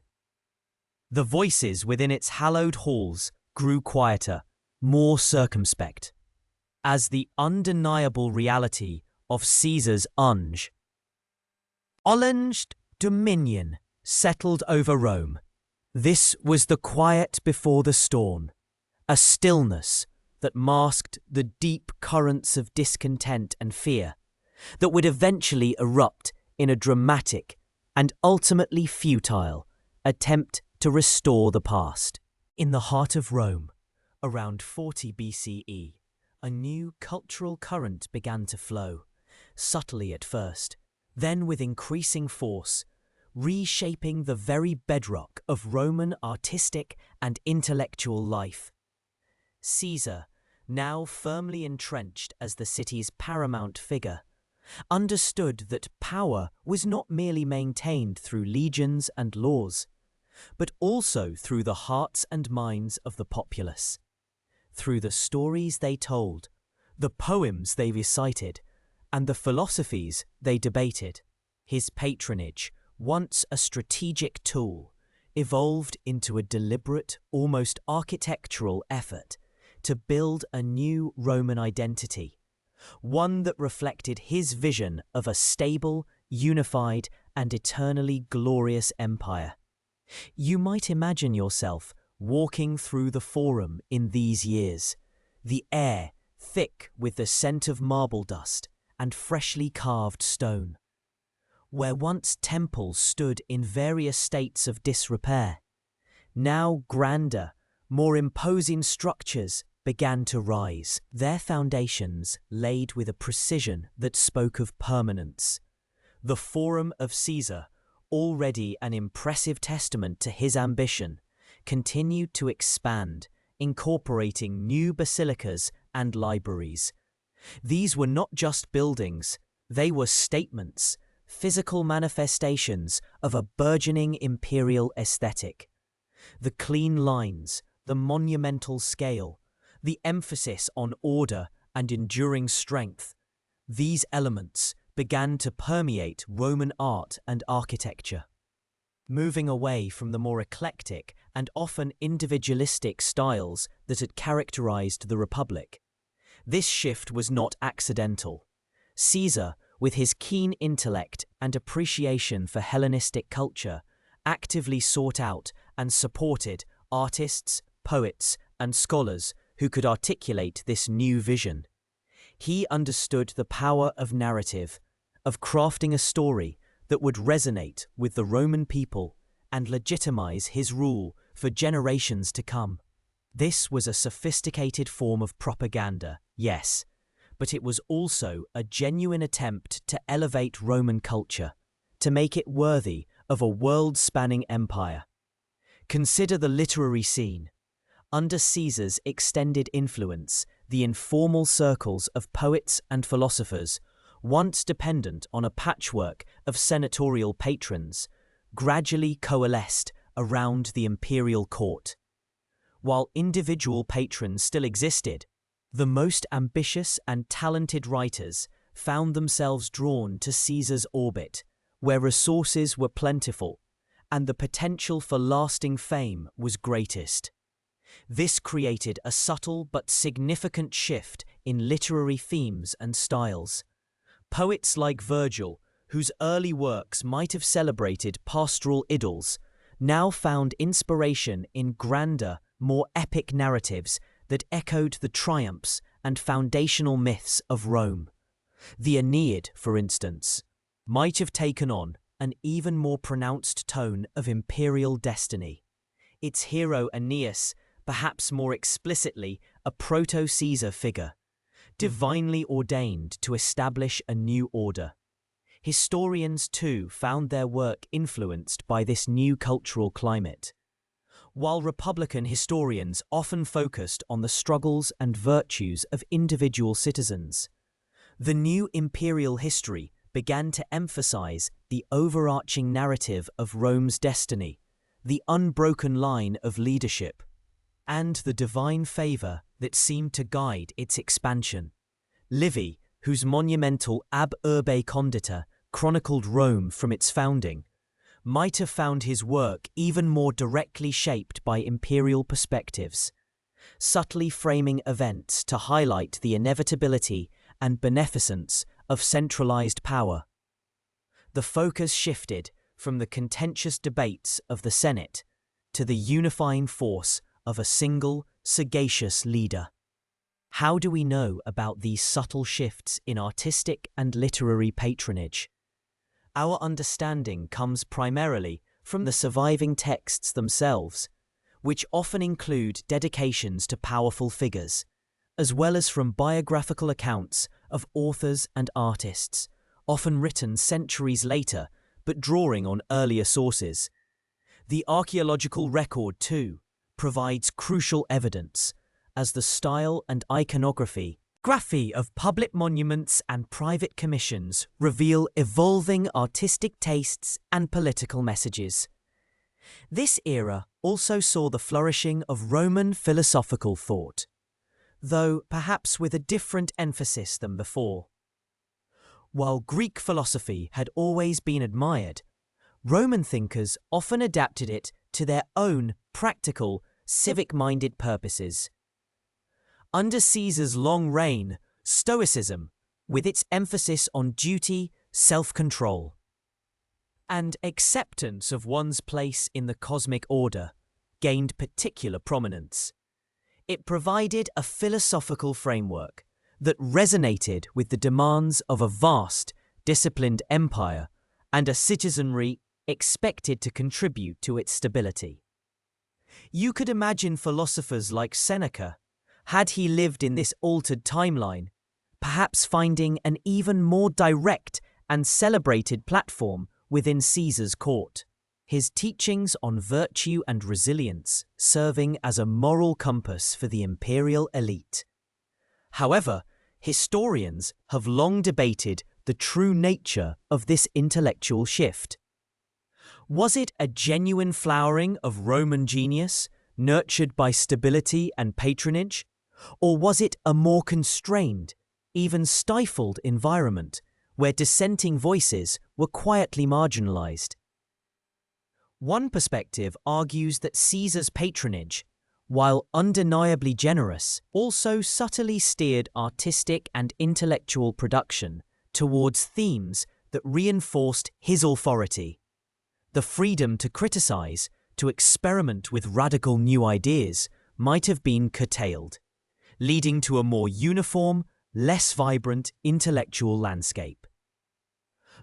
The voices within its hallowed halls grew quieter, more circumspect, as the undeniable reality of Caesar's unchallenged dominion settled over Rome. This was the quiet before the storm, a stillness that masked the deep currents of discontent and fear that would eventually erupt in a dramatic and ultimately futile attempt to restore the past. In the heart of Rome, around 40 BCE, a new cultural current began to flow, subtly at first, then with increasing force, reshaping the very bedrock of Roman artistic and intellectual life. Caesar, now firmly entrenched as the city's paramount figure, understood that power was not merely maintained through legions and laws, but also through the hearts and minds of the populace, through the stories they told, the poems they recited, and the philosophies they debated. His patronage, once a strategic tool, evolved into a deliberate, almost architectural effort to build a new Roman identity, one that reflected his vision of a stable, unified, and eternally glorious empire. You might imagine yourself walking through the Forum in these years, the air thick with the scent of marble dust and freshly carved stone. Where once temples stood in various states of disrepair, now grander, more imposing structures began to rise, their foundations laid with a precision that spoke of permanence. The Forum of Caesar, already an impressive testament to his ambition, continued to expand, incorporating new basilicas and libraries. These were not just buildings, they were statements, physical manifestations of a burgeoning imperial aesthetic. The clean lines, the monumental scale, the emphasis on order and enduring strength, these elements began to permeate Roman art and architecture. Moving away from the more eclectic and often individualistic styles that had characterized the Republic. This shift was not accidental. Caesar, with his keen intellect and appreciation for Hellenistic culture, actively sought out and supported artists, poets, and scholars who could articulate this new vision. He understood the power of narrative, of crafting a story that would resonate with the Roman people and legitimize his rule for generations to come. This was a sophisticated form of propaganda, yes, but it was also a genuine attempt to elevate Roman culture, to make it worthy of a world-spanning empire. Consider the literary scene. Under Caesar's extended influence, the informal circles of poets and philosophers, once dependent on a patchwork of senatorial patrons, gradually coalesced around the imperial court. While individual patrons still existed, the most ambitious and talented writers found themselves drawn to Caesar's orbit, where resources were plentiful and the potential for lasting fame was greatest. This created a subtle but significant shift in literary themes and styles. Poets like Virgil, whose early works might have celebrated pastoral idyls, now found inspiration in grander, more epic narratives that echoed the triumphs and foundational myths of Rome. The Aeneid, for instance, might have taken on an even more pronounced tone of imperial destiny. Its hero Aeneas, perhaps more explicitly a proto-Caesar figure, divinely ordained to establish a new order. Historians, too, found their work influenced by this new cultural climate. While Republican historians often focused on the struggles and virtues of individual citizens, the new imperial history began to emphasize the overarching narrative of Rome's destiny, the unbroken line of leadership, and the divine favor that seemed to guide its expansion. Livy, whose monumental Ab Urbe Condita chronicled Rome from its founding, might have found his work even more directly shaped by imperial perspectives, subtly framing events to highlight the inevitability and beneficence of centralized power. The focus shifted from the contentious debates of the Senate to the unifying force of a single, sagacious leader. How do we know about these subtle shifts in artistic and literary patronage? Our understanding comes primarily from the surviving texts themselves, which often include dedications to powerful figures, as well as from biographical accounts of authors and artists, often written centuries later but drawing on earlier sources. The archaeological record, too, provides crucial evidence, as the style and iconography of public monuments and private commissions reveal evolving artistic tastes and political messages. This era also saw the flourishing of Roman philosophical thought, though perhaps with a different emphasis than before. While Greek philosophy had always been admired, Roman thinkers often adapted it to their own practical, civic-minded purposes. Under Caesar's long reign, Stoicism, with its emphasis on duty, self-control, and acceptance of one's place in the cosmic order, gained particular prominence. It provided a philosophical framework that resonated with the demands of a vast, disciplined empire and a citizenry expected to contribute to its stability. You could imagine philosophers like Seneca, had he lived in this altered timeline, perhaps finding an even more direct and celebrated platform within Caesar's court, his teachings on virtue and resilience serving as a moral compass for the imperial elite. However, historians have long debated the true nature of this intellectual shift. Was it a genuine flowering of Roman genius, nurtured by stability and patronage? Or was it a more constrained, even stifled environment where dissenting voices were quietly marginalized? One perspective argues that Caesar's patronage, while undeniably generous, also subtly steered artistic and intellectual production towards themes that reinforced his authority. The freedom to criticize, to experiment with radical new ideas, might have been curtailed, leading to a more uniform, less vibrant intellectual landscape.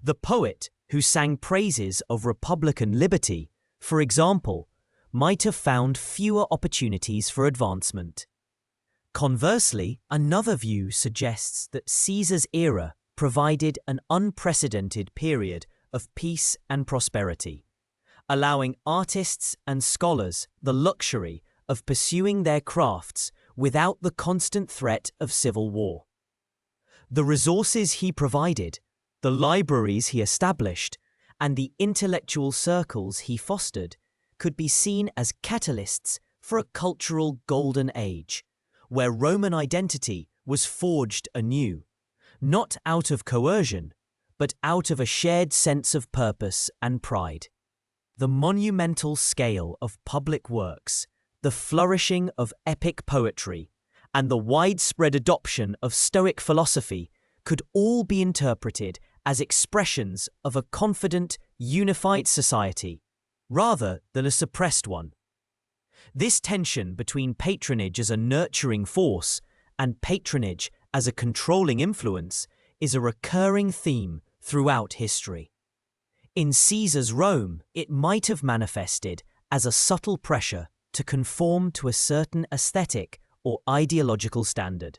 The poet who sang praises of republican liberty, for example, might have found fewer opportunities for advancement. Conversely, another view suggests that Caesar's era provided an unprecedented period of peace and prosperity, allowing artists and scholars the luxury of pursuing their crafts without the constant threat of civil war. The resources he provided, the libraries he established, and the intellectual circles he fostered could be seen as catalysts for a cultural golden age, where Roman identity was forged anew, not out of coercion, but out of a shared sense of purpose and pride. The monumental scale of public works, the flourishing of epic poetry, and the widespread adoption of Stoic philosophy could all be interpreted as expressions of a confident, unified society, rather than a suppressed one. This tension between patronage as a nurturing force and patronage as a controlling influence is a recurring theme throughout history. In Caesar's Rome, it might have manifested as a subtle pressure to conform to a certain aesthetic or ideological standard.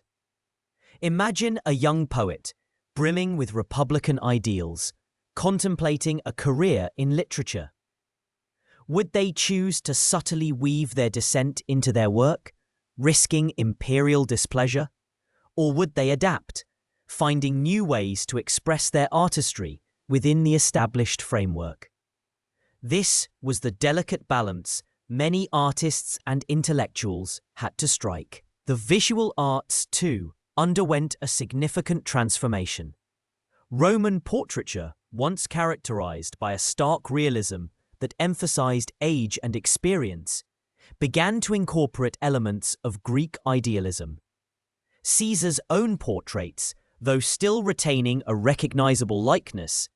Imagine a young poet, brimming with republican ideals, contemplating a career in literature. Would they choose to subtly weave their dissent into their work, risking imperial displeasure? Or would they adapt, finding new ways to express their artistry within the established framework? This was the delicate balance many artists and intellectuals had to strike. The visual arts, too, underwent a significant transformation. Roman portraiture, once characterized by a stark realism that emphasized age and experience, began to incorporate elements of Greek idealism. Caesar's own portraits, though still retaining a recognizable likeness,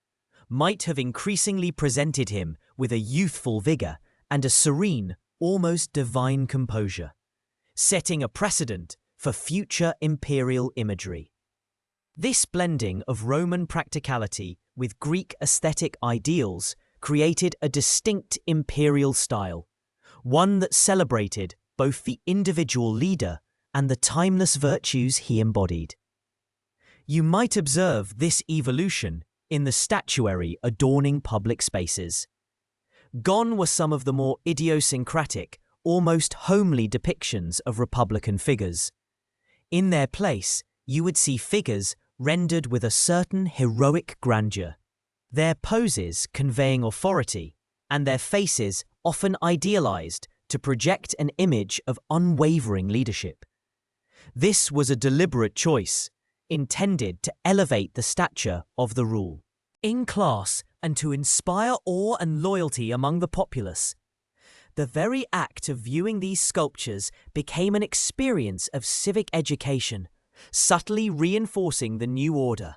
might have increasingly presented him with a youthful vigor and a serene, almost divine composure, setting a precedent for future imperial imagery. This blending of Roman practicality with Greek aesthetic ideals created a distinct imperial style, one that celebrated both the individual leader and the timeless virtues he embodied. You might observe this evolution in the statuary adorning public spaces. Gone were some of the more idiosyncratic, almost homely depictions of republican figures. In their place, you would see figures rendered with a certain heroic grandeur, their poses conveying authority, and their faces often idealized to project an image of unwavering leadership. This was a deliberate choice, intended to elevate the stature of the rule in class and to inspire awe and loyalty among the populace. The very act of viewing these sculptures became an experience of civic education, subtly reinforcing the new order.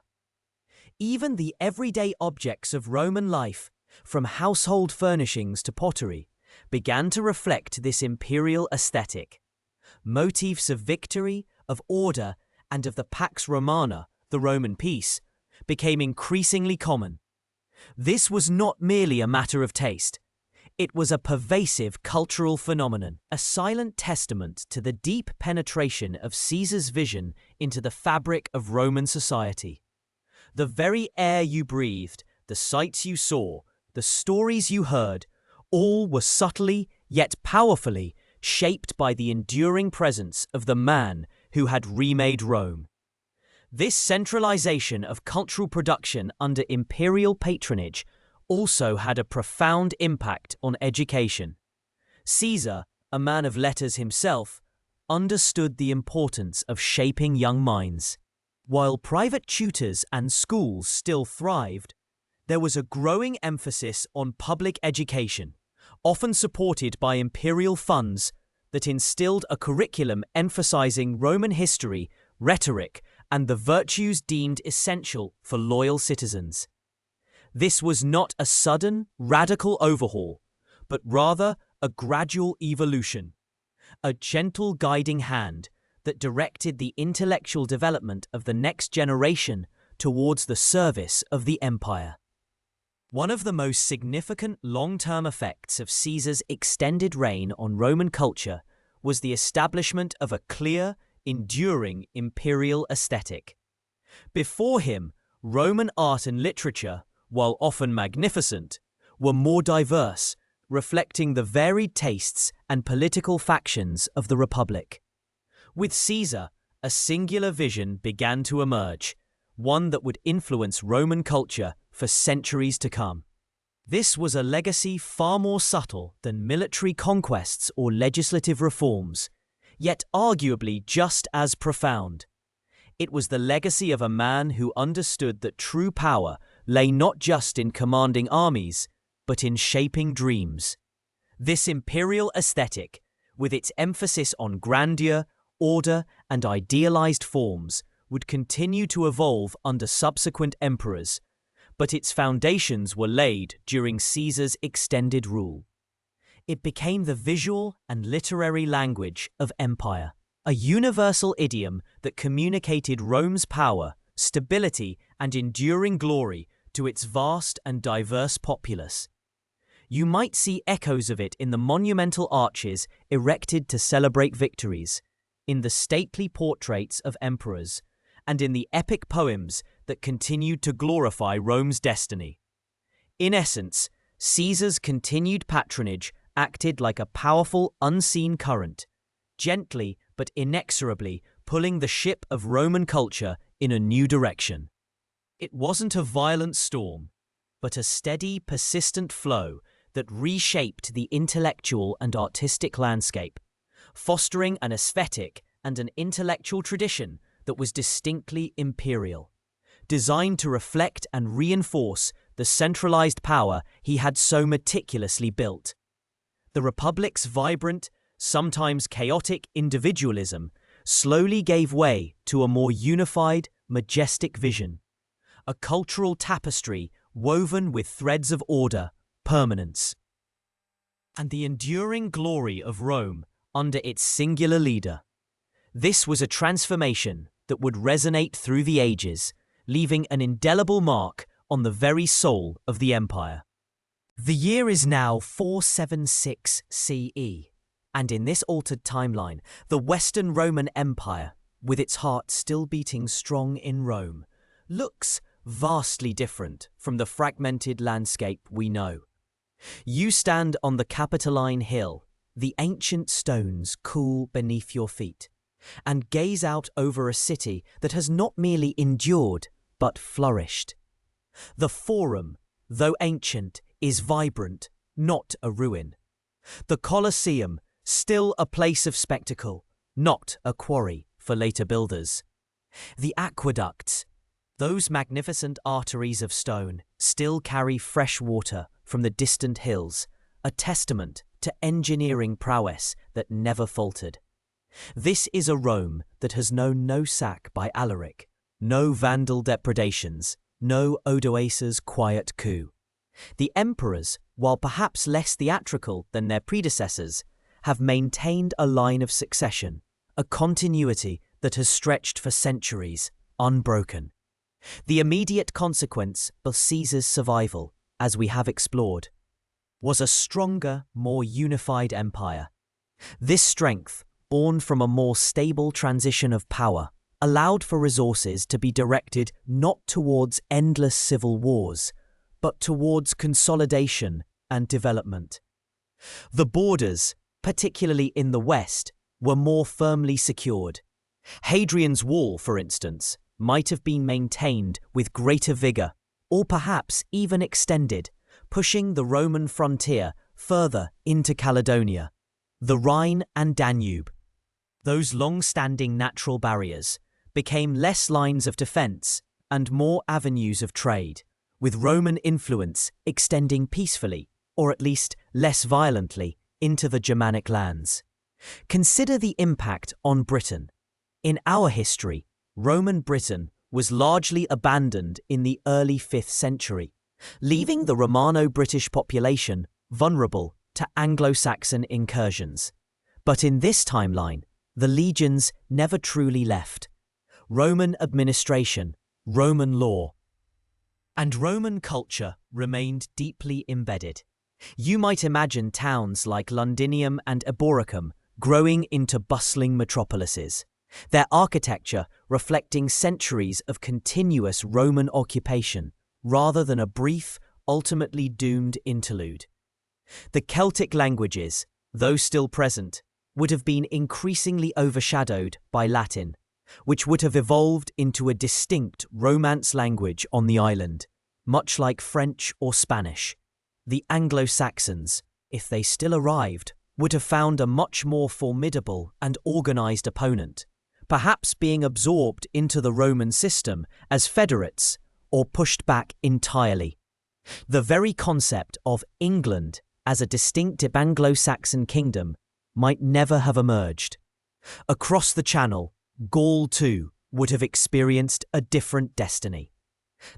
Even the everyday objects of Roman life, from household furnishings to pottery, began to reflect this imperial aesthetic. Motifs of victory, of order, and of the Pax Romana, the Roman peace, became increasingly common. This was not merely a matter of taste. It was a pervasive cultural phenomenon, a silent testament to the deep penetration of Caesar's vision into the fabric of Roman society. The very air you breathed, the sights you saw, the stories you heard, all were subtly yet powerfully shaped by the enduring presence of the man who had remade Rome. This centralization of cultural production under imperial patronage also had a profound impact on education. Caesar, a man of letters himself, understood the importance of shaping young minds. While private tutors and schools still thrived, there was a growing emphasis on public education, often supported by imperial funds, that instilled a curriculum emphasizing Roman history, rhetoric, and the virtues deemed essential for loyal citizens. This was not a sudden, radical overhaul, but rather a gradual evolution, a gentle guiding hand that directed the intellectual development of the next generation towards the service of the empire. One of the most significant long-term effects of Caesar's extended reign on Roman culture was the establishment of a clear, enduring imperial aesthetic. Before him, Roman art and literature, while often magnificent, were more diverse, reflecting the varied tastes and political factions of the Republic. With Caesar, a singular vision began to emerge, one that would influence Roman culture for centuries to come. This was a legacy far more subtle than military conquests or legislative reforms, yet arguably just as profound. It was the legacy of a man who understood that true power lay not just in commanding armies, but in shaping dreams. This imperial aesthetic, with its emphasis on grandeur, order, and idealized forms, would continue to evolve under subsequent emperors, but its foundations were laid during Caesar's extended rule. It became the visual and literary language of empire, a universal idiom that communicated Rome's power, stability, and enduring glory to its vast and diverse populace. You might see echoes of it in the monumental arches erected to celebrate victories, in the stately portraits of emperors, and in the epic poems that continued to glorify Rome's destiny. In essence, Caesar's continued patronage acted like a powerful, unseen current, gently but inexorably pulling the ship of Roman culture in a new direction. It wasn't a violent storm, but a steady, persistent flow that reshaped the intellectual and artistic landscape, fostering an aesthetic and an intellectual tradition that was distinctly imperial, designed to reflect and reinforce the centralized power he had so meticulously built. The Republic's vibrant, sometimes chaotic individualism slowly gave way to a more unified, majestic vision, a cultural tapestry woven with threads of order, permanence, and the enduring glory of Rome under its singular leader. This was a transformation that would resonate through the ages, leaving an indelible mark on the very soul of the empire. The year is now 476 CE, and in this altered timeline, the Western Roman Empire, with its heart still beating strong in Rome, looks vastly different from the fragmented landscape we know. You stand on the Capitoline Hill, the ancient stones cool beneath your feet, and gaze out over a city that has not merely endured, but flourished. The Forum, though ancient, is vibrant, not a ruin. The Colosseum, still a place of spectacle, not a quarry for later builders. The aqueducts, those magnificent arteries of stone, still carry fresh water from the distant hills, a testament to engineering prowess that never faltered. This is a Rome that has known no sack by Alaric, no Vandal depredations, no Odoacer's quiet coup. The emperors, while perhaps less theatrical than their predecessors, have maintained a line of succession, a continuity that has stretched for centuries, unbroken. The immediate consequence of Caesar's survival, as we have explored, was a stronger, more unified empire. This strength, born from a more stable transition of power, allowed for resources to be directed not towards endless civil wars, but towards consolidation and development. The borders, particularly in the west, were more firmly secured. Hadrian's Wall, for instance, might have been maintained with greater vigor, or perhaps even extended, pushing the Roman frontier further into Caledonia. The Rhine and Danube, those long-standing natural barriers, became less lines of defense and more avenues of trade, with Roman influence extending peacefully, or at least less violently, into the Germanic lands. Consider the impact on Britain. In our history, Roman Britain was largely abandoned in the early 5th century, leaving the Romano-British population vulnerable to Anglo-Saxon incursions. But in this timeline, the legions never truly left. Roman administration, Roman law, and Roman culture remained deeply embedded. You might imagine towns like Londinium and Eboracum growing into bustling metropolises, their architecture reflecting centuries of continuous Roman occupation rather than a brief, ultimately doomed interlude. The Celtic languages, though still present, would have been increasingly overshadowed by Latin, which would have evolved into a distinct Romance language on the island, much like French or Spanish. The Anglo-Saxons, if they still arrived, would have found a much more formidable and organized opponent, perhaps being absorbed into the Roman system as federates or pushed back entirely. The very concept of England as a distinct Anglo-Saxon kingdom might never have emerged. Across the Channel, Gaul too would have experienced a different destiny.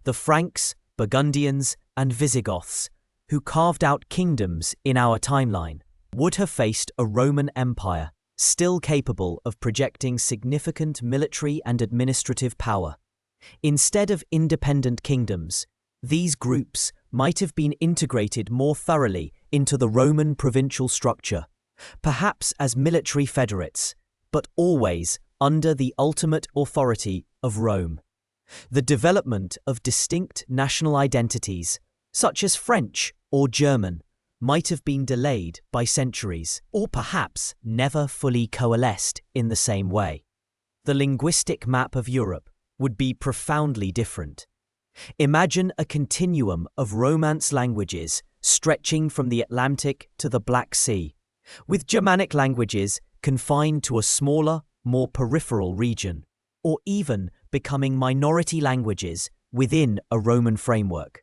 The Franks, Burgundians, and Visigoths, who carved out kingdoms in our timeline, would have faced a Roman Empire still capable of projecting significant military and administrative power. Instead of independent kingdoms, these groups might have been integrated more thoroughly into the Roman provincial structure, perhaps as military federates, but always under the ultimate authority of Rome. The development of distinct national identities, such as French or German, might have been delayed by centuries, or perhaps never fully coalesced in the same way. The linguistic map of Europe would be profoundly different. Imagine a continuum of Romance languages stretching from the Atlantic to the Black Sea, with Germanic languages confined to a smaller, more peripheral region, or even becoming minority languages within a Roman framework.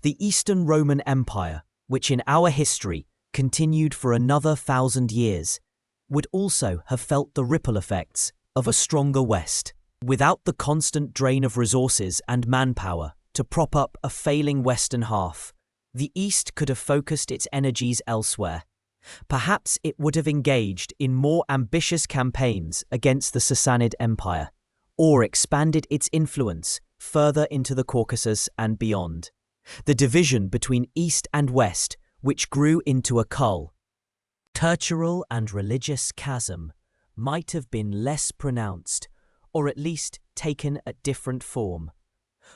The Eastern Roman Empire, which in our history continued for another 1,000 years, would also have felt the ripple effects of a stronger West. Without the constant drain of resources and manpower to prop up a failing Western half, the East could have focused its energies elsewhere. Perhaps it would have engaged in more ambitious campaigns against the Sassanid Empire, or expanded its influence further into the Caucasus and beyond. The division between East and West, which grew into a cultural and religious chasm, might have been less pronounced, or at least taken a different form.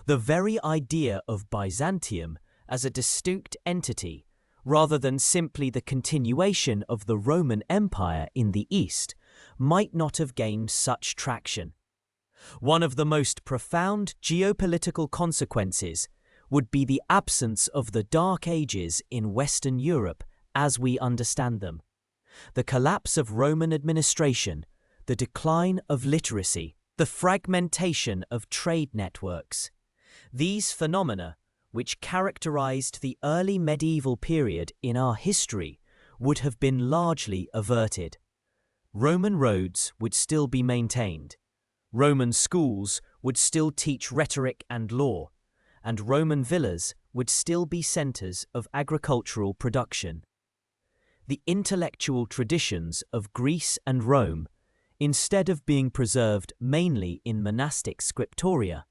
The very idea of Byzantium as a distinct entity, rather than simply the continuation of the Roman Empire in the East, might not have gained such traction. One of the most profound geopolitical consequences would be the absence of the Dark Ages in Western Europe as we understand them. The collapse of Roman administration, the decline of literacy, the fragmentation of trade networks. These phenomena, which characterized the early medieval period in our history, would have been largely averted. Roman roads would still be maintained. Roman schools would still teach rhetoric and law, and Roman villas would still be centers of agricultural production. The intellectual traditions of Greece and Rome, instead of being preserved mainly in monastic scriptoria,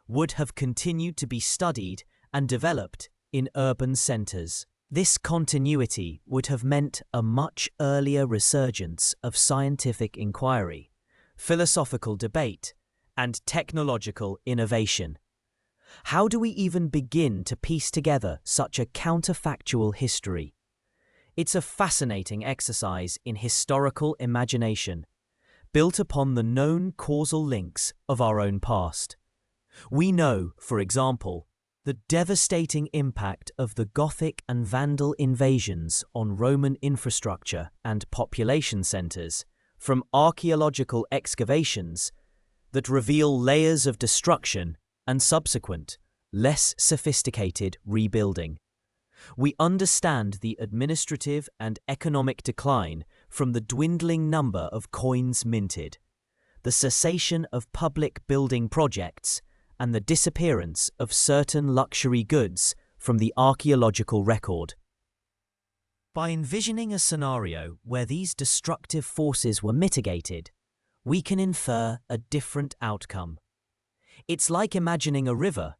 would have continued to be studied and developed in urban centers. This continuity would have meant a much earlier resurgence of scientific inquiry, philosophical debate, and technological innovation. How do we even begin to piece together such a counterfactual history? It's a fascinating exercise in historical imagination, built upon the known causal links of our own past. We know, for example, the devastating impact of the Gothic and Vandal invasions on Roman infrastructure and population centers from archaeological excavations that reveal layers of destruction and subsequent, less sophisticated rebuilding. We understand the administrative and economic decline from the dwindling number of coins minted, the cessation of public building projects, and the disappearance of certain luxury goods from the archaeological record. By envisioning a scenario where these destructive forces were mitigated, we can infer a different outcome. It's like imagining a river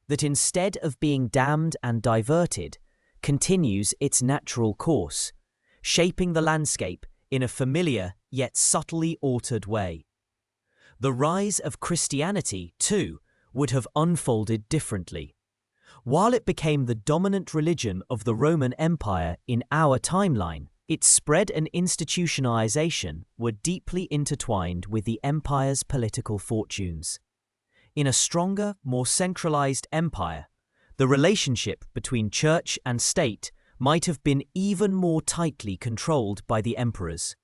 that, instead of being dammed and diverted, continues its natural course, shaping the landscape in a familiar yet subtly altered way. The rise of Christianity, too, would have unfolded differently. While it became the dominant religion of the Roman Empire in our timeline, its spread and institutionalization were deeply intertwined with the empire's political fortunes. In a stronger, more centralized empire, the relationship between church and state might have been even more tightly controlled by the emperors.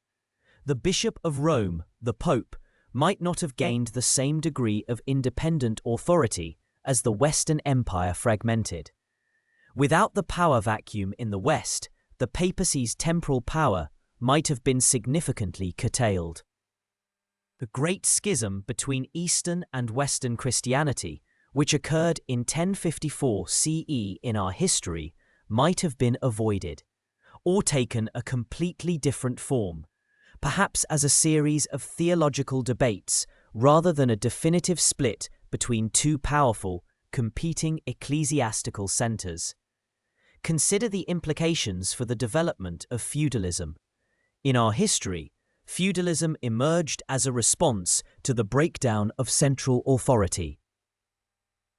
The Bishop of Rome, the Pope, might not have gained the same degree of independent authority as the Western Empire fragmented. Without the power vacuum in the West, the papacy's temporal power might have been significantly curtailed. The Great Schism between Eastern and Western Christianity, which occurred in 1054 CE in our history, might have been avoided, or taken a completely different form, perhaps as a series of theological debates rather than a definitive split between two powerful, competing ecclesiastical centers. Consider the implications for the development of feudalism. In our history, feudalism emerged as a response to the breakdown of central authority.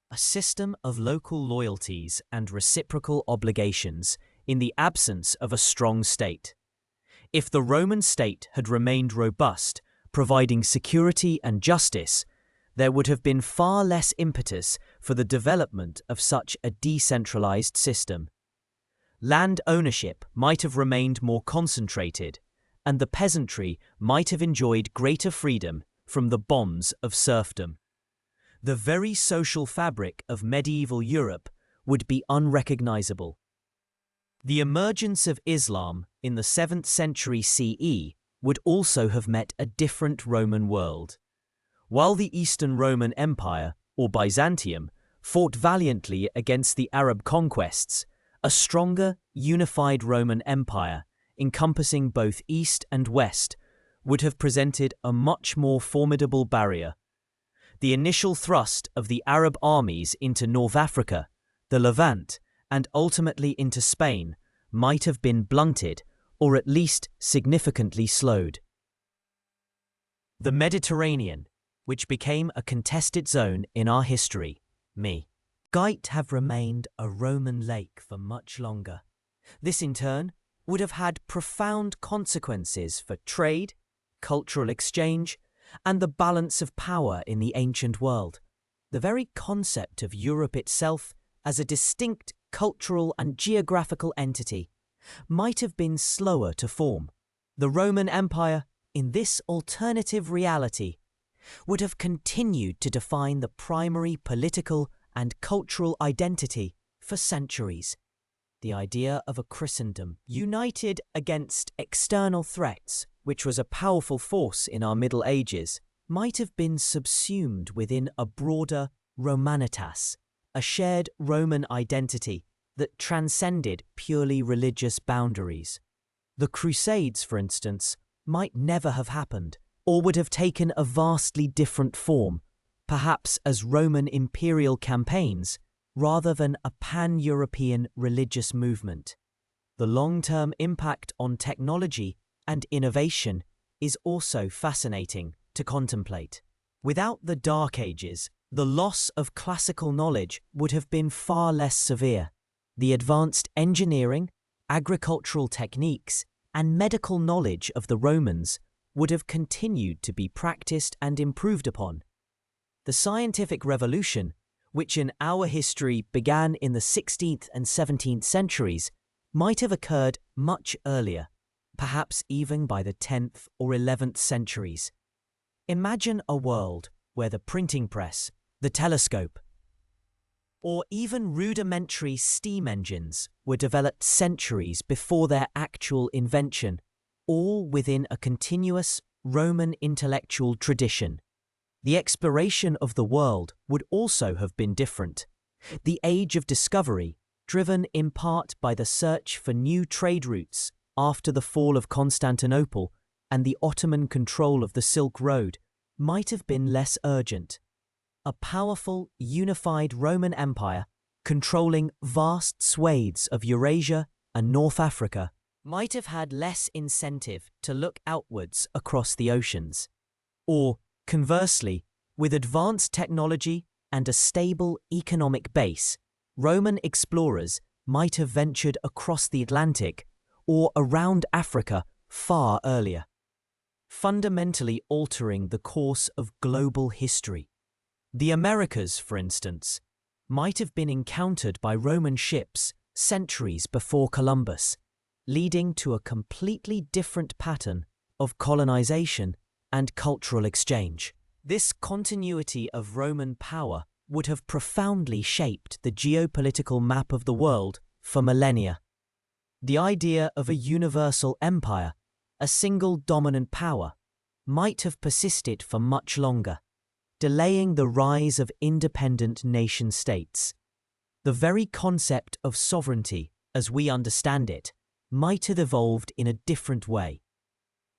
A system of local loyalties and reciprocal obligations in the absence of a strong state. If the Roman state had remained robust, providing security and justice, there would have been far less impetus for the development of such a decentralized system. Land ownership might have remained more concentrated, and the peasantry might have enjoyed greater freedom from the bonds of serfdom. The very social fabric of medieval Europe would be unrecognizable. The emergence of Islam in the 7th century CE would also have met a different Roman world. While the Eastern Roman Empire, or Byzantium, fought valiantly against the Arab conquests, a stronger, unified Roman Empire, encompassing both East and West, would have presented a much more formidable barrier. The initial thrust of the Arab armies into North Africa, the Levant, and ultimately into Spain might have been blunted, or at least significantly slowed. The Mediterranean, which became a contested zone in our history, might have remained a Roman lake for much longer. This in turn would have had profound consequences for trade, cultural exchange, and the balance of power in the ancient world. The very concept of Europe itself as a distinct cultural and geographical entity might have been slower to form. The Roman Empire, in this alternative reality, would have continued to define the primary political and cultural identity for centuries. The idea of a Christendom united against external threats, which was a powerful force in our Middle Ages, might have been subsumed within a broader Romanitas, a shared Roman identity that transcended purely religious boundaries. The Crusades, for instance, might never have happened, or would have taken a vastly different form, perhaps as Roman imperial campaigns, rather than a pan-European religious movement. The long-term impact on technology and innovation is also fascinating to contemplate. Without the Dark Ages, the loss of classical knowledge would have been far less severe. The advanced engineering, agricultural techniques, and medical knowledge of the Romans would have continued to be practiced and improved upon. The scientific revolution, which in our history began in the 16th and 17th centuries, might have occurred much earlier, perhaps even by the 10th or 11th centuries. Imagine a world where the printing press, the telescope, or even rudimentary steam engines were developed centuries before their actual invention, all within a continuous Roman intellectual tradition. The exploration of the world would also have been different. The age of discovery, driven in part by the search for new trade routes after the fall of Constantinople and the Ottoman control of the Silk Road, might have been less urgent. A powerful, unified Roman Empire, controlling vast swathes of Eurasia and North Africa, might have had less incentive to look outwards across the oceans. Or, conversely, with advanced technology and a stable economic base, Roman explorers might have ventured across the Atlantic or around Africa far earlier, fundamentally altering the course of global history. The Americas, for instance, might have been encountered by Roman ships centuries before Columbus, leading to a completely different pattern of colonization and cultural exchange. This continuity of Roman power would have profoundly shaped the geopolitical map of the world for millennia. The idea of a universal empire, a single dominant power, might have persisted for much longer, delaying the rise of independent nation-states. The very concept of sovereignty, as we understand it, might have evolved in a different way,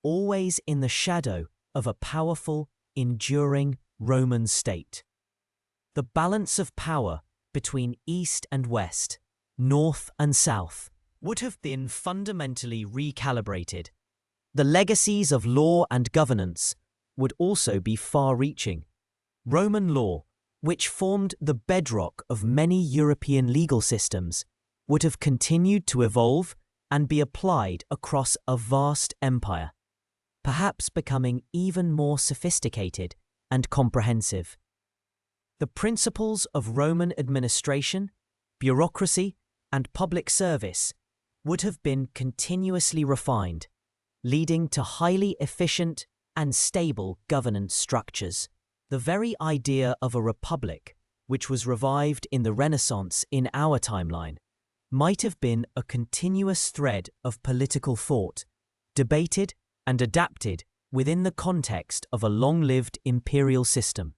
always in the shadow of a powerful, enduring Roman state. The balance of power between East and West, North and South, would have been fundamentally recalibrated. The legacies of law and governance would also be far-reaching. Roman law, which formed the bedrock of many European legal systems, would have continued to evolve and be applied across a vast empire, perhaps becoming even more sophisticated and comprehensive. The principles of Roman administration, bureaucracy, and public service would have been continuously refined, leading to highly efficient and stable governance structures. The very idea of a republic, which was revived in the Renaissance in our timeline, might have been a continuous thread of political thought, debated and adapted within the context of a long-lived imperial system.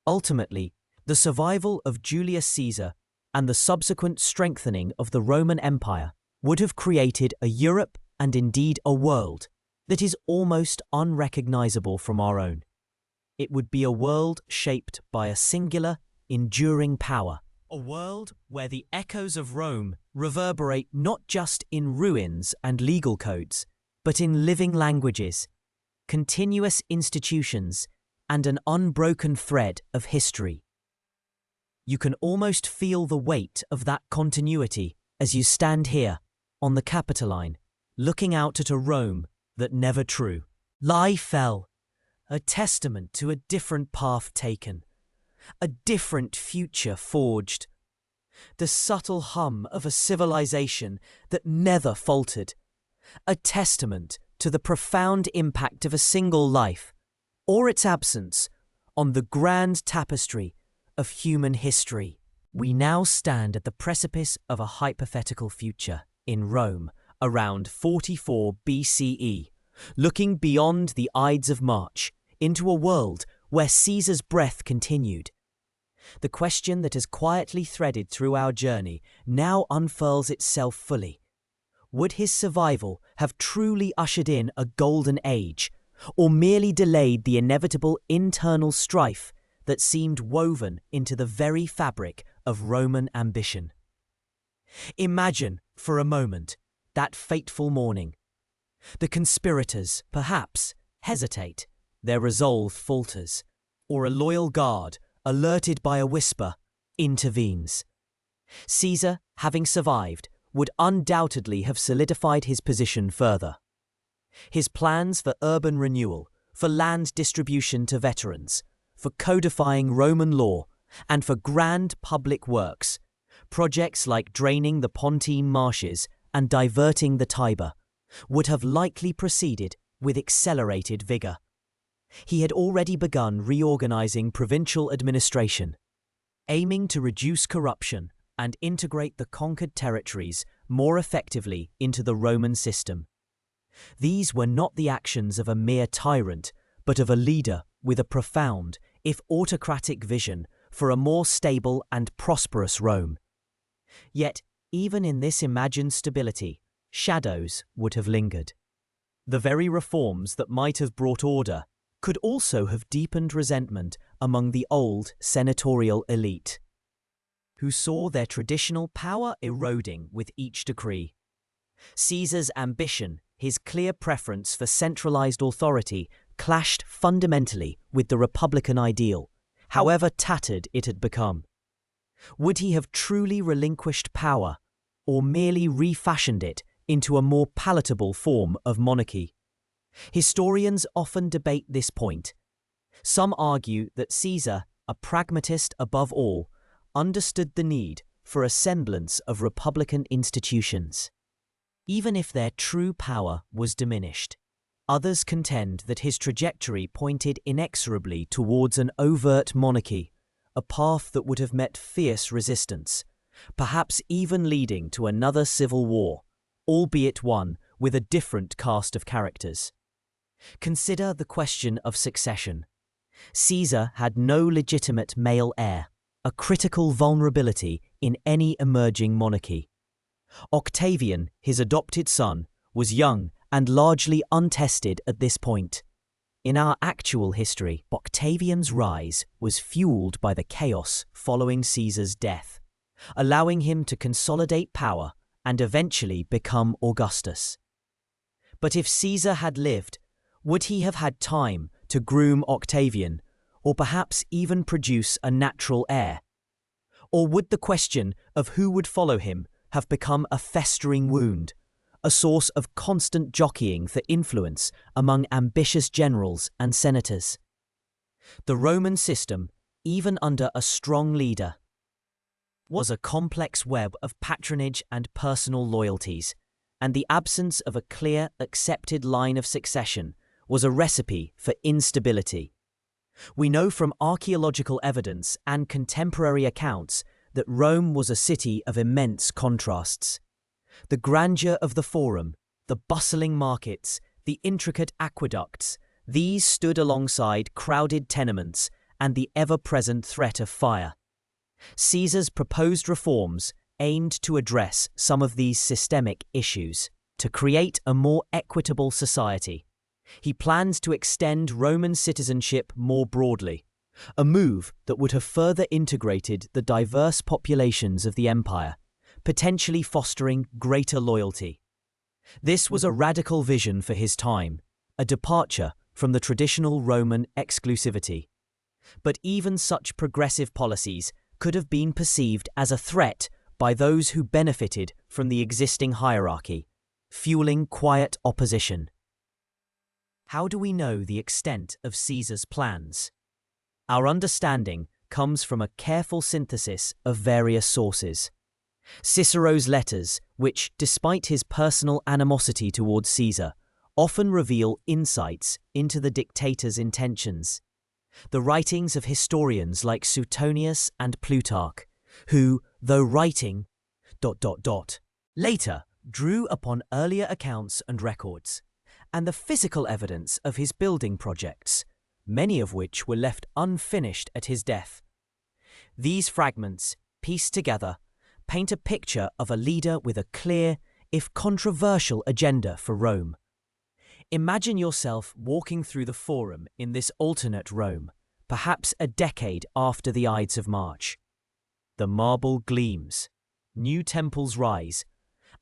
Ultimately, the survival of Julius Caesar and the subsequent strengthening of the Roman Empire would have created a Europe and indeed a world that is almost unrecognizable from our own. It would be a world shaped by a singular, enduring power. A world where the echoes of Rome reverberate not just in ruins and legal codes, but in living languages, continuous institutions, and an unbroken thread of history. You can almost feel the weight of that continuity as you stand here, on the Capitoline, looking out at a Rome that never fell, a testament to a different path taken, a different future forged, the subtle hum of a civilization that never faltered, a testament to the profound impact of a single life, or its absence, on the grand tapestry of human history. We now stand at the precipice of a hypothetical future in Rome around 44 BCE, looking beyond the Ides of March into a world where Caesar's breath continued. The question that has quietly threaded through our journey now unfurls itself fully. Would his survival have truly ushered in a golden age, or merely delayed the inevitable internal strife that seemed woven into the very fabric of Roman ambition? Imagine, for a moment, that fateful morning. The conspirators, perhaps, hesitate, their resolve falters, or a loyal guard, alerted by a whisper, intervenes. Caesar, having survived, would undoubtedly have solidified his position further. His plans for urban renewal, for land distribution to veterans, for codifying Roman law, and for grand public works, projects like draining the Pontine marshes and diverting the Tiber, would have likely proceeded with accelerated vigour. He had already begun reorganizing provincial administration, aiming to reduce corruption and integrate the conquered territories more effectively into the Roman system. These were not the actions of a mere tyrant, but of a leader with a profound, if autocratic vision for a more stable and prosperous Rome. Yet, even in this imagined stability, shadows would have lingered. The very reforms that might have brought order could also have deepened resentment among the old senatorial elite, who saw their traditional power eroding with each decree. Caesar's ambition, his clear preference for centralized authority, clashed fundamentally with the republican ideal, however tattered it had become. Would he have truly relinquished power, or merely refashioned it into a more palatable form of monarchy? Historians often debate this point. Some argue that Caesar, a pragmatist above all, understood the need for a semblance of republican institutions, even if their true power was diminished. Others contend that his trajectory pointed inexorably towards an overt monarchy, a path that would have met fierce resistance, perhaps even leading to another civil war, albeit one with a different cast of characters. Consider the question of succession. Caesar had no legitimate male heir, a critical vulnerability in any emerging monarchy. Octavian, his adopted son, was young and largely untested at this point. In our actual history, Octavian's rise was fueled by the chaos following Caesar's death, allowing him to consolidate power and eventually become Augustus. But if Caesar had lived, would he have had time to groom Octavian, or perhaps even produce a natural heir? Or would the question of who would follow him have become a festering wound, a source of constant jockeying for influence among ambitious generals and senators? The Roman system, even under a strong leader, was a complex web of patronage and personal loyalties, and the absence of a clear, accepted line of succession was a recipe for instability. We know from archaeological evidence and contemporary accounts that Rome was a city of immense contrasts. The grandeur of the Forum, the bustling markets, the intricate aqueducts, these stood alongside crowded tenements and the ever-present threat of fire. Caesar's proposed reforms aimed to address some of these systemic issues, to create a more equitable society. He planned to extend Roman citizenship more broadly, a move that would have further integrated the diverse populations of the empire, potentially fostering greater loyalty. This was a radical vision for his time, a departure from the traditional Roman exclusivity. But even such progressive policies could have been perceived as a threat by those who benefited from the existing hierarchy, fueling quiet opposition. How do we know the extent of Caesar's plans? Our understanding comes from a careful synthesis of various sources. Cicero's letters, which, despite his personal animosity towards Caesar, often reveal insights into the dictator's intentions. The writings of historians like Suetonius and Plutarch, who, though writing ... later drew upon earlier accounts and records, and the physical evidence of his building projects, many of which were left unfinished at his death. These fragments, pieced together, paint a picture of a leader with a clear, if controversial, agenda for Rome. Imagine yourself walking through the Forum in this alternate Rome, perhaps a decade after the Ides of March. The marble gleams, new temples rise,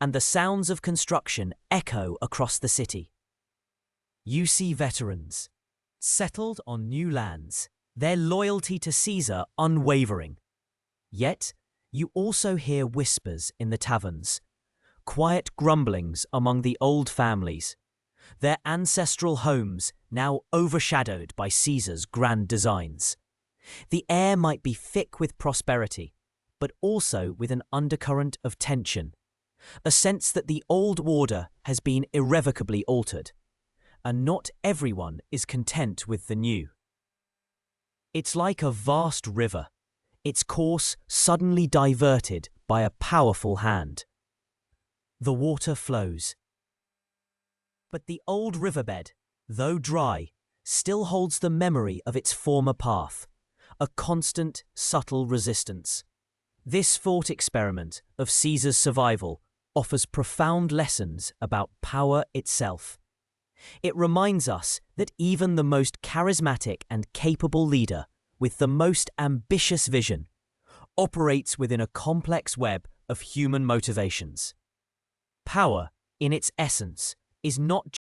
and the sounds of construction echo across the city. You see veterans, settled on new lands, their loyalty to Caesar unwavering. Yet, you also hear whispers in the taverns, quiet grumblings among the old families, their ancestral homes now overshadowed by Caesar's grand designs. The air might be thick with prosperity, but also with an undercurrent of tension, a sense that the old order has been irrevocably altered, and not everyone is content with the new. It's like a vast river, its course suddenly diverted by a powerful hand. The water flows. But the old riverbed, though dry, still holds the memory of its former path, a constant, subtle resistance. This thought experiment of Caesar's survival offers profound lessons about power itself. It reminds us that even the most charismatic and capable leader, with the most ambitious vision, operates within a complex web of human motivations. Power, in its essence, is not